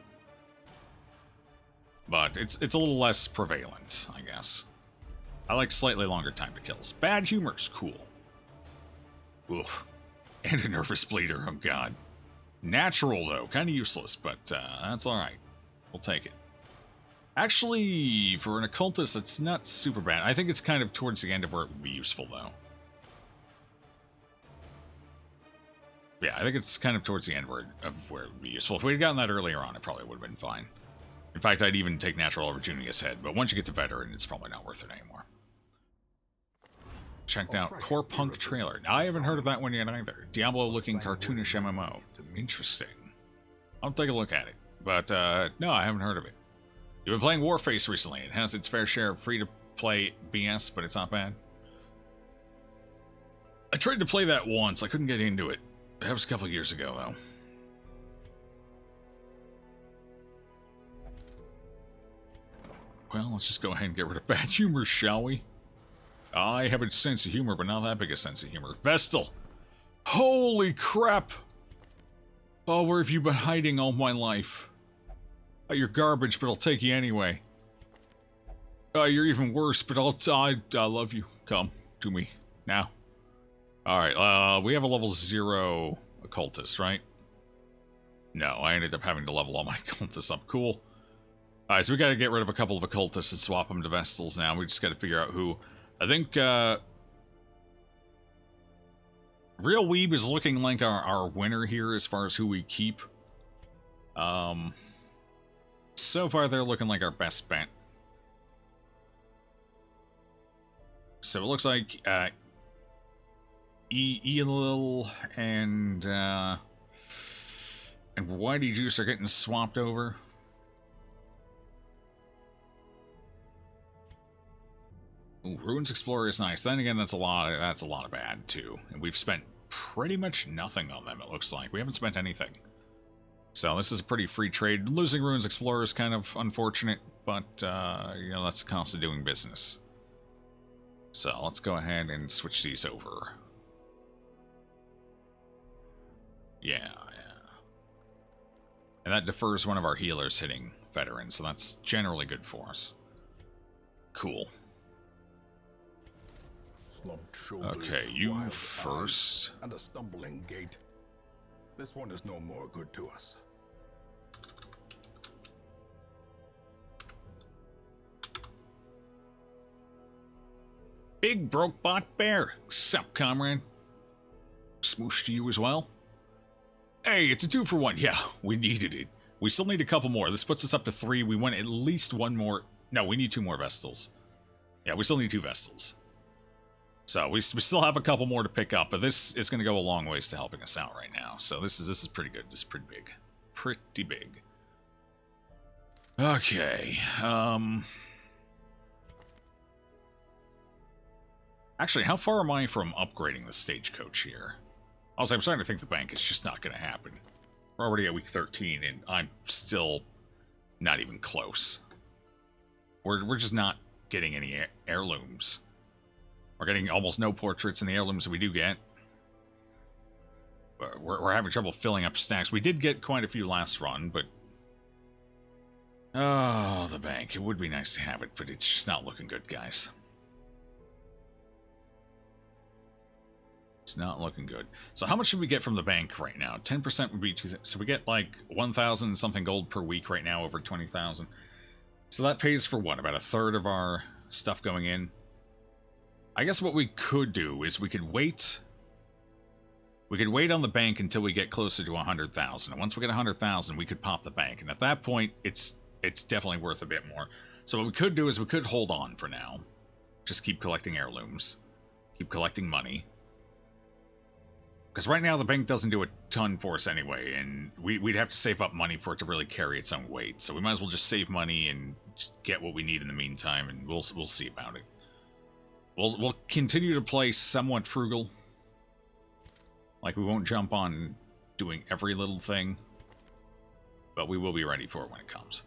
But it's a little less prevalent, I guess. I like slightly longer time to kills. Bad humor's cool. Oof. And a nervous bleeder, oh god. Natural, though. Kind of useless, but that's alright. We'll take it. Actually, for an occultist, it's not super bad. I think it's kind of towards the end of where it would be useful, though. Yeah, I think it's kind of towards the end of where it would be useful. If we'd gotten that earlier on, it probably would have been fine. In fact, I'd even take Natural over Junius Head, but once you get to Veteran, it's probably not worth it anymore. Checked out Core Punk trailer. Now, I haven't heard of that one yet either. Diablo-looking cartoonish MMO. Interesting. I'll take a look at it. But, no, I haven't heard of it. You've been playing Warface recently. It has its fair share of free-to-play BS, but it's not bad. I tried to play that once. I couldn't get into it. That was a couple of years ago, though. Well, let's just go ahead and get rid of bad humor, shall we? I have a sense of humor, but not that big a sense of humor. Vestal! Holy crap! Oh, where have you been hiding all my life? Oh, you're garbage, but I'll take you anyway. Oh, you're even worse, but I love you. Come to me now. Alright, we have a level 0 occultist, right? No, I ended up having to level all my occultists up. Cool. Alright, so we gotta get rid of a couple of occultists and swap them to Vestals now. We just gotta figure out who. I think, Real Weeb is looking like our winner here as far as who we keep. So far, they're looking like our best bet. So it looks like Elil and Whitey Juice are getting swapped over. Ooh, Ruins Explorer is nice. Then again, that's a lot of bad too. And we've spent pretty much nothing on them. It looks like we haven't spent anything. So this is a pretty free trade. Losing Ruins Explorer is kind of unfortunate, but, you know, that's the cost of doing business. So let's go ahead and switch these over. Yeah. And that defers one of our healers hitting veterans, so that's generally good for us. Cool. Okay, you first. And a stumbling gait. This one is no more good to us. Big broke bot bear. Sup, comrade? Smoosh to you as well? Hey, it's a 2-for-1. Yeah, we needed it. We still need a couple more. This puts us up to 3. We want at least one more. No, we need 2 more Vestals. Yeah, we still need 2 Vestals. So we still have a couple more to pick up, but this is going to go a long ways to helping us out right now. So this is pretty good. This is pretty big. Pretty big. Okay. Actually, how far am I from upgrading the stagecoach here? Also, I'm starting to think the bank is just not going to happen. We're already at week 13, and I'm still not even close. We're just not getting any heirlooms. We're getting almost no portraits in the heirlooms that we do get. We're having trouble filling up stacks. We did get quite a few last run, but... Oh, the bank. It would be nice to have it, but it's just not looking good, guys. It's not looking good. So how much should we get from the bank right now? 10% would be 2,000. So we get like 1,000 something gold per week right now, over 20,000. So that pays for what? About a third of our stuff going in? I guess what we could do is we could wait. We could wait on the bank until we get closer to 100,000. And once we get 100,000, we could pop the bank. And at that point, it's definitely worth a bit more. So what we could do is we could hold on for now. Just keep collecting heirlooms. Keep collecting money. Because right now the bank doesn't do a ton for us anyway, and we'd have to save up money for it to really carry its own weight. So we might as well just save money and just get what we need in the meantime, and we'll see about it. We'll continue to play somewhat frugal. Like, we won't jump on doing every little thing, but we will be ready for it when it comes.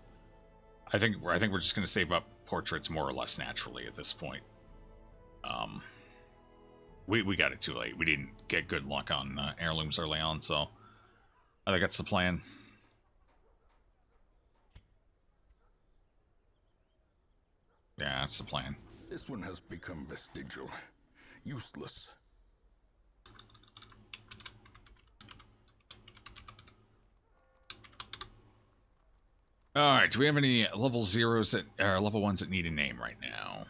I think we're just going to save up portraits more or less naturally at this point. We got it too late. We didn't get good luck on heirlooms early on, so I think that's the plan. Yeah, that's the plan. This one has become vestigial. Useless. Alright, do we have any level 0s that are level 1s that need a name right now?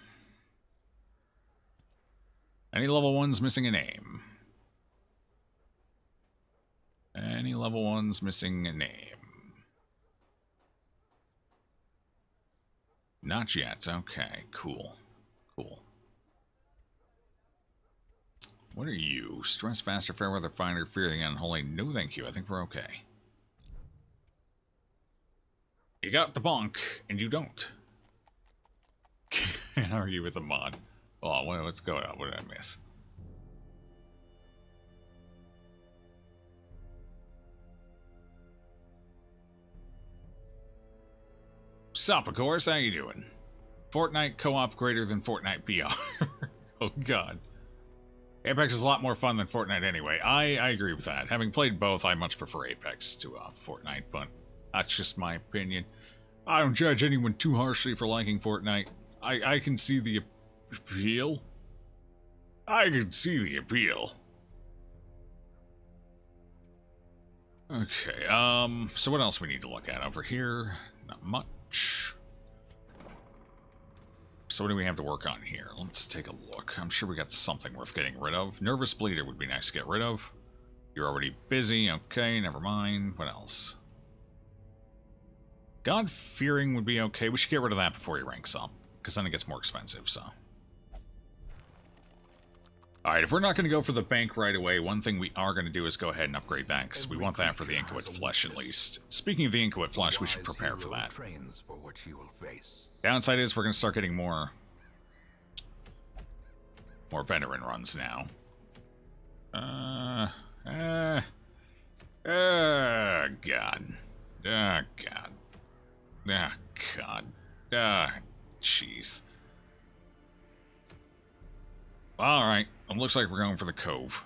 Any level 1s missing a name? Any level 1s missing a name? Not yet. Okay, cool. Cool. What are you? Stress faster, fair weather finder, fear the unholy. No thank you, I think we're okay. You got the bonk, and you don't. Can't argue with the mod. Oh, what's going on? What did I miss? Sup, of course. How you doing? Fortnite co-op greater than Fortnite PR. Oh, God. Apex is a lot more fun than Fortnite anyway. I agree with that. Having played both, I much prefer Apex to Fortnite, but that's just my opinion. I don't judge anyone too harshly for liking Fortnite. I can see the appeal. I can see the appeal. Okay, so what else we need to look at over here? Not much. So what do we have to work on here? Let's take a look. I'm sure we got something worth getting rid of. Nervous Bleeder would be nice to get rid of. You're already busy. Okay, never mind. What else? God-fearing would be okay. We should get rid of that before he ranks up, because then it gets more expensive, so. Alright, if we're not going to go for the bank right away, one thing we are going to do is go ahead and upgrade that, because we want that for the Inquisitive Flesh, at least. Speaking of the Inquisitive Flesh, we should prepare for that. Downside is we're going to start getting more veteran runs now. God. Oh, God. Ah, God. Ah, jeez. Alright, it looks like we're going for the Cove.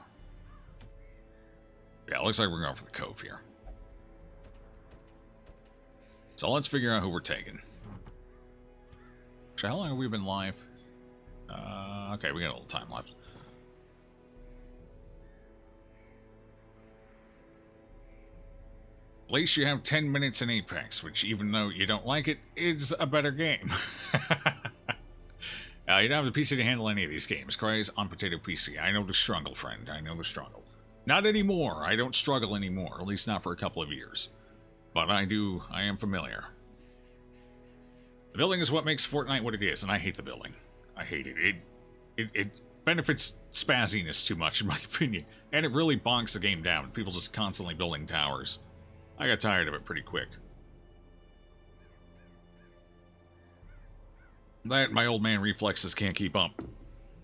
Yeah, it looks like we're going for the Cove here. So let's figure out who we're taking. So how long have we been live? Okay, we got a little time left. At least you have 10 minutes in Apex, which, even though you don't like it, is a better game. You don't have the PC to handle any of these games. Cries on Potato PC. I know the struggle, friend. I know the struggle. Not anymore. I don't struggle anymore. At least not for a couple of years. But I am familiar. The building is what makes Fortnite what it is, and I hate the building. I hate it. It benefits spazziness too much, in my opinion. And it really bonks the game down. People just constantly building towers. I got tired of it pretty quick. That, my old man reflexes can't keep up.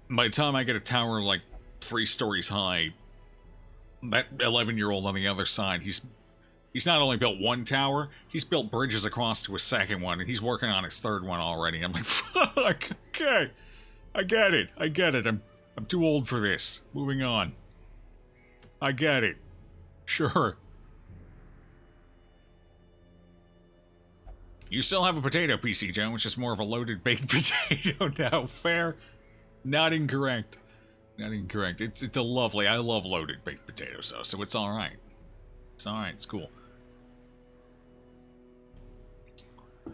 By the time I get a tower like 3 stories high, that 11-year-old on the other side, he's He's not only built one tower, he's built bridges across to a second one, and he's working on his third one already. I'm like, fuck, okay. I get it. I'm too old for this. Moving on. I get it. Sure. You still have a potato, PC Joe, which is more of a loaded baked potato now. Fair. Not incorrect. Not incorrect. It's a lovely... I love loaded baked potatoes, though, so it's alright. It's alright. It's cool.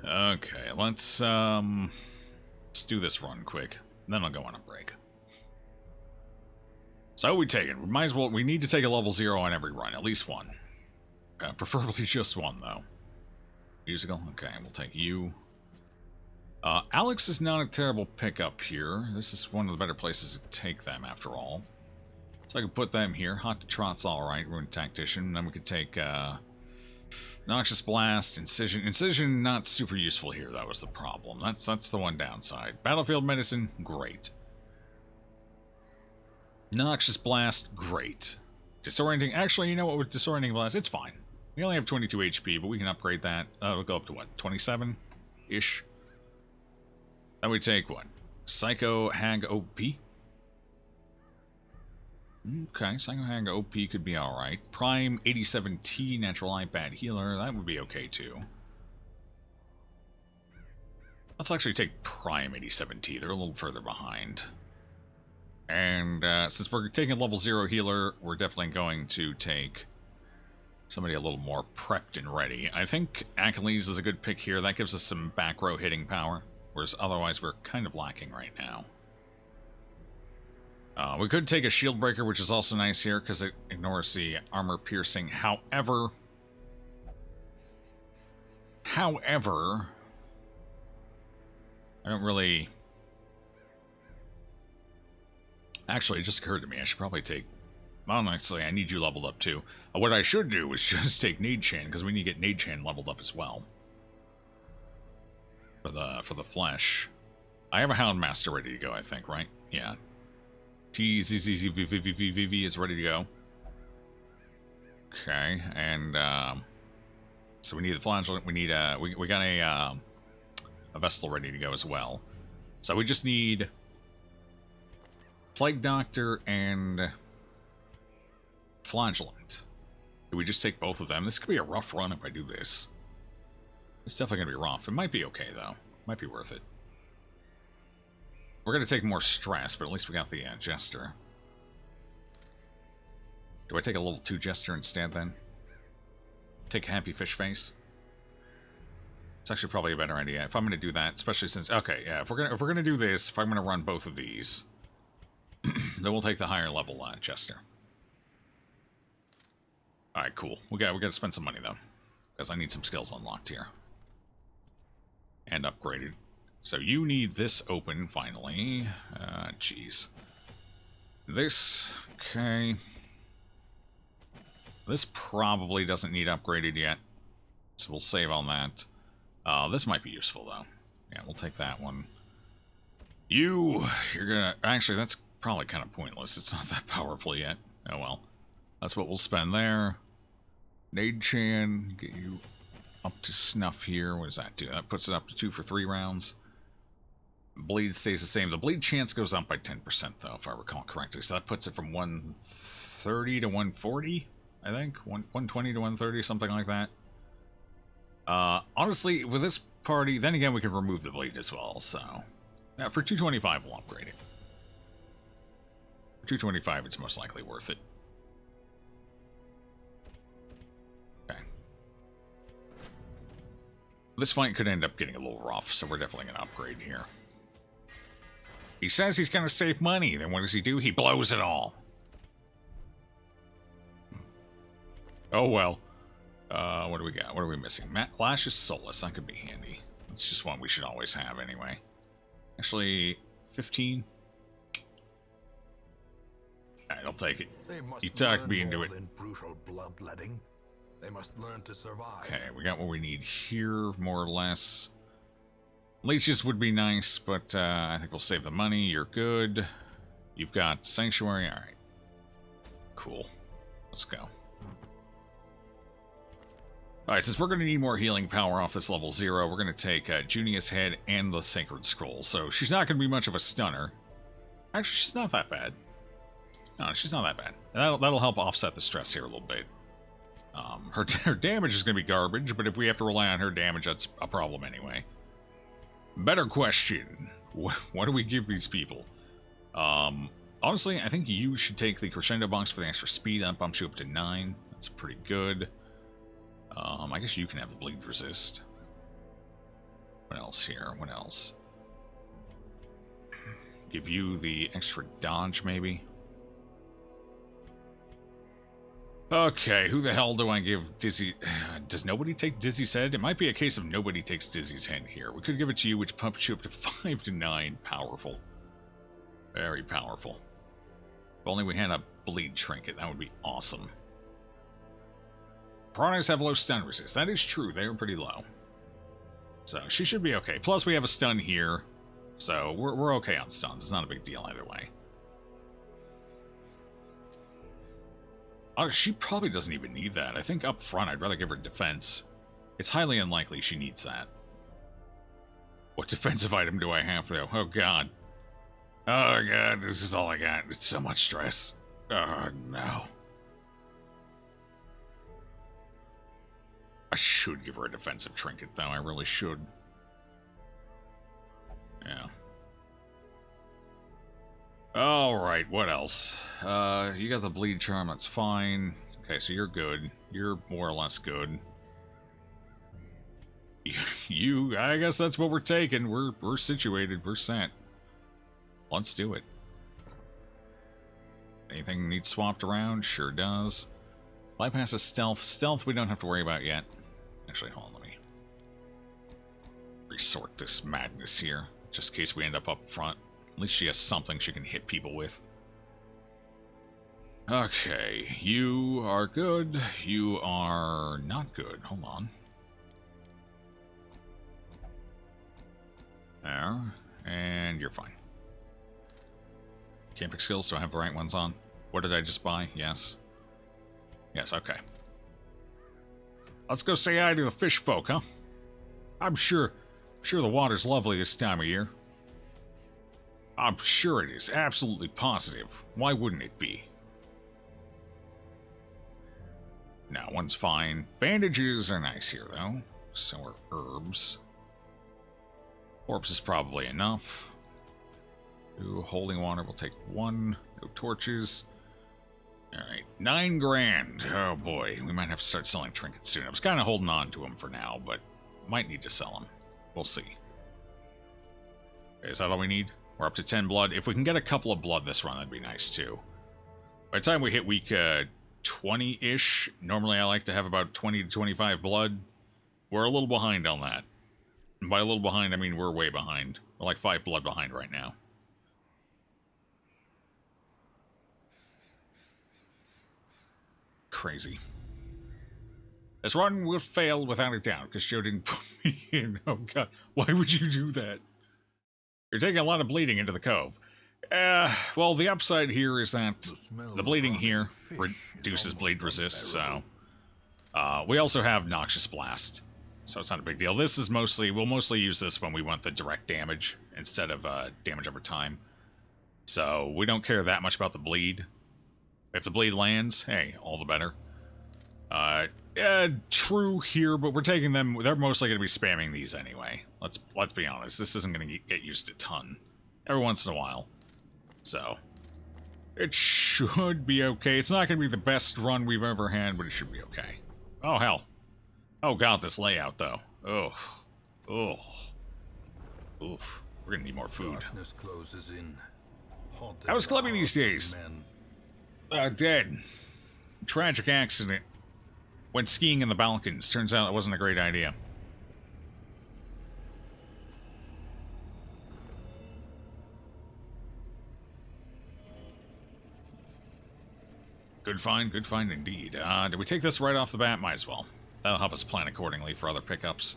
Okay, let's do this run quick. Then I'll go on a break. So what are we taking? We might as well... We need to take a level 0 on every run. At least one. Preferably just one, though. Musical? Okay, we'll take you. Alex is not a terrible pickup here. This is one of the better places to take them, after all. So I can put them here. Hot to Trot's alright. Ruined Tactician. Then we could take, Noxious Blast, Incision. Incision, not super useful here. That was the problem. That's the one downside. Battlefield Medicine, great. Noxious Blast, great. Disorienting. Actually, you know what? With Disorienting Blast, it's fine. We only have 22 HP, but we can upgrade that. That'll go up to what? 27-ish? Then we take what? Psycho Hag OP? Okay, Psycho Hag OP could be alright. Prime 87T, Natural Eye Bad Healer, that would be okay too. Let's actually take Prime 87T, they're a little further behind. And since we're taking a level 0 healer, we're definitely going to take somebody a little more prepped and ready. I think Achilles is a good pick here. That gives us some back row hitting power, whereas otherwise we're kind of lacking right now. We could take a shield breaker, which is also nice here because it ignores the armor piercing. However, I don't really... Actually, it just occurred to me, I should probably take... Well, honestly, I need you leveled up too. What I should do is just take Nade Chan, because we need to get Nade Chan leveled up as well. For the flesh. I have a Houndmaster ready to go, I think, right? Yeah. TZZZVVVVV is ready to go. Okay, and so we need the flagellant. We need we got a Vestal ready to go as well. So we just need Plague Doctor and Flagellant. Do we just take both of them? This could be a rough run if I do this. It's definitely gonna be rough. It might be okay though. Might be worth it. We're going to take more stress, but at least we got the Jester. Do I take a level 2 Jester instead, then? Take a Happy Fish Face? It's actually probably a better idea. If I'm going to do that, especially since... Okay, yeah, if we're going to do this, if I'm going to run both of these, then we'll take the higher level Jester. Alright, cool. We got to spend some money, though. Because I need some skills unlocked here. And upgraded. So you need this open, finally. Jeez. This, okay. This probably doesn't need upgraded yet. So we'll save on that. This might be useful, though. Yeah, we'll take that one. You're gonna... Actually, that's probably kind of pointless. It's not that powerful yet. Oh, well. That's what we'll spend there. Nade Chan, get you up to snuff here. What does that do? That puts it up to 2 for 3 rounds. Bleed stays the same. The bleed chance goes up by 10%, though, if I recall correctly. So that puts it from 130 to 140, I think. 120 to 130, something like that. Honestly, with this party, then again, we can remove the bleed as well, so... Yeah, for 225, we'll upgrade it. For 225, it's most likely worth it. Okay. This fight could end up getting a little rough, so we're definitely going to upgrade here. He says he's going to save money. Then what does he do? He blows it all. Oh, well. What do we got? What are we missing? Lash's Solace. That could be handy. That's just one we should always have anyway. Actually, 15. Alright, I'll take it. You talked me into it. Brutal bloodletting. They must learn to survive. Okay, we got what we need here, more or less. Leeches would be nice, but I think we'll save the money. You're good. You've got Sanctuary. Alright. Cool. Let's go. Alright, since we're going to need more healing power off this level 0, we're going to take Junia's Head and the Sacred Scroll. So she's not going to be much of a stunner. Actually, she's not that bad. No, she's not that bad. That'll help offset the stress here a little bit. Her damage is going to be garbage, but if we have to rely on her damage, that's a problem anyway. Better question. What do we give these people? Honestly, I think you should take the Crescendo box for the extra speed. That bumps you up to 9. That's pretty good. I guess you can have the bleed resist. What else here? What else? Give you the extra dodge, maybe? Okay, who the hell do I give Dizzy... Does nobody take Dizzy's Head? It might be a case of nobody takes Dizzy's Head here. We could give it to you, which pumps you up to 5 to 9. Powerful. Very powerful. If only we had a bleed trinket, that would be awesome. Piranhas have low stun resist. That is true, they are pretty low. So, she should be okay. Plus, we have a stun here. So, we're okay on stuns. It's not a big deal either way. She probably doesn't even need that. I think up front, I'd rather give her defense. It's highly unlikely she needs that. What defensive item do I have, though? Oh, God. Oh, God, this is all I got. It's so much stress. Oh, no. I should give her a defensive trinket, though. I really should. Yeah. Alright, what else? You got the bleed charm, that's fine. Okay, so you're good. You're more or less good. You, I guess that's what we're taking. We're situated, we're set. Let's do it. Anything needs swapped around? Sure does. Bypasses stealth. Stealth we don't have to worry about yet. Actually, hold on, let me resort this madness here, just in case we end up front. At least she has something she can hit people with. Okay, you are good. You are not good. Hold on. There. And you're fine. Camping skills, do I have the right ones on? What did I just buy? Yes. Yes, okay. Let's go say hi to the fish folk, huh? I'm sure the water's lovely this time of year. I'm sure it is. Absolutely positive. Why wouldn't it be? No, one's fine. Bandages are nice here, though. So are herbs. Corpse is probably enough. Ooh, holding water will take 1. No torches. Alright, 9 grand. Oh boy, we might have to start selling trinkets soon. I was kind of holding on to them for now, but might need to sell them. We'll see. Okay, is that all we need? We're up to 10 blood. If we can get a couple of blood this run, that'd be nice too. By the time we hit week 20-ish, normally I like to have about 20 to 25 blood. We're a little behind on that. And by a little behind, I mean we're way behind. We're like 5 blood behind right now. Crazy. This run will fail without a doubt, because Joe didn't put me in. Oh god, why would you do that? You're taking a lot of bleeding into the cove. Well, the upside here is that the bleeding here reduces bleed resist, so... we also have Noxious Blast, so it's not a big deal. This is mostly... We'll mostly use this when we want the direct damage, instead of damage over time. So, we don't care that much about the bleed. If the bleed lands, hey, all the better. True here, but we're taking them... They're mostly going to be spamming these anyway. Let's be honest. This isn't going to get used a ton. Every once in a while. So, it should be okay. It's not going to be the best run we've ever had, but it should be okay. Oh, hell. Oh, God, this layout, though. Oh. Oh. Oof. We're going to need more food. Darkness closes in. I was clubbing these days. Dead. Tragic accident. Went skiing in the Balkans. Turns out it wasn't a great idea. Good find indeed. Did we take this right off the bat? Might as well. That'll help us plan accordingly for other pickups.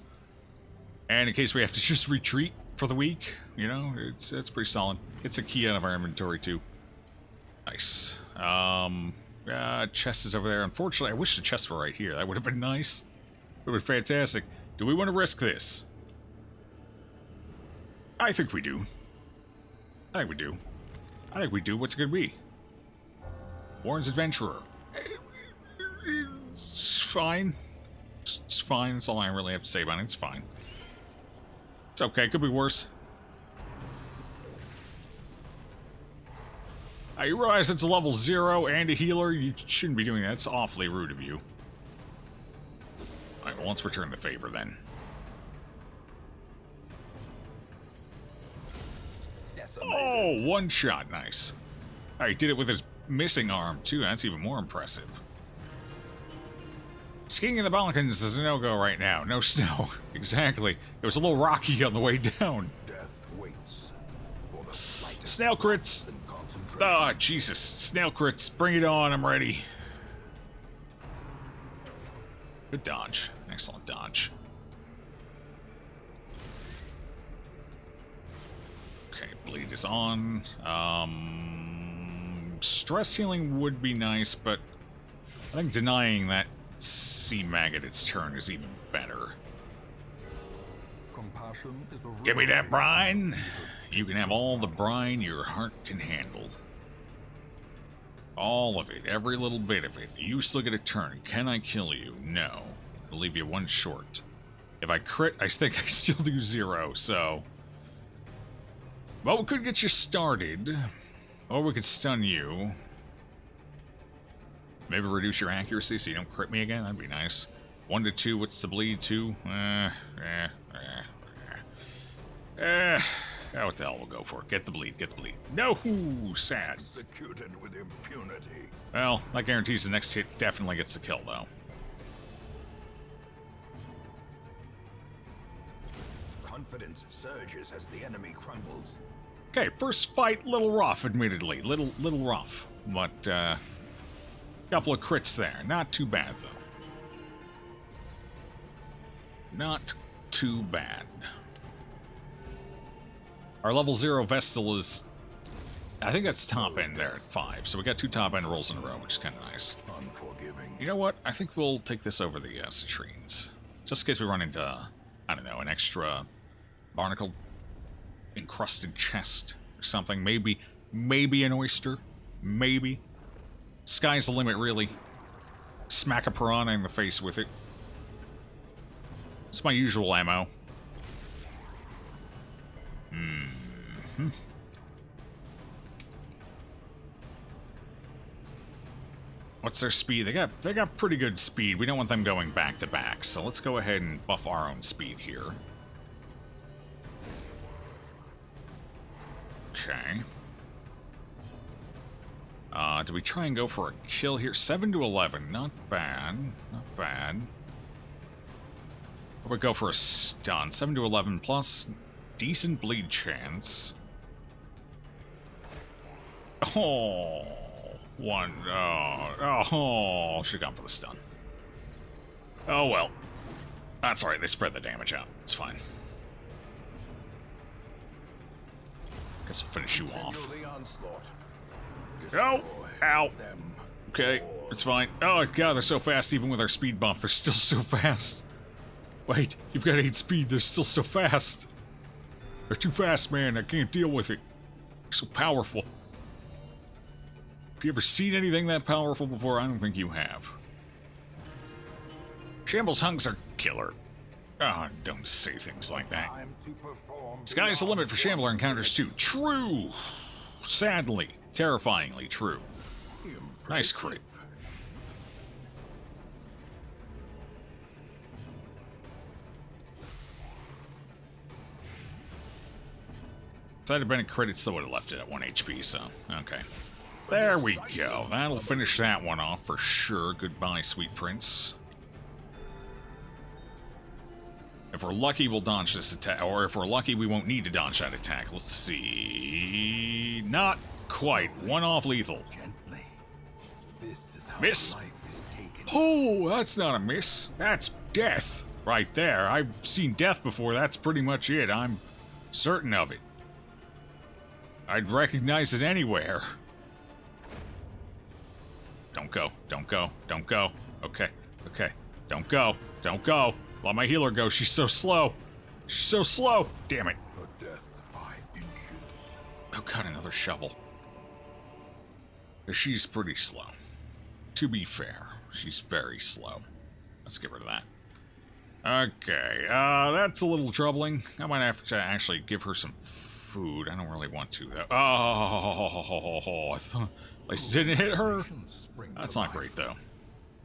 And in case we have to just retreat for the week, you know, it's pretty solid. It's a key out of our inventory too. Nice. Chest is over there. Unfortunately, I wish the chests were right here. That would have been nice. It would be fantastic. Do we want to risk this? I think we do. I think we do. I think we do. What's it gonna be? Warren's Adventurer. It's fine. It's fine. That's all I really have to say about it. It's fine. It's okay. Could be worse. I realize it's a level 0 and a healer. You shouldn't be doing that. It's awfully rude of you. Alright, well, let's return the favor then. Oh, one shot. Nice. Alright, did it with his missing arm, too. That's even more impressive. Skiing in the Balkans is a no-go right now. No snow. Exactly. It was a little rocky on the way down. Death waits for the slightest Snail crits. and concentration. Ah, Jesus. Snail crits. Bring it on. I'm ready. Good dodge. Excellent dodge. Okay, bleed is on. Stress healing would be nice, but I think denying that sea maggot its turn is even better. Compassion is a Give me that rare brine. You can have all the brine your heart can handle. All of it, every little bit of it. You still get a turn. Can I kill you? No. I'll leave you one short. If I crit, I think I still do 0, so... Well, we could get you started. Or we could stun you. Maybe reduce your accuracy so you don't crit me again. That'd be nice. 1 to 2, what's the bleed? 2? What the hell, we'll go for it. Get the bleed, get the bleed. No! Sad. executed with impunity. Well, that guarantees the next hit definitely gets the kill, though. Confidence surges as the enemy crumbles. Okay, first fight, little rough, admittedly. Little rough. But, couple of crits there. Not too bad, though. Not too bad. Our level 0 Vestal is... I think that's top end there at 5. So we got 2 top end rolls in a row, which is kind of nice. Unforgiving. You know what? I think we'll take this over the citrines. Just in case we run into, I don't know, an extra barnacle encrusted chest or something. Maybe an oyster. Maybe. Sky's the limit, really. Smack a piranha in the face with it. It's my usual ammo. What's their speed? They got pretty good speed. We don't want them going back to back, so let's go ahead and buff our own speed here. Okay. Do we try and go for a kill here? 7 to 11. Not bad. Not bad. Or we go for a stun. 7 to 11 plus decent bleed chance. Oh, one. Oh, should have gone for the stun. Oh well. That's alright, they spread the damage out. It's fine. Guess we'll finish you off. Oh! Ow! Okay, it's fine. Oh god, they're so fast even with our speed buff. They're still so fast. Wait, you've got 8 speed, they're still so fast. They're too fast, man. I can't deal with it. They're so powerful. Have you ever seen anything that powerful before? I don't think you have. Shambles hunks are killer. Oh, don't say things like that. Sky's the limit for Shambler encounters too. True! Sadly, terrifyingly true. Nice crit. If that had been a crit, it still would have left it at 1 HP, so, okay. There we go. That'll finish that one off for sure. Goodbye, Sweet Prince. If we're lucky, we'll dodge this attack. Or if we're lucky, we won't need to dodge that attack. Let's see. Not quite. One off lethal. Miss. Oh, that's not a miss. That's death right there. I've seen death before. That's pretty much it. I'm certain of it. I'd recognize it anywhere. Don't go. Don't go. Don't go. Okay. Okay. Don't go. Don't go. Let my healer go. She's so slow. She's so slow. Damn it. A death by inches. Oh god, another shovel. She's pretty slow. To be fair, she's very slow. Let's get rid of that. Okay, that's a little troubling. I might have to actually give her some food. I don't really want to, though. Oh, I thought at least it didn't hit her. That's not great, though.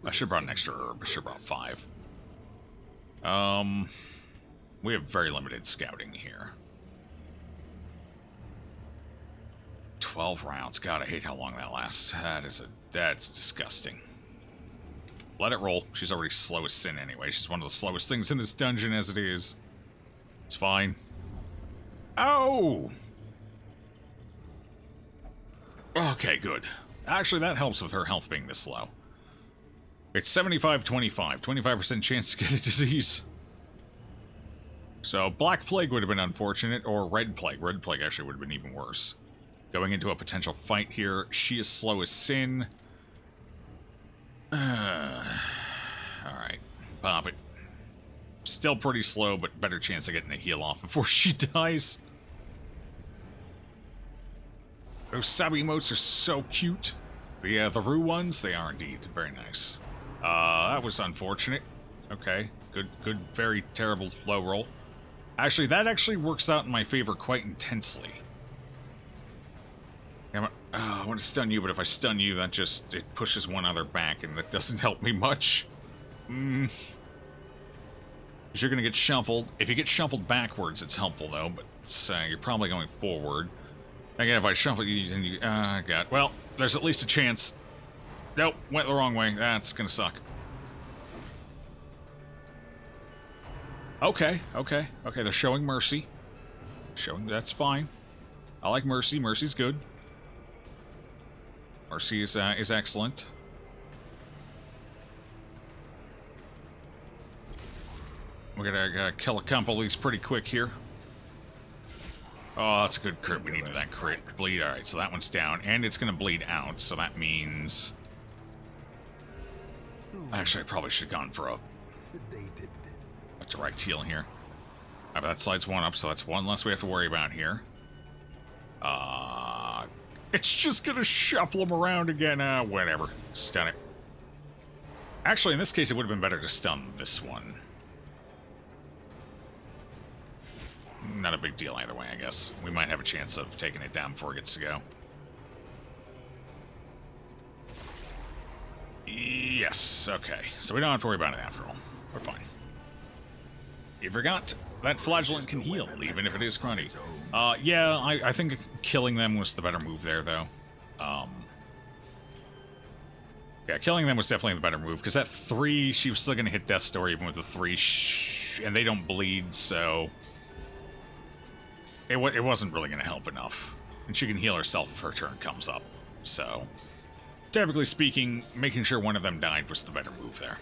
I should have brought an extra herb. I should have brought 5. We have very limited scouting here. 12 rounds. God, I hate how long that lasts. That's disgusting. Let it roll. She's already slow as sin anyway. She's one of the slowest things in this dungeon as it is. It's fine. Oh! Okay, good. Actually, that helps with her health being this low. It's 75-25. 25% chance to get a disease. So, Black Plague would have been unfortunate, or Red Plague. Red Plague actually would have been even worse. Going into a potential fight here. She is slow as sin. Alright. Pop it. Still pretty slow, but better chance of getting a heal off before she dies. Those sub emotes are so cute. But yeah, the Rue ones, they are indeed. Very nice. That was unfortunate. Okay. Good, very terrible low roll. Actually, that actually works out in my favor quite intensely. I want to stun you, but if I stun you, that just, it pushes one other back, and that doesn't help me much. Because you're going to get shuffled. If you get shuffled backwards, it's helpful, though, but you're probably going forward. Again, if I shuffle you, then you, God. Well, there's at least a chance. Nope, went the wrong way. That's going to suck. Okay, they're showing mercy. That's fine. I like mercy. Mercy's good. Mercy is excellent. We're gotta kill a couple of these pretty quick here. Oh, that's a good crit. We needed that crit. Bleed. Alright, so that one's down. And it's gonna bleed out, so that means... Actually, I probably should have gone for a direct heal here. Alright, that slides one up, so that's one less we have to worry about here. It's just gonna shuffle them around again. Whatever. Stun it. Actually, in this case, it would have been better to stun this one. Not a big deal either way, I guess. We might have a chance of taking it down before it gets to go. Yes, okay. So we don't have to worry about it after all. We're fine. You forgot that flagellant can heal, even if it is cruddy. Yeah, I think killing them was the better move there, though. Yeah, killing them was definitely the better move, because that 3, she was still going to hit Death's Door even with the 3, and they don't bleed, so... It wasn't really going to help enough. And she can heal herself if her turn comes up, so... Typically speaking, making sure one of them died was the better move there.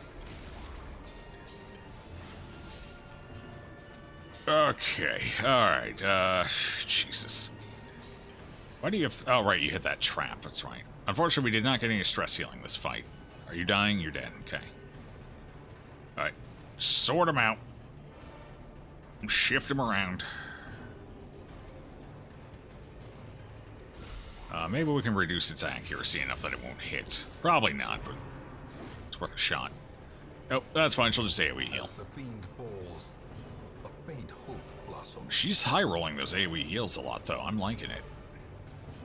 Okay, alright, Jesus. Why do you have... Oh, right, you hit that trap, that's right. Unfortunately, we did not get any stress healing this fight. Are you dying? You're dead, okay. Alright, sort them out. Shift them around. Maybe we can reduce its accuracy enough that it won't hit. Probably not, but it's worth a shot. Nope, that's fine, she'll just AoE heal. As the fiend falls, a faint hope blossoms. She's high-rolling those AoE heals a lot, though. I'm liking it.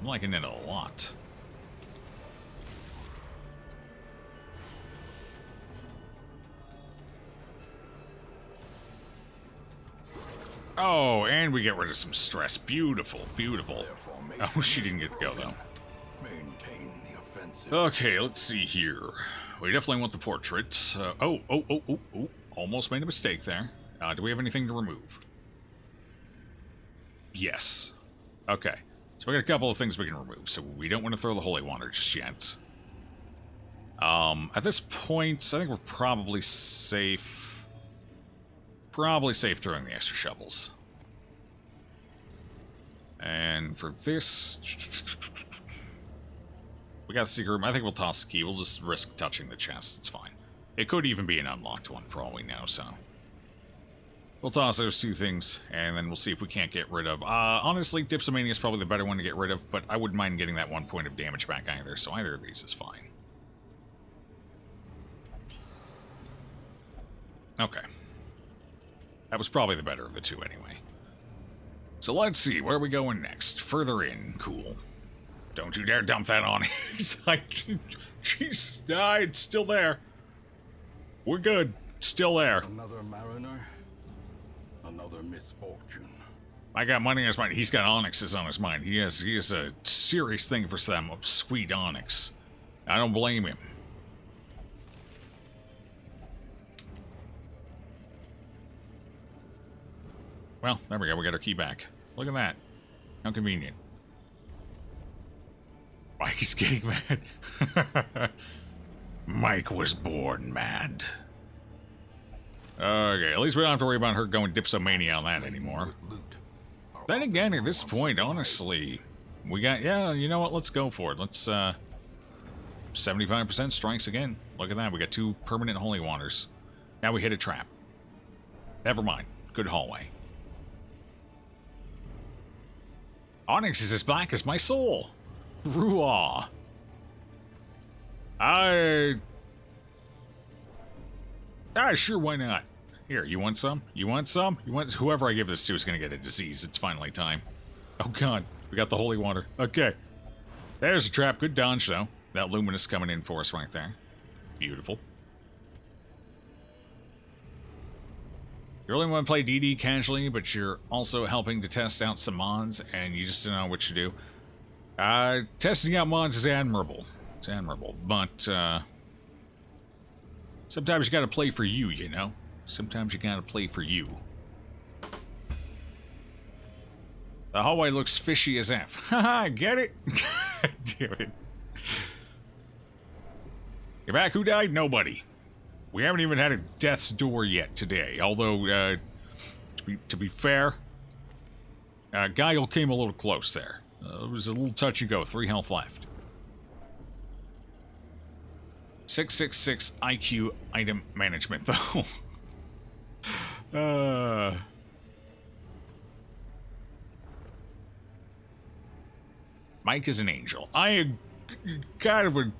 I'm liking it a lot. Oh, and we get rid of some stress. Beautiful, beautiful. Oh, she didn't get to go, though. Maintain the offensive. Okay, let's see here. We definitely want the portrait. Oh. Almost made a mistake there. Do we have anything to remove? Yes. Okay. So we got a couple of things we can remove, so we don't want to throw the Holy Water just yet. At this point, I think we're probably safe. Probably safe throwing the extra shovels. And for this... We got a secret room. I think we'll toss the key. We'll just risk touching the chest. It's fine. It could even be an unlocked one for all we know, so... We'll toss those two things, and then we'll see if we can't get rid of... honestly, Dipsomania is probably the better one to get rid of, but I wouldn't mind getting that 1 point of damage back either, so either of these is fine. Okay. That was probably the better of the two anyway. So let's see, where are we going next? Further in. Cool. Don't you dare dump that on. He's like, Jesus, nah, it's still there. We're good. Still there. Another mariner, another misfortune. I got money on his mind. He's got onyxes on his mind. He has a serious thing for some sweet onyx. I don't blame him. Well, there we go. We got our key back. Look at that. How convenient. Mike's getting mad. Mike was born mad. Okay, at least we don't have to worry about her going dipsomania on that anymore. Then again, at this point, honestly, we got... Yeah, you know what? Let's go for it. Let's, 75% strikes again. Look at that. We got 2 permanent holy waters. Now we hit a trap. Never mind. Good hallway. Onyx is as black as my soul. Ruah. Sure, why not? Here, you want some? You want some? You want... Whoever I give this to is going to get a disease. It's finally time. Oh, God. We got the holy water. Okay. There's a trap. Good dodge, though. That luminous coming in for us right there. Beautiful. You really want to play DD casually, but you're also helping to test out some mods, and you just don't know what to do. Testing out mods is admirable. It's admirable, but, sometimes you gotta play for you, you know? Sometimes you gotta play for you. The hallway looks fishy as F. Haha, get it? Damn it. You're back, who died? Nobody. We haven't even had a death's door yet today, although, to be fair, Guile came a little close there. It was a little touch and go, 3 health left. 666 IQ item management, though. Mike is an angel. I am kind of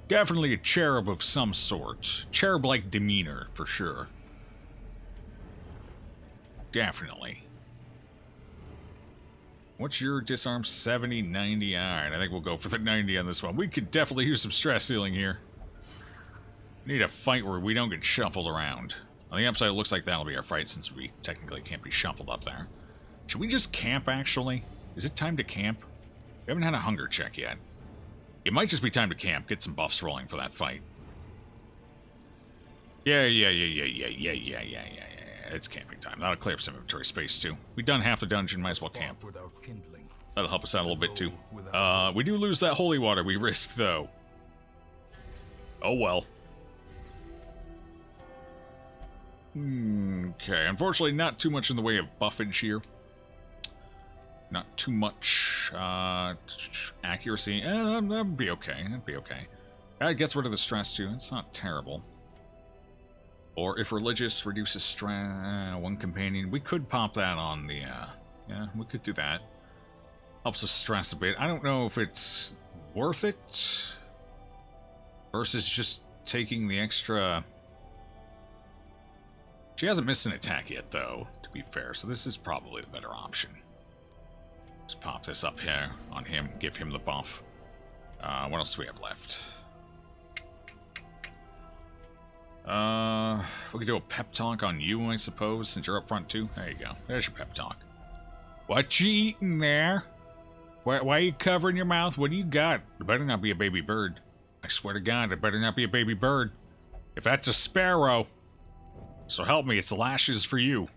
definitely a cherub of some sort. Cherub-like demeanor, for sure. Definitely. What's your disarm? 70, 90? Alright, I think we'll go for the 90 on this one. We could definitely use some stress healing here. Need a fight where we don't get shuffled around. On the upside, it looks like that'll be our fight since we technically can't be shuffled up there. Should we just camp, actually? Is it time to camp? We haven't had a hunger check yet. It might just be time to camp, get some buffs rolling for that fight. Yeah. It's camping time. That'll clear up some inventory space, too. We've done half the dungeon, might as well camp. That'll help us out a little bit, too. We do lose that holy water we risked, though. Oh, well. Okay, unfortunately, not too much in the way of buffage here. Not too much accuracy. That'd be okay. That'd be okay. It gets rid of the stress, too. It's not terrible. Or if religious reduces stress, 1 companion. We could pop that on the, yeah, we could do that. Helps with stress a bit. I don't know if it's worth it versus just taking the extra... She hasn't missed an attack yet, though, to be fair, so this is probably the better option. Just pop this up here on him, give him the buff. What else do we have left? We could do a pep talk on you, I suppose, since you're up front, too. There you go. There's your pep talk. What you eating there? Why are you covering your mouth? What do you got? It better not be a baby bird. I swear to God, it better not be a baby bird. If that's a sparrow... So help me, it's the lashes for you.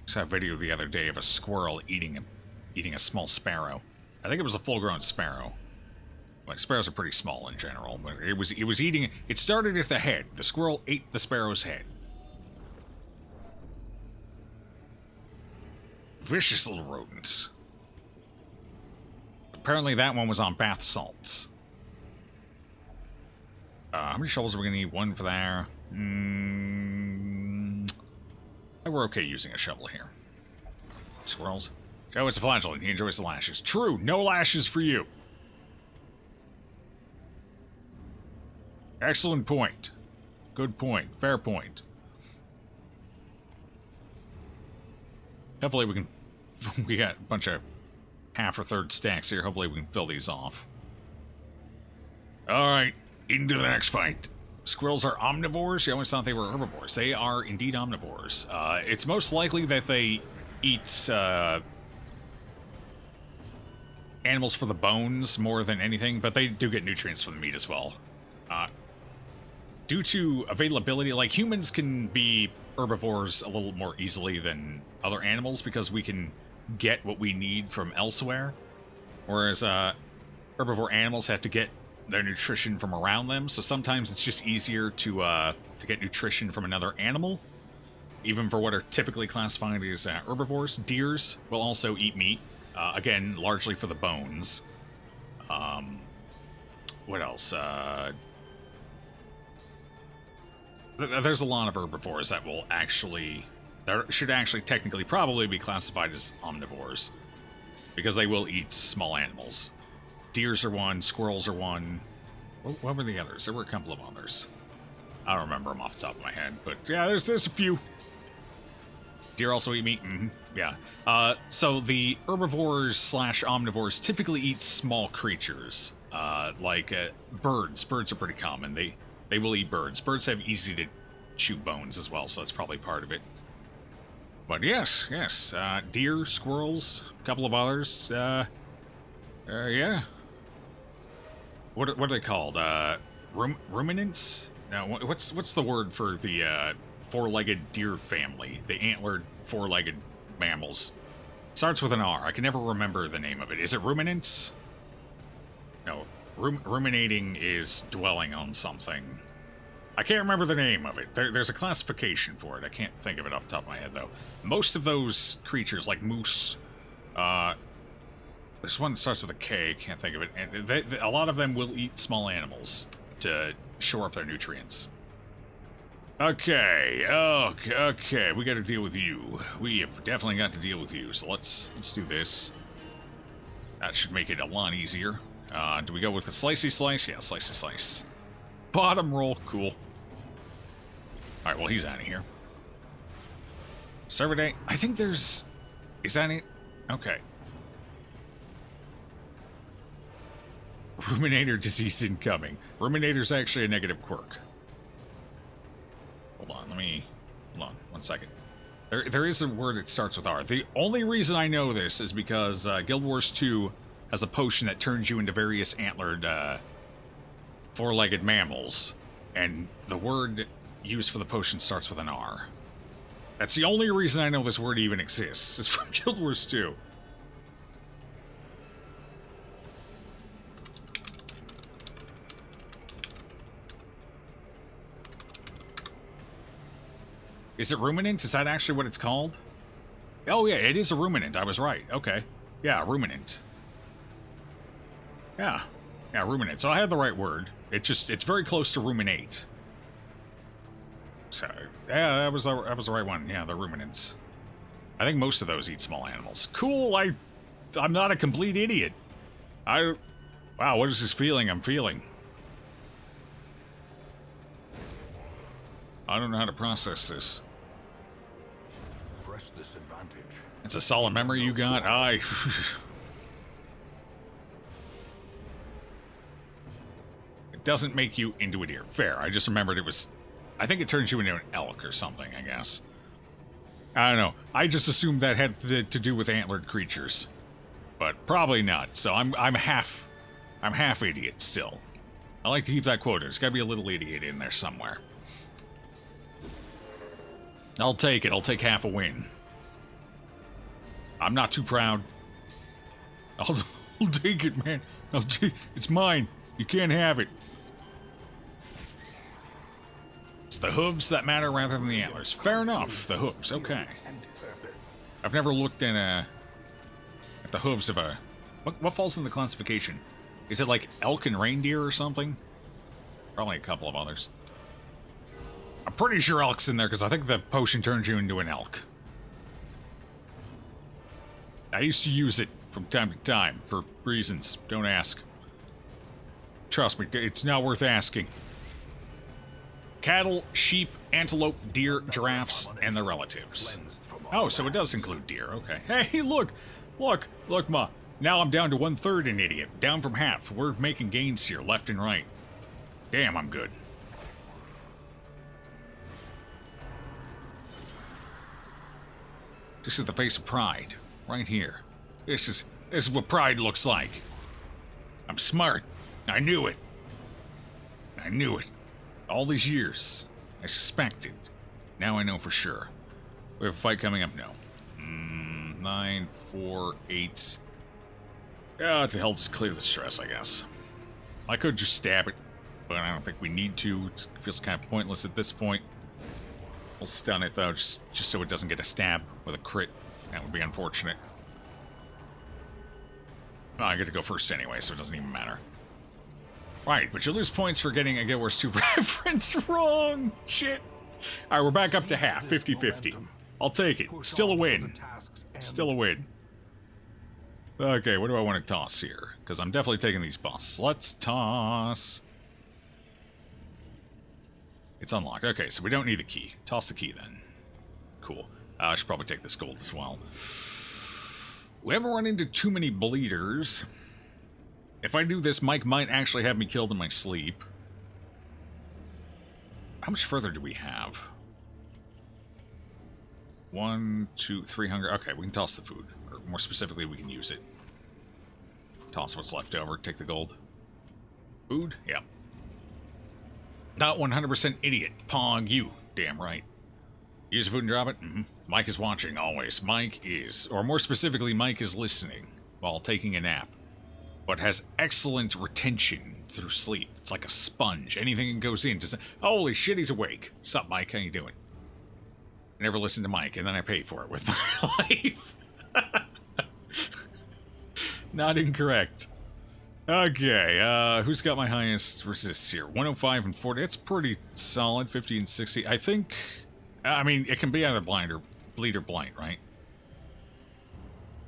I saw a video the other day of a squirrel eating a small sparrow. I think it was a full-grown sparrow. But sparrows are pretty small in general. But it was eating. It started at the head. The squirrel ate the sparrow's head. Vicious little rodents. Apparently that one was on bath salts. How many shovels are we going to need? One for there. We're okay using a shovel here. Squirrels. Joe, it's a flagellant. He enjoys the lashes. True, no lashes for you. Excellent point. Good point. Fair point. Hopefully we can... We got a bunch of half or third stacks here. Hopefully we can fill these off. Alright, into the next fight. Squirrels are omnivores? You always thought they were herbivores. They are indeed omnivores. It's most likely that they eat animals for the bones more than anything, but they do get nutrients from the meat as well. Due to availability, like humans can be herbivores a little more easily than other animals because we can get what we need from elsewhere, whereas herbivore animals have to get their nutrition from around them, so sometimes it's just easier to get nutrition from another animal, even for what are typically classified as herbivores. Deers will also eat meat, again, largely for the bones. What else? There's a lot of herbivores that will actually... That should actually technically probably be classified as omnivores, because they will eat small animals. Deers are one, squirrels are one. What were the others? There were a couple of others. I don't remember them off the top of my head, but yeah, there's a few. Deer also eat meat? Mm-hmm. Yeah. So the herbivores / omnivores typically eat small creatures, like birds. Birds are pretty common. They will eat birds. Birds have easy to chew bones as well, so that's probably part of it. But yes. Deer, squirrels, a couple of others. Yeah. What are they called? Ruminants? No, what's the word for the four-legged deer family? The antlered four-legged mammals. Starts with an R. I can never remember the name of it. Is it ruminants? No. Ruminating is dwelling on something. I can't remember the name of it. There's a classification for it. I can't think of it off the top of my head, though. Most of those creatures, like moose, there's one that starts with a K, can't think of it. And a lot of them will eat small animals to shore up their nutrients. Okay, we got to deal with you. We have definitely got to deal with you, so let's do this. That should make it a lot easier. Do we go with the slicey slice? Yeah, slicey slice. Bottom roll, cool. Alright, well, he's out of here. Server day, I think there's... Is that it? Okay. Ruminator disease incoming. Ruminator's actually a negative quirk. Hold on, hold on, 1 second. There is a word that starts with R. The only reason I know this is because Guild Wars 2 has a potion that turns you into various antlered, four-legged mammals, and the word used for the potion starts with an R. That's the only reason I know this word even exists. It's from Guild Wars 2. Is it ruminant? Is that actually what it's called? Oh yeah, it is a ruminant. I was right. Okay. Yeah, ruminant. Yeah, ruminant. So I had the right word. It's very close to ruminate. So, yeah, that was the right one. Yeah, the ruminants. I think most of those eat small animals. Cool, I'm not a complete idiot. Wow, what is this feeling I'm feeling? I don't know how to process this. Press this advantage. It's a solid memory you got? It doesn't make you into a deer. Fair. I just remembered it was... I think it turns you into an elk or something, I guess. I don't know. I just assumed that had to do with antlered creatures. But probably not. So I'm half idiot still. I like to keep that quota. There's gotta be a little idiot in there somewhere. I'll take it. I'll take half a win. I'm not too proud. I'll take it, man. It's mine. You can't have it. It's the hooves that matter rather than the antlers. Fair enough. The hooves. Okay. I've never looked at the hooves of a... What falls in the classification? Is it like elk and reindeer or something? Probably a couple of others. I'm pretty sure elk's in there, because I think the potion turns you into an elk. I used to use it from time to time, for reasons. Don't ask. Trust me, it's not worth asking. Cattle, sheep, antelope, deer, giraffes, and their relatives. Oh, so it does include deer, okay. Hey, look! Look, Ma. Now I'm down to 1/3 an idiot. Down from half. We're making gains here, left and right. Damn, I'm good. This is the face of pride. Right here. This is what pride looks like. I'm smart. I knew it. I knew it. All these years. I suspected. Now I know for sure. We have a fight coming up? No. 9, 4, 8. Yeah, what the hell, just clear the stress, I guess. I could just stab it, but I don't think we need to. It feels kind of pointless at this point. We'll stun it, though, just so it doesn't get a stab with a crit. That would be unfortunate. Oh, I get to go first anyway, so it doesn't even matter. Right, but you lose points for getting a Guild Wars 2 reference wrong. Shit. Alright, we're back up to half, 50-50. I'll take it. Still a win. Still a win. Okay, what do I want to toss here? Because I'm definitely taking these busts. Let's toss. It's unlocked. Okay, so we don't need the key. Toss the key then. Cool. I should probably take this gold as well. We haven't run into too many bleeders. If I do this, Mike might actually have me killed in my sleep. How much further do we have? 1, 2, 3 hunger. Okay, we can toss the food. Or more specifically, we can use it. Toss what's left over. Take the gold. Food? Yep. Not 100% idiot. Pong you. Damn right. Use the food and drop it? Mm-hmm. Mike is watching, always. Mike is, or more specifically, Mike is listening while taking a nap. But has excellent retention through sleep. It's like a sponge. Anything that goes in, just holy shit, he's awake. Sup, Mike? How you doing? I never listen to Mike, and then I pay for it with my life. Not incorrect. Okay, who's got my highest resist here? 105 and 40. That's pretty solid. 50 and 60. I think, I mean, it can be either blind or bleed or blind, right?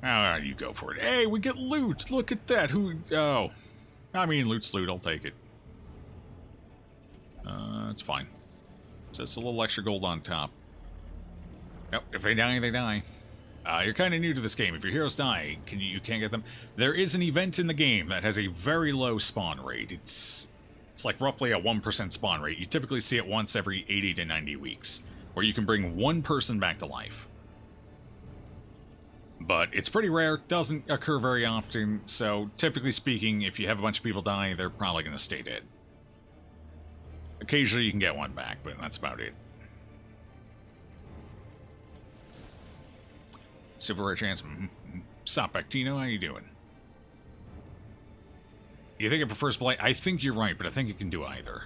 Ah, you go for it. Hey, we get loot. Look at that. Who? Oh, I mean, loot's loot. I'll take it. It's fine. So it's a little extra gold on top. Nope. If they die, they die. You're kind of new to this game. If your heroes die, you can't get them. There is an event in the game that has a very low spawn rate. It's like roughly a 1% spawn rate. You typically see it once every 80 to 90 weeks, where you can bring one person back to life. But it's pretty rare, doesn't occur very often, so typically speaking, if you have a bunch of people die, they're probably going to stay dead. Occasionally you can get one back, but that's about it. Super rare chance. Sup, Actino, how you doing? You think it prefers blight? I think you're right, but I think it can do either.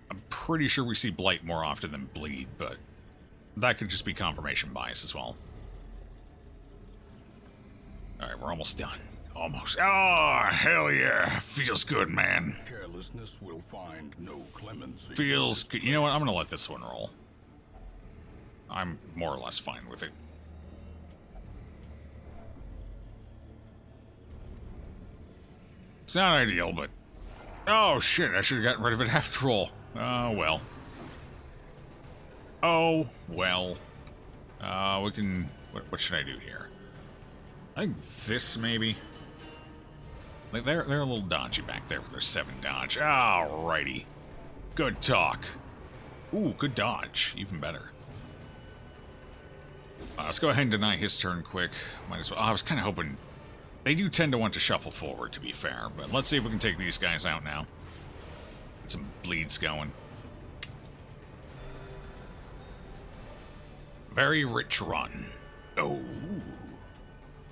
I'm pretty sure we see blight more often than bleed, but that could just be confirmation bias as well. Alright, we're almost done. Almost. Oh, hell yeah. Feels good, man. Carelessness will find no clemency. Feels good. You know what? I'm going to let this one roll. I'm more or less fine with it. It's not ideal, but... Oh, shit. I should have gotten rid of it after all. Oh, well. Oh, well. We can... What should I do here? I think this, maybe. Like, they're a little dodgy back there with their 7 dodge. Alrighty. Good talk. Ooh, good dodge. Even better. Let's go ahead and deny his turn quick. Might as well. I was kind of hoping... They do tend to want to shuffle forward, to be fair. But let's see if we can take these guys out now. Get some bleeds going. Very rich run. Oh.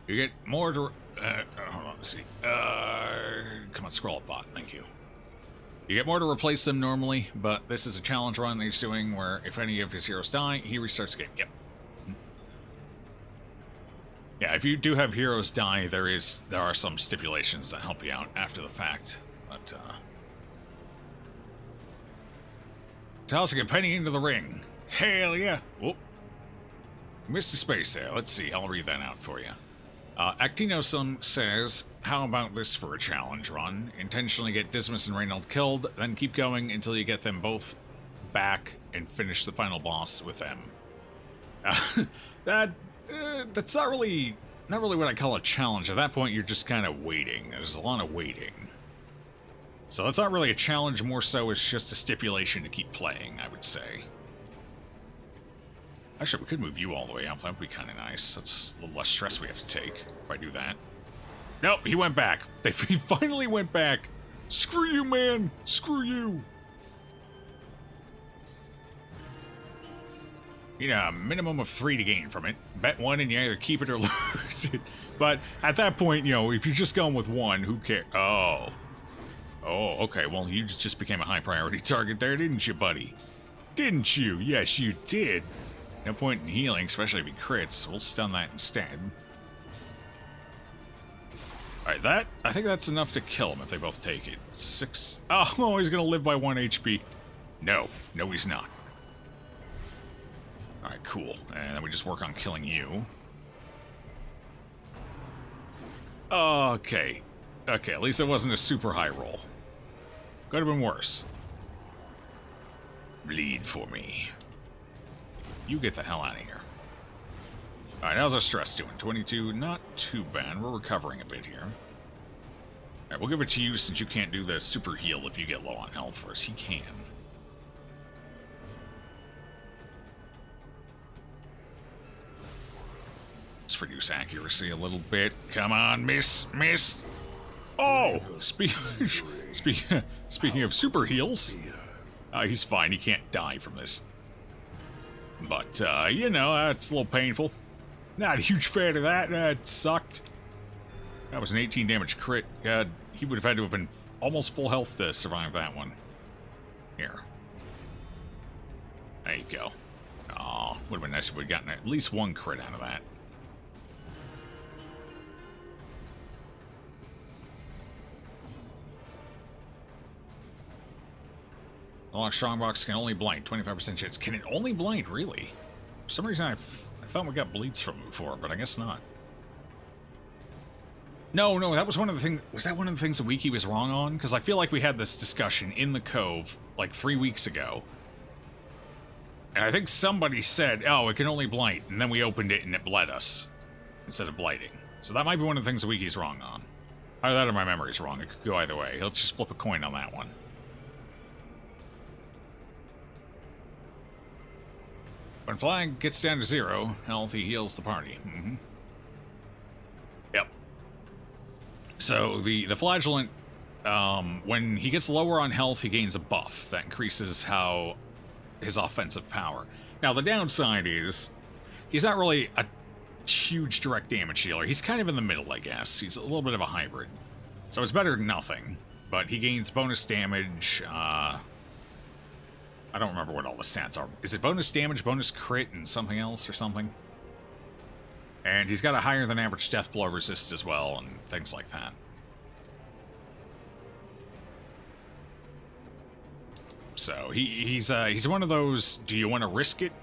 You get more to... hold on, let's see. Come on, scroll up, bot. Thank you. You get more to replace them normally, but this is a challenge run that he's doing where if any of his heroes die, he restarts the game. Yep. Yeah, if you do have heroes die, there are some stipulations that help you out after the fact. But, tossing a penny into the ring. Hell yeah. Whoop. Missed a space there. Let's see. I'll read that out for you. Actinosum says, how about this for a challenge run? Intentionally get Dismas and Reynold killed, then keep going until you get them both back and finish the final boss with them. That's not really what I call a challenge. At that point, you're just kind of waiting. There's a lot of waiting. So that's not really a challenge, more so it's just a stipulation to keep playing, I would say. Actually, we could move you all the way up. That would be kind of nice. That's a little less stress we have to take if I do that. Nope, he went back. He finally went back. Screw you, man. Screw you. You know, a minimum of 3 to gain from it. Bet 1 and you either keep it or lose it. But at that point, you know, if you're just going with 1, who cares? Oh. Oh, okay. Well, you just became a high priority target there, didn't you, buddy? Didn't you? Yes, you did. No point in healing, especially if he crits. We'll stun that instead. Alright, I think that's enough to kill him if they both take it. 6. Oh, he's gonna live by 1 HP. No, he's not. Alright, cool. And then we just work on killing you. Okay. Okay, at least it wasn't a super high roll. Could have been worse. Bleed for me. You get the hell out of here. Alright, how's our stress doing? 22, not too bad. We're recovering a bit here. Alright, we'll give it to you since you can't do the super heal if you get low on health, whereas he can. Let's reduce accuracy a little bit. Come on, miss. Oh! Speaking of super heals, he's fine. He can't die from this. But, you know, that's a little painful. Not a huge fan of that. It sucked. That was an 18 damage crit. God, he would have had to have been almost full health to survive that one. Here. There you go. Aw, would have been nice if we'd gotten at least 1 crit out of that. Unlock Strongbox can only blind. 25% chance. Can it only blind, really? For some reason, I thought we got bleeds from it before, but I guess not. No, that was one of the things... Was that one of the things that Wiki was wrong on? Because I feel like we had this discussion in the Cove, like 3 weeks ago. And I think somebody said, oh, it can only blight. And then we opened it and it bled us. Instead of blighting. So that might be one of the things that Wiki's wrong on. Either that or my memory's wrong. It could go either way. Let's just flip a coin on that one. When flying gets down to 0, health, he heals the party. Yep. So the flagellant, when he gets lower on health, he gains a buff. That increases his offensive power. Now, the downside is, he's not really a huge direct damage dealer. He's kind of in the middle, I guess. He's a little bit of a hybrid. So it's better than nothing. But he gains bonus damage, I don't remember what all the stats are. Is it bonus damage, bonus crit, and something else or something? And he's got a higher than average death blow resist as well, and things like that. So he's one of those, do you want to risk it?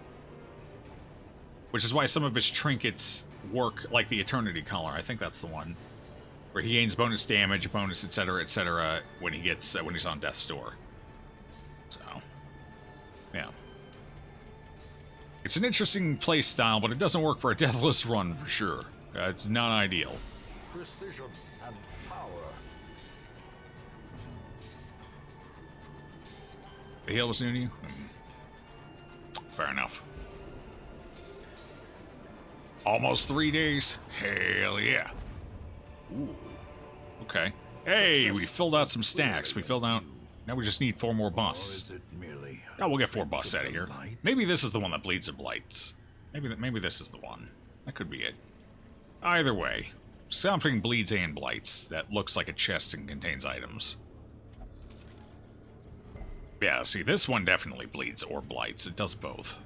Which is why some of his trinkets work like the Eternity Collar. I think that's the one. Where he gains bonus damage, bonus etc., when he's on Death's Door. So... yeah. It's an interesting play style, but it doesn't work for a deathless run for sure. It's not ideal. Precision and power. The heal was new to you? Fair enough. Almost 3 days. Hell yeah. Ooh. Okay. Hey, we filled out some stacks. Now we just need 4 more busts. Oh, we'll get 4 busts out of here. Maybe this is the one that bleeds or blights. Maybe this is the one. That could be it. Either way, something bleeds and blights that looks like a chest and contains items. Yeah, see, this one definitely bleeds or blights. It does both.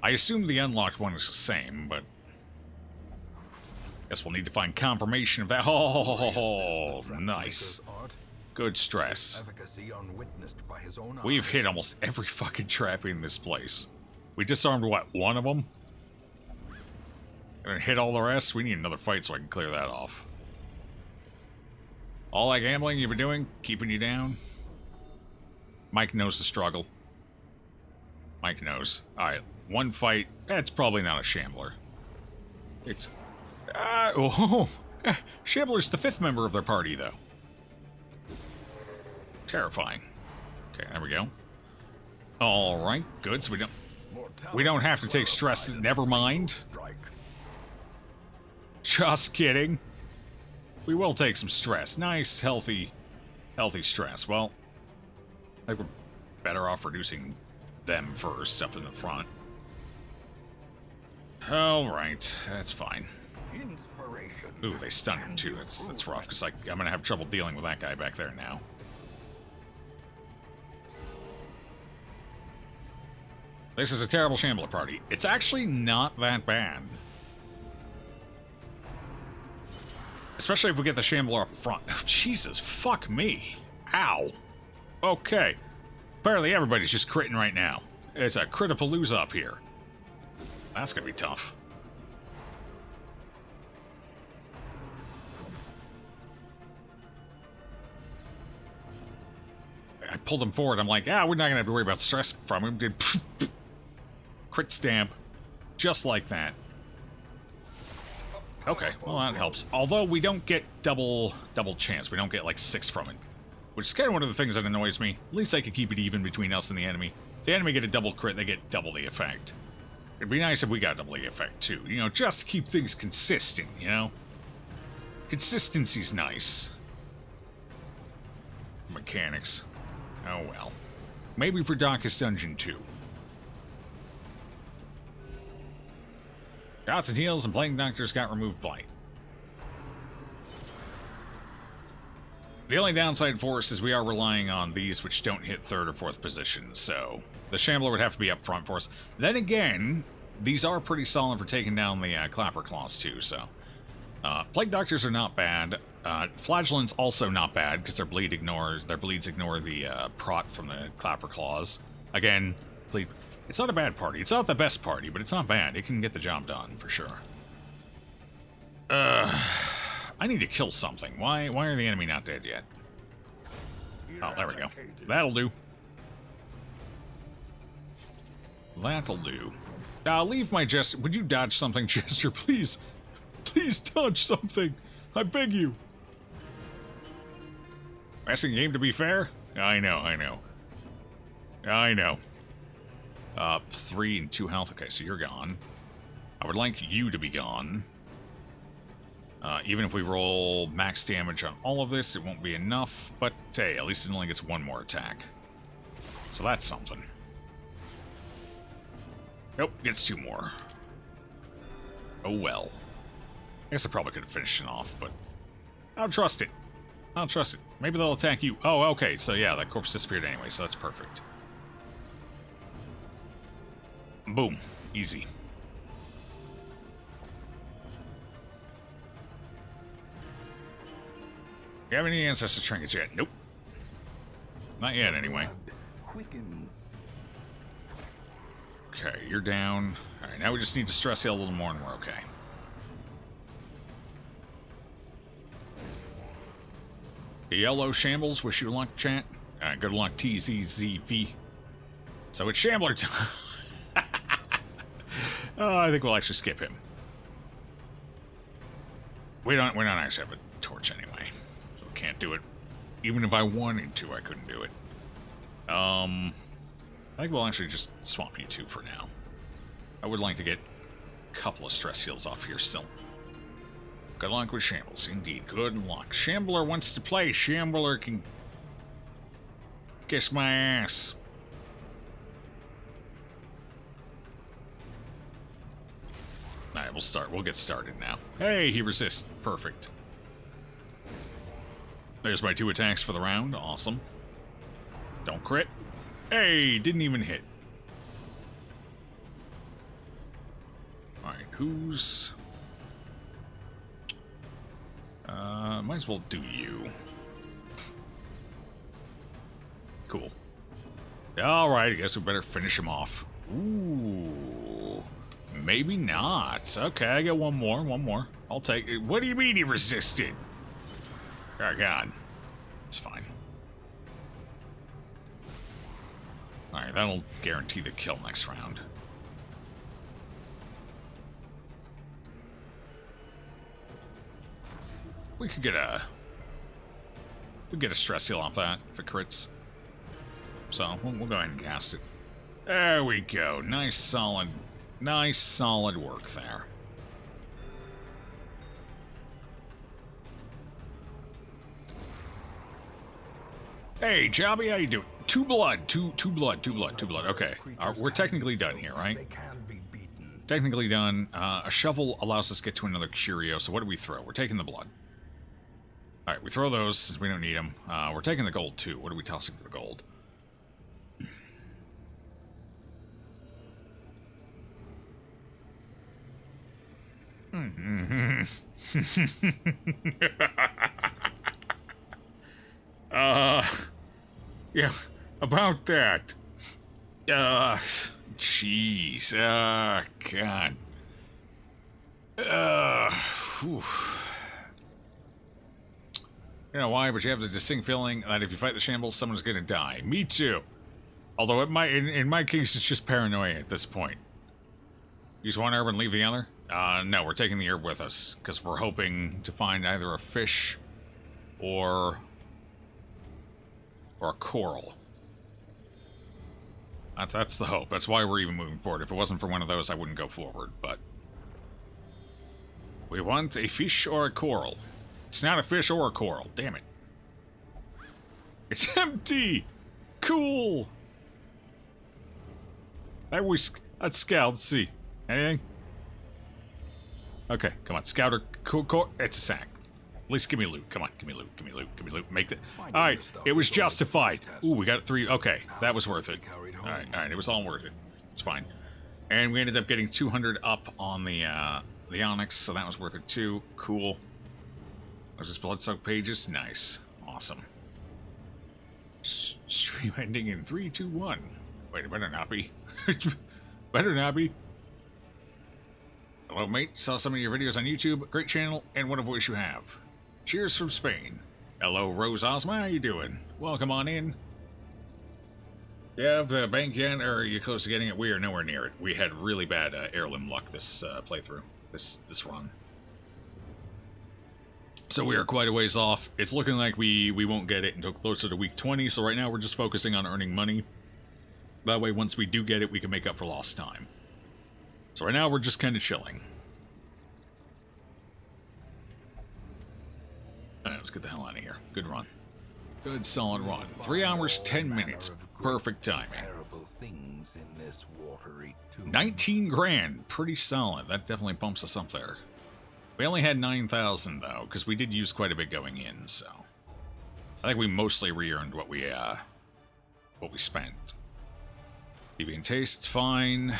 I assume the unlocked one is the same, but... Guess we'll need to find confirmation of that. Oh, nice. Good stress. Efficacy unwitnessed by his own We've eyes. hit almost every fucking trap in this place. We disarmed, what, one of them? And hit all the rest? We need another fight so I can clear that off. All that gambling you've been doing, keeping you down? Mike knows the struggle. Mike knows. Alright, one fight. That's probably not a Shambler. It's... Shambler's the 5th member of their party, though. Terrifying. Okay, there we go. Alright, good, so we don't have to take stress. Never mind. Just kidding. We will take some stress. Nice, healthy stress. Well, I think we're better off reducing them first up in the front. Alright, that's fine. Ooh, they stunned him too. That's rough, because I'm gonna have trouble dealing with that guy back there now. This is a terrible Shambler party. It's actually not that bad. Especially if we get the Shambler up front. Oh, Jesus, fuck me. Ow. Okay. Apparently everybody's just critting right now. It's a crit-a-palooza up here. That's gonna be tough. I pulled him forward. I'm like, we're not gonna have to worry about stress from him. Did crit stamp. Just like that. Okay, well that helps. Although we don't get double chance. We don't get like 6 from it. Which is kind of one of the things that annoys me. At least I could keep it even between us and the enemy. If the enemy get a double crit, they get double the effect. It'd be nice if we got double the effect too. You know, just to keep things consistent, you know? Consistency's nice. Mechanics. Oh well. Maybe for Darkest Dungeon 2. Shots and heals and Plague Doctors got removed blight. The only downside for us is we are relying on these which don't hit 3rd or 4th position, so the Shambler would have to be up front for us. Then again, these are pretty solid for taking down the Clapper Claws too, so... Plague Doctors are not bad. Flagellants also not bad, because their bleeds ignore the prot from the Clapper Claws. Again, it's not a bad party. It's not the best party, but it's not bad. It can get the job done, for sure. I need to kill something. Why are the enemy not dead yet? Oh, there we go. That'll do. That'll do. Leave my Jester. Would you dodge something, Jester, please? Please dodge something. I beg you. Asking game to be fair? I know. 3 and 2 health. Okay, so you're gone. I would like you to be gone. Even if we roll max damage on all of this, it won't be enough. But hey, at least it only gets 1 more attack. So that's something. Nope, gets 2 more. Oh well. I guess I probably could have finished it off, but I'll trust it. Maybe they'll attack you. Oh, okay, so yeah, that corpse disappeared anyway, so that's perfect. Boom. Easy. You have any ancestor trinkets yet? Nope. Not yet, anyway. Okay, you're down. Alright, now we just need to stress heal a little more and we're okay. The yellow shambles, wish you luck, chat. Good luck, TZZV. So it's Shambler time. I think we'll actually skip him. We don't actually have a torch anyway, so we can't do it. Even if I wanted to, I couldn't do it. I think we'll actually just swap you 2 for now. I would like to get a couple of stress heals off here still. Good luck with Shambles, indeed. Good luck. Shambler wants to play. Shambler can kiss my ass. Alright, we'll start. We'll get started now. Hey, he resists. Perfect. There's my 2 attacks for the round. Awesome. Don't crit. Hey, didn't even hit. Alright, who's... might as well do you. Cool. Alright, I guess we better finish him off. Ooh. Maybe not. Okay, I got one more. I'll take it. What do you mean he resisted? Oh, God. It's fine. Alright, that'll guarantee the kill next round. We could get a stress heal off that if it crits. So we'll go ahead and cast it. There we go. Nice solid work there. Hey, Jobby, how you doing? Two blood. Okay, we're technically done here, right? Technically done. A shovel allows us to get to another curio, so what do we throw? We're taking the blood. Alright, we throw those since we don't need them. We're taking the gold, too. What are we tossing for the gold? Yeah, about that. Jeez. God. Whew. You know why, but you have the distinct feeling that if you fight the shambles, someone's gonna die. Me too. Although it might, in my case, it's just paranoia at this point. Use one herb and leave the other? No, we're taking the herb with us, because we're hoping to find either a fish or a coral. That's the hope. That's why we're even moving forward. If it wasn't for one of those, I wouldn't go forward, but... We want a fish or a coral. It's not a fish or a coral. Damn it. It's empty! Cool! Let's scout. Let's see. Anything? Okay, come on. Scouter. Cool. It's a sack. At least give me loot. Come on. Give me loot. Make it. Alright, it was justified. Ooh, we got 3. Okay, that was worth it. Alright. It was all worth it. It's fine. And we ended up getting 200 up on the Onyx, so that was worth it too. Cool. Those just blood-soaked pages. Nice. Awesome. Stream ending in 3, 2, 1. Wait, it better not be. Better not be. Hello, mate. Saw some of your videos on YouTube. Great channel, and what a voice you have. Cheers from Spain. Hello, Rose Ozma. How you doing? Welcome on in. You have the bank yet, or are you close to getting it? We are nowhere near it. We had really bad heirloom luck this playthrough, this run. So we are quite a ways off. It's looking like we won't get it until closer to week 20, so right now we're just focusing on earning money. That way, once we do get it, we can make up for lost time. So right now, we're just kind of chilling. Alright, let's get the hell out of here. Good run. Good, solid run. 3 hours, 10 minutes. Perfect timing. 19 grand. Pretty solid. That definitely bumps us up there. We only had 9,000, though, because we did use quite a bit going in, so... I think we mostly re-earned what we spent. Deviant taste, fine.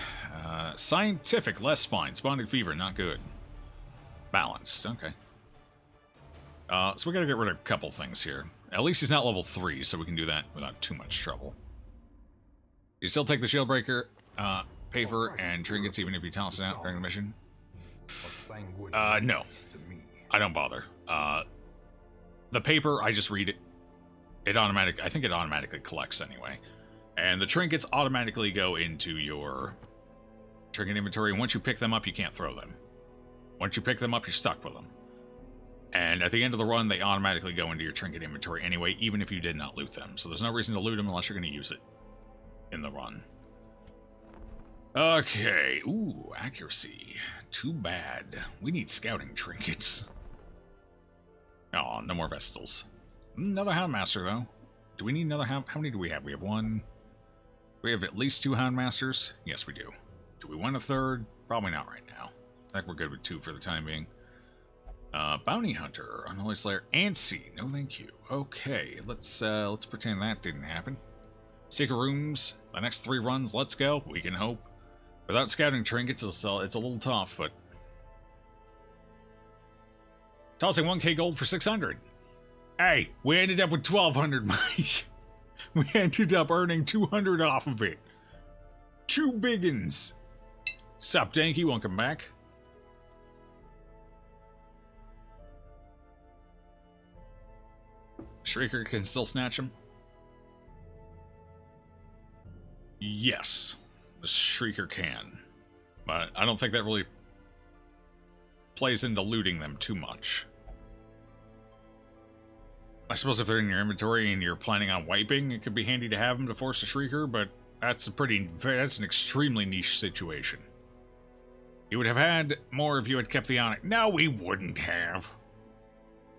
Scientific, less fine. Spawning fever, not good. Balanced, okay. So we gotta get rid of a couple things here. At least he's not level 3, so we can do that without too much trouble. You still take the shieldbreaker, paper, and trinkets even if you toss it out during the mission? No. I don't bother. The paper, I just read it. I think it automatically collects anyway. And the trinkets automatically go into your trinket inventory. Once you pick them up, you can't throw them. Once you pick them up, you're stuck with them. And at the end of the run, they automatically go into your trinket inventory anyway, even if you did not loot them. So there's no reason to loot them unless you're going to use it in the run. Okay. Ooh, accuracy. Too bad. We need scouting trinkets. Oh, no more Vestals. Another Houndmaster, though. Do we need another Hound? How many do we have? We have 1... We have at least 2 Houndmasters? Yes, we do. Do we want a 3rd? Probably not right now. I think we're good with 2 for the time being. Bounty Hunter, Unholy Slayer, Antsy. No, thank you. Okay, let's pretend that didn't happen. Secret Rooms, the next 3 runs, let's go. We can hope. Without scouting trinkets, it's a little tough, but... Tossing 1k gold for 600. Hey, we ended up with 1200, Mike. We ended up earning 200 off of it. 2 biggins. Sup, Danky? Welcome back. Shrieker can still snatch him. Yes, the Shrieker can. But I don't think that really plays into looting them too much. I suppose if they're in your inventory and you're planning on wiping, it could be handy to have them to force a Shrieker, but that's an extremely niche situation. You would have had more if you had kept the Onyx. No, we wouldn't have.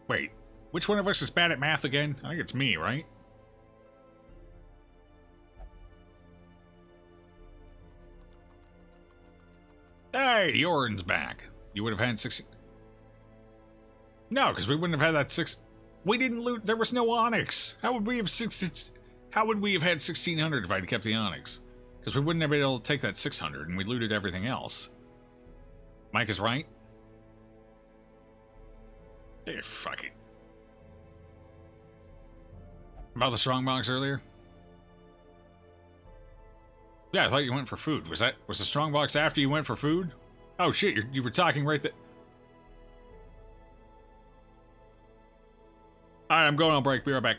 Wait, which one of us is bad at math again? I think it's me, right? Hey, Yoren's back. You would have had 16. No, because we wouldn't have had that 6. We didn't loot. There was no Onyx. How would we have 60? How would we have had 1600 if I'd kept the Onyx? Because we wouldn't have been able to take that 600, and we looted everything else. Mike is right. Hey, fuck it. About the strongbox earlier? Yeah, I thought you went for food. Was the strongbox after you went for food? Oh shit, you were talking right there. Alright, I'm going on break. Be right back.